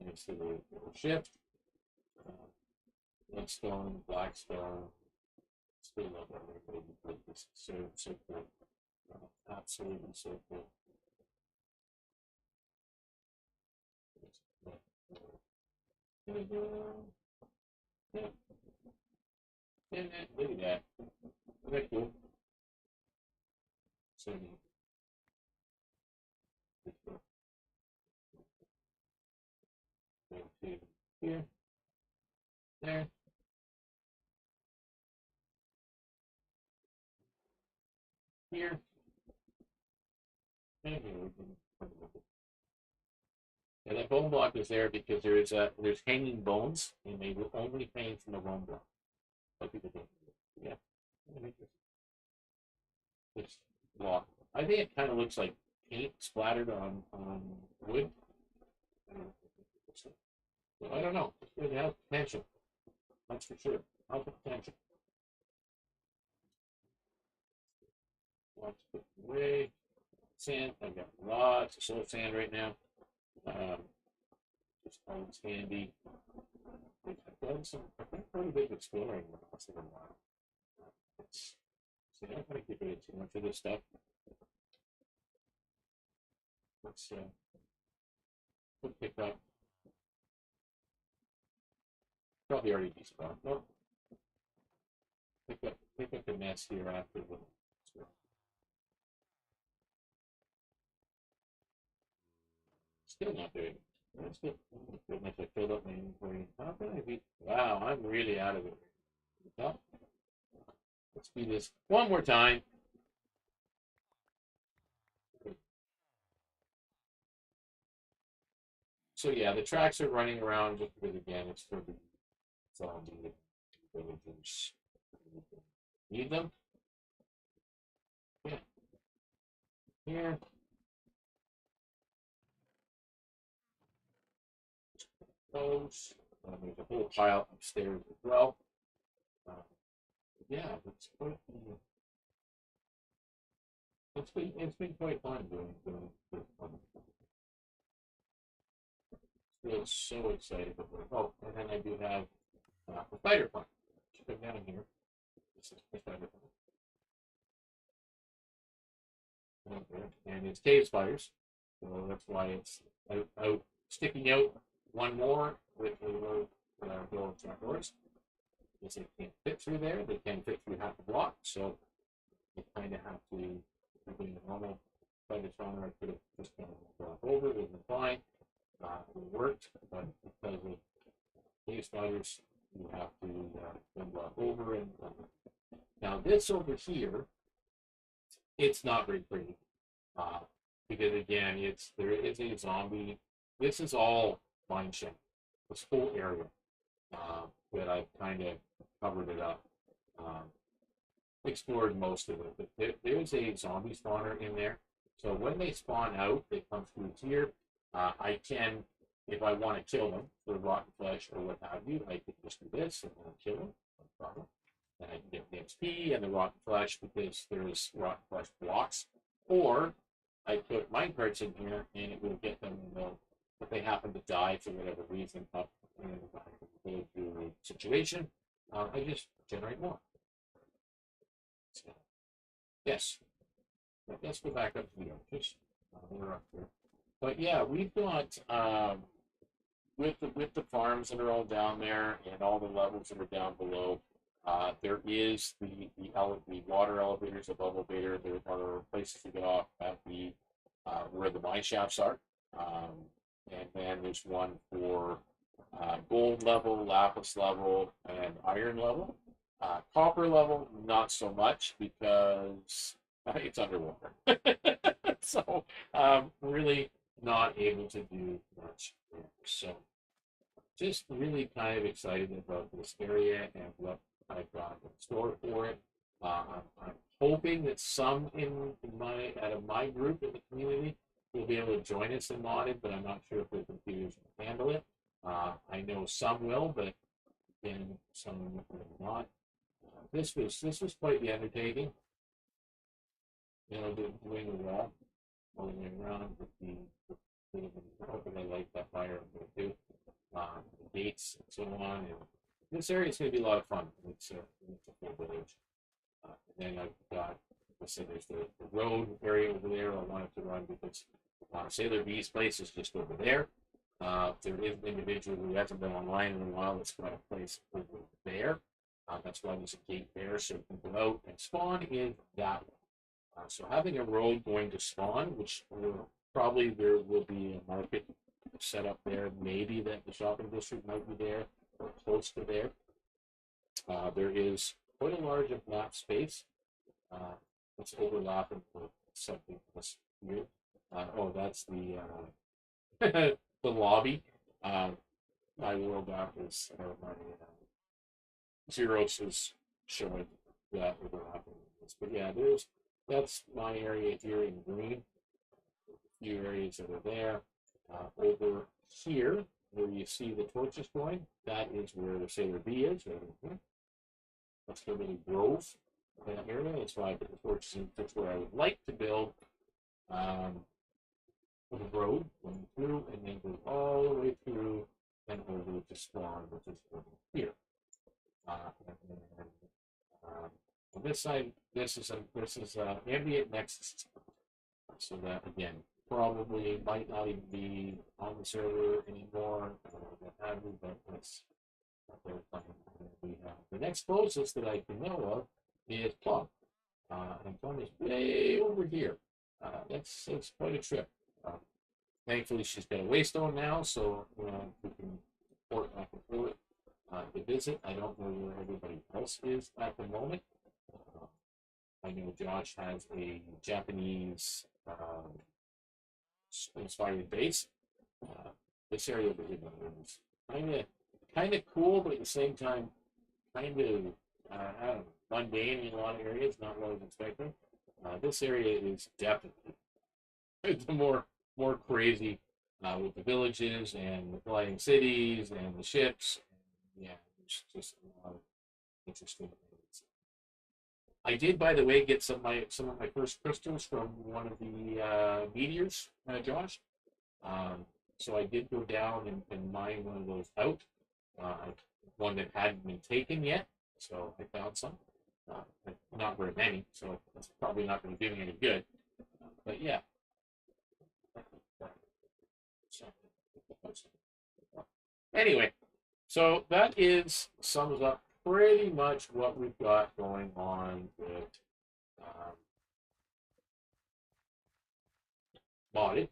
Next to the shift. Redstone, Blackstone. Still love everybody who played this. So cool. Absolutely so cool. Yeah, yeah, look at that. Very cool. So here, there, here, and here. And that bone block is there because there's hanging bones, and they will only hang from the bone block. Like people think. Yeah. This block. I think it kind of looks like paint splattered on wood. So I don't know. It has potential. That's for sure. Has potential. Lots of away. Sand. I've got lots of soul sand right now. Um, just always handy. I've done some pretty big exploring in the last little while. It's, so I'm not going to get rid of too much of this stuff. Let's pick up. Probably already despawned. Nope. Pick up the mess here after the. Still not doing it. That's good. Goodness, I filled up my inventory. How can I be? Wow, I'm really out of it. No, Let's do this one more time. So yeah, the tracks are running around just because again it's for the zombie villagers. Need them? Yeah. Here. Those. There's a whole pile upstairs as well. Uh, yeah, it's been quite fun doing this one. Still so excited about it. Oh, and then I do have the spider plant. Come down here. This is the spider plant. And it's cave spiders. So that's why it's out sticking out one more with the little trap doors. Because they can't fit through there. They can't fit through half the block. So you kind of have to, doing the normal spider spawner, I could have just kind of walk over. It would have been fine. It worked. But because of cave spiders, you have to then walk over. And now this over here, it's not very pretty. Uh, because again, there is a zombie. This is all mine shaft. This whole area that I've kind of covered it up, explored most of it. But there's a zombie spawner in there. So when they spawn out, they come through here. I can, if I want to kill them for rotten flesh or what have you, I can just do this and then kill them. No problem. And I can get the XP and the rotten flesh because there's rotten flesh blocks. Or I put minecarts in here and it will get them, if they happen to die for whatever reason up in the situation, I just generate more. So, yes, let's go back up to the arches. We're up here. But yeah, we've got with the farms that are all down there and all the levels that are down below. There is the water elevators, the bubble elevator. There are places to get off at the where the mine shafts are, and then there's one for gold level, lapis level, and iron level. Copper level, not so much because it's underwater. So really not able to do much there. So just really kind of excited about this area and what I've got in store for it. I'm hoping that some out of my group in the community will be able to join us in modded, but I'm not sure if their computers can handle it. I know some will, but again, some will not. This was quite the undertaking. Doing the wall all the way around with hoping I like that fire too. The gates and so on. And this area is going to be a lot of fun. It's a full village. And then I've got, I said, there's the road area over there. I wanted to run because Sailor B's place is just over there. There is an individual who hasn't been online in a while that's got a place over there. That's why there's a gate there so you can go out and spawn in that one. So having a road going to spawn, which probably there will be a market set up there. Maybe that the shopping district might be there or close to there. There is quite a large map space. That's overlapping with something else here. That's the the lobby. My world app is my Zeros is showing that overlapping with this. But yeah, that's my area here in green. A few areas that are there. Over here, where you see the torches going, that is where the Sailor B is. Right here. That's the little grove in that area. That's why I put the torches in. That's where I would like to build the road going through and then go all the way through and over to spawn, which is over here. On this side, this is ambient nexus. So that again, probably might not even be on the server anymore, what have you, but that's what they're planning. The next closest that I can know of is Plum. And Plum is way over here. That's quite a trip. Thankfully, she's got a waystone now, so we can port back and forth to visit. I don't know where everybody else is at the moment. I know Josh has a Japanese inspired base. Uh, this area over here is kind of cool, but at the same time, kind of I don't know, mundane in a lot of areas. Not what I was expecting. This area is definitely the more crazy with the villages and the flying cities and the ships. Yeah, it's just a lot of interesting things. I did, by the way, get some of my first crystals from one of the meteors, Josh. Um, so I did go down and mine one of those out, uh, one that hadn't been taken yet. So I found some, not very many, so it's probably not going to do me any good. But yeah. Anyway, so that is sums up pretty much what we've got going on with um, modded.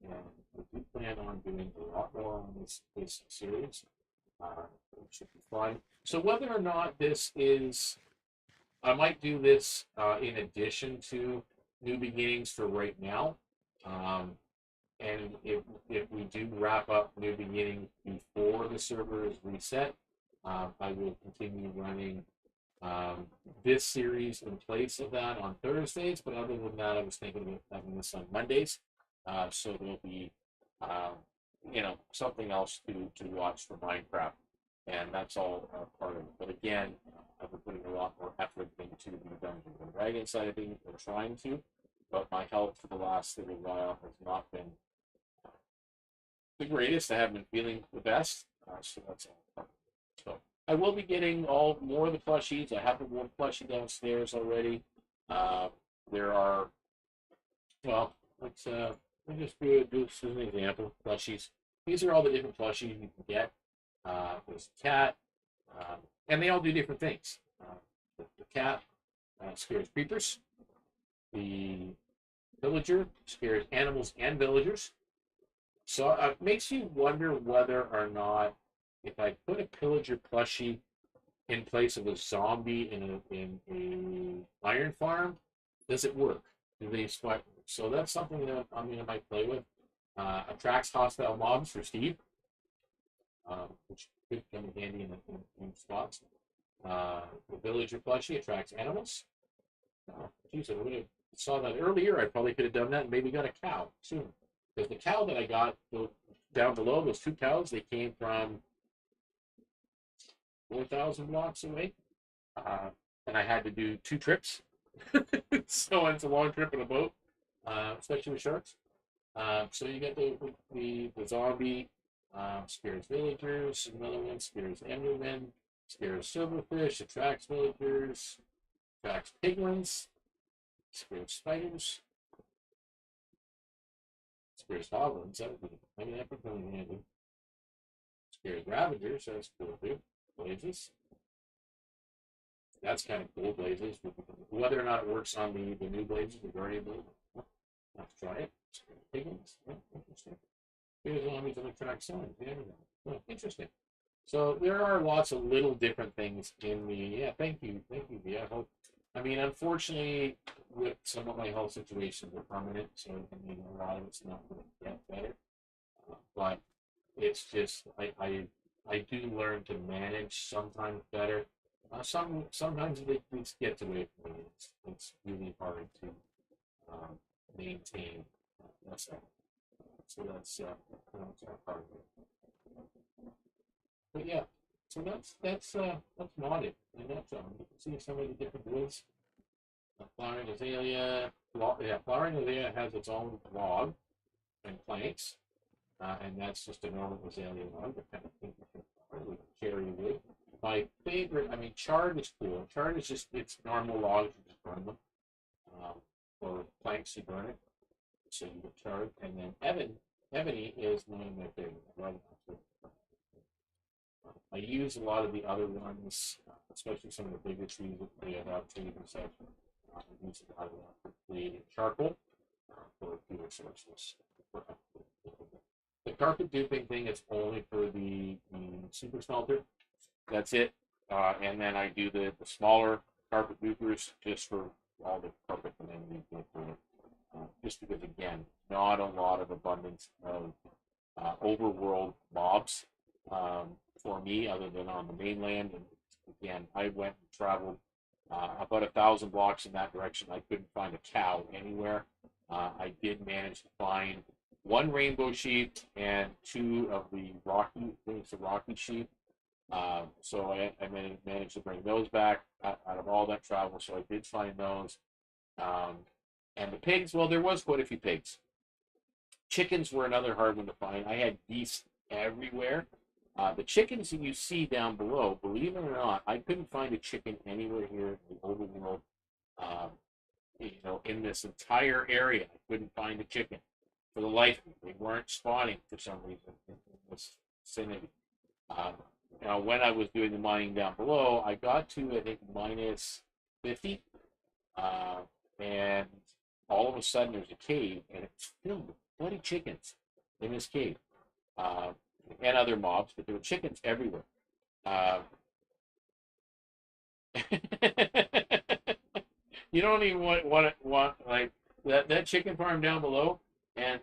And we do plan on doing a lot more on this series. It should be fun. So whether or not this is, I might do this in addition to New Beginnings for right now. Um, and if we do wrap up New Beginnings before the server is reset, I will continue running this series in place of that on Thursdays. But other than that, I was thinking about having this on Mondays. So there'll be, um, something else to watch for Minecraft. And that's all part of it. But again, I've been putting a lot more effort into the Dungeons and Dragons side of things. We're trying to, but my health for the last little while has not been the greatest. I haven't been feeling the best. So that's all. So I will be getting more of the plushies. I have one plushie downstairs already. Uh, there are, well, let me just do this as an example. Plushies. These are all the different plushies you can get. There's a cat, and they all do different things. The cat scares creepers. The villager scares animals and villagers. So it makes you wonder whether or not, if I put a pillager plushie in place of a zombie in a iron farm, does it work? Do they sweat? So that's something that I might play with. Attracts hostile mobs for Steve, which could come in handy in spots. The villager plushie attracts animals. Geez, I would have saw that earlier. I probably could have done that and maybe got a cow soon. Because the cow that I got down below, those two cows, they came from 4,000 blocks away. And I had to do 2 trips. So it's a long trip in a boat, especially with sharks. So you get the zombie, scares villagers, another one scares endermen, scares silverfish, attracts villagers, attracts piglins, scares spiders, scares goblins. That would come in handy. Scares ravagers, that's cool too. Blazes. That's kind of cool, blazes. Whether or not it works on the new blazes, the guardian blazes, have to try it. Piglins, interesting. Here's zombies that attract sun. Interesting. So there are lots of little different things in the. Yeah, thank you. Yeah, unfortunately, with some of my health situations are permanent, so a lot of it's not going to get better. But it's just I do learn to manage sometimes better. Sometimes they just gets away from me. It's really hard to maintain myself. So that's part of it. But yeah, so that's modded, and that's you can see some of the different woods. Flowering azalea, flowering azalea has its own log and planks, and that's just a normal azalea log, but kind of pink with cherry wood. My favorite, chard is cool. Chard is just it's normal logs, you just burn them, or planks you burn it, so you get chard, and then ebony is one of my favorite. I love it. I use a lot of the other ones, especially some of the bigger trees that they have trees and such. I use a lot of that for creating charcoal for fuel sources. The carpet duping thing is only for the super smelter. That's it. And then I do the smaller carpet dupers just for all the carpet amenities with it. Just because, again, not a lot of abundance of overworld mobs for me, other than on the mainland. And again, I went and traveled about 1,000 blocks in that direction. I couldn't find a cow anywhere. I did manage to find one rainbow sheep and two of the rocky sheep. So I managed to bring those back out of all that travel. So I did find those. And the pigs, well, there was quite a few pigs. Chickens were another hard one to find. I had geese everywhere. The chickens that you see down below, believe it or not, I couldn't find a chicken anywhere here in the overworld. In this entire area, I couldn't find a chicken for the life of me. They weren't spawning for some reason in this vicinity. Now, when I was doing the mining down below, I got to, I think, minus 50. And all of a sudden, there's a cave, and it's filled with bloody chickens in this cave. And other mobs, but there were chickens everywhere. You don't even want like that chicken farm down below, and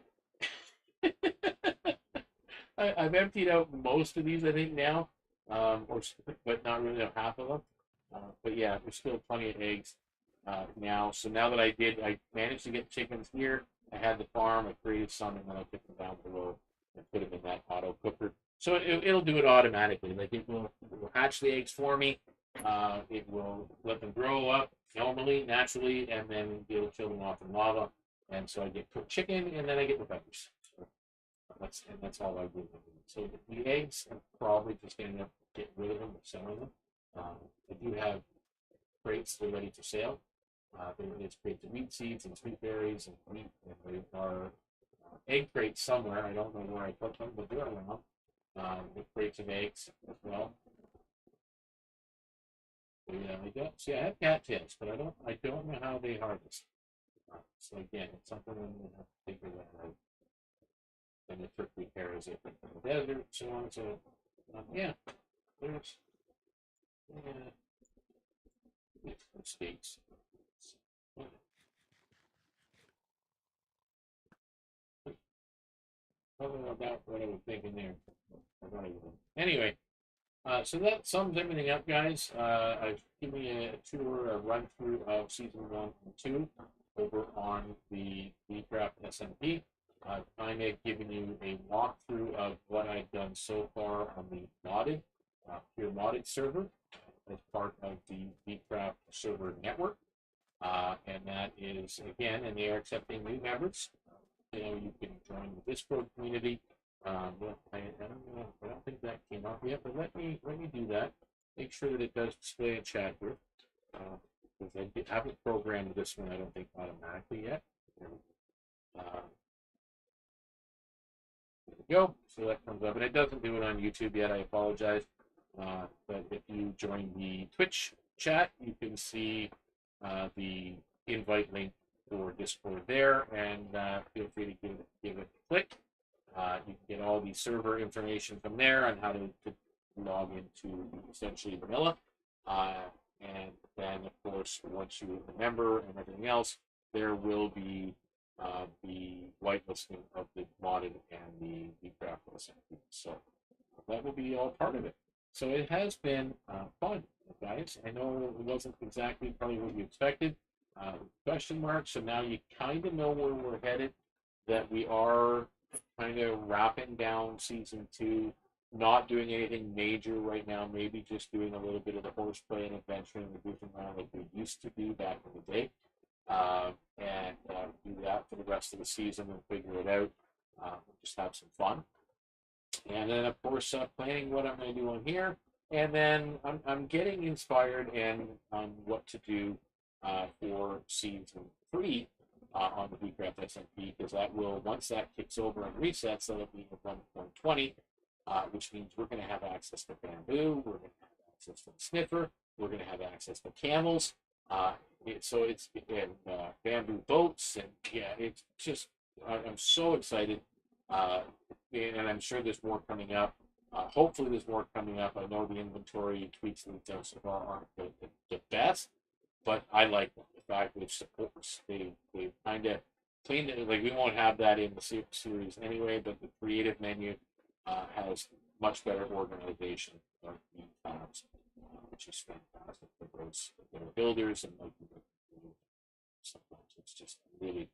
I've emptied out most of these, I think now, but not really half of them. But yeah, there's still plenty of eggs now. So now that I managed to get chickens here. I had the farm, I created some, and then I took them down below and put them in that auto cooker. So it'll do it automatically. Like it will hatch the eggs for me. It will let them grow up normally, naturally, and then it'll kill them off in lava. And so I get cooked chicken, and then I get the feathers. So that's all I do. So the eggs, I'm probably just going to get rid of them or selling them. I do have crates that are ready for sale. There's crates of wheat seeds and sweet berries and wheat, and there are egg crates somewhere. I don't know where I put them, but they're around. With crates of eggs as well. So yeah, I have cattails, but I don't know how they harvest. So again, it's something I'm gonna have to figure that out. And the prickly pear is it in the desert, so on. So yeah, there's mistakes. About what I was thinking there. Anyway, so that sums everything up, guys. I've given you a run through of season 1 and 2 over on the Beecraft SMP. I've kind of given you a walkthrough of what I've done so far on the pure modded server as part of the Beecraft server network. And that is, again, and they are accepting new members. You can join the Discord community. I don't think that came up yet, but let me do that. Make sure that it does display in chat here, because I haven't programmed this one, I don't think, automatically yet. There we go. So that comes up, and it doesn't do it on YouTube yet. I apologize. But if you join the Twitch chat, you can see the invite link for Discord there, and feel free to give it a click. You can get all the server information from there on how to log into essentially vanilla. And then, of course, once you're a member and everything else, there will be the whitelisting of the modded and the Beecraft SMP. So that will be all part of it. So it has been fun, guys. I know it wasn't exactly probably what you expected. Question mark. So now you kind of know where we're headed, that we are kind of wrapping down season 2, not doing anything major right now, maybe just doing a little bit of the horseplay and adventuring and goofing around like we used to do back in the day, and do that for the rest of the season and figure it out. Just have some fun. And then, of course, planning what I'm going to do on here. And then I'm getting inspired and on what to do for season 3 on the Beecraft SMP, because that will, once that kicks over and resets, that'll be 1.20, which means we're going to have access to bamboo, we're going to have access to the sniffer, we're going to have access to camels. So it's bamboo boats, and yeah, it's just, I'm so excited. And I'm sure there's more coming up. Hopefully there's more coming up. I know the inventory tweaks that we've done so far aren't the best, but I like them. fact with supports. They kind of cleaned it. Like we won't have that in the series anyway, but the creative menu has much better organization of the tabs, which is fantastic for those builders and like sometimes it's just really.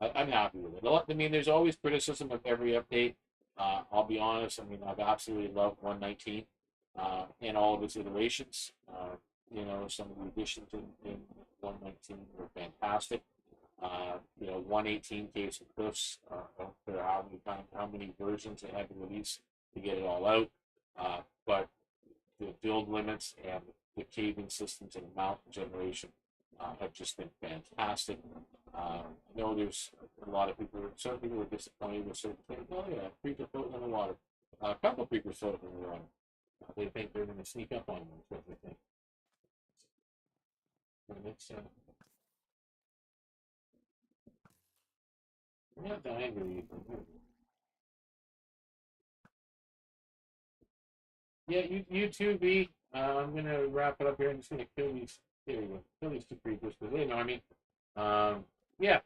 I'm happy with it. I mean, there's always criticism of every update. I'll be honest. I mean, I've absolutely loved 119 and all of its iterations. Some of the additions in 119 were fantastic. 118 Caves and Cliffs. I don't care how many versions they had to release to get it all out. But the build limits and the caving systems and the mountain generation have just been fantastic. I know there's a lot of people, some people were disappointed with certain things. Oh, yeah, creeper floating in the water. A couple of creepers floating in the water. They think they're going to sneak up on them, is what they think. And it's, I'm not dying to read. Yeah, you too, B. I'm going to wrap it up here. I'm just going to kill these. There you go. Kill these two creepers because they know me. Yeah,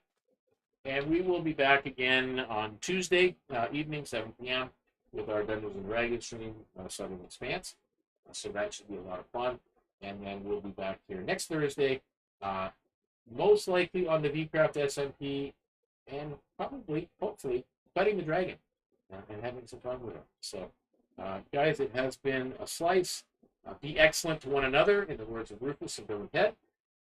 and we will be back again on Tuesday evening, 7 p.m., with our Dungeons and Dragons stream, Southern Expanse. So that should be a lot of fun. And then we'll be back here next Thursday, most likely on the VCraft SMP, and probably, hopefully, fighting the dragon and having some fun with it. So, guys, it has been a slice. Be excellent to one another, in the words of Rufus and Billy Pet.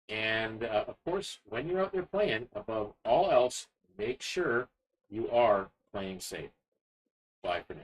And, of course, when you're out there playing, above all else, make sure you are playing safe. Bye for now.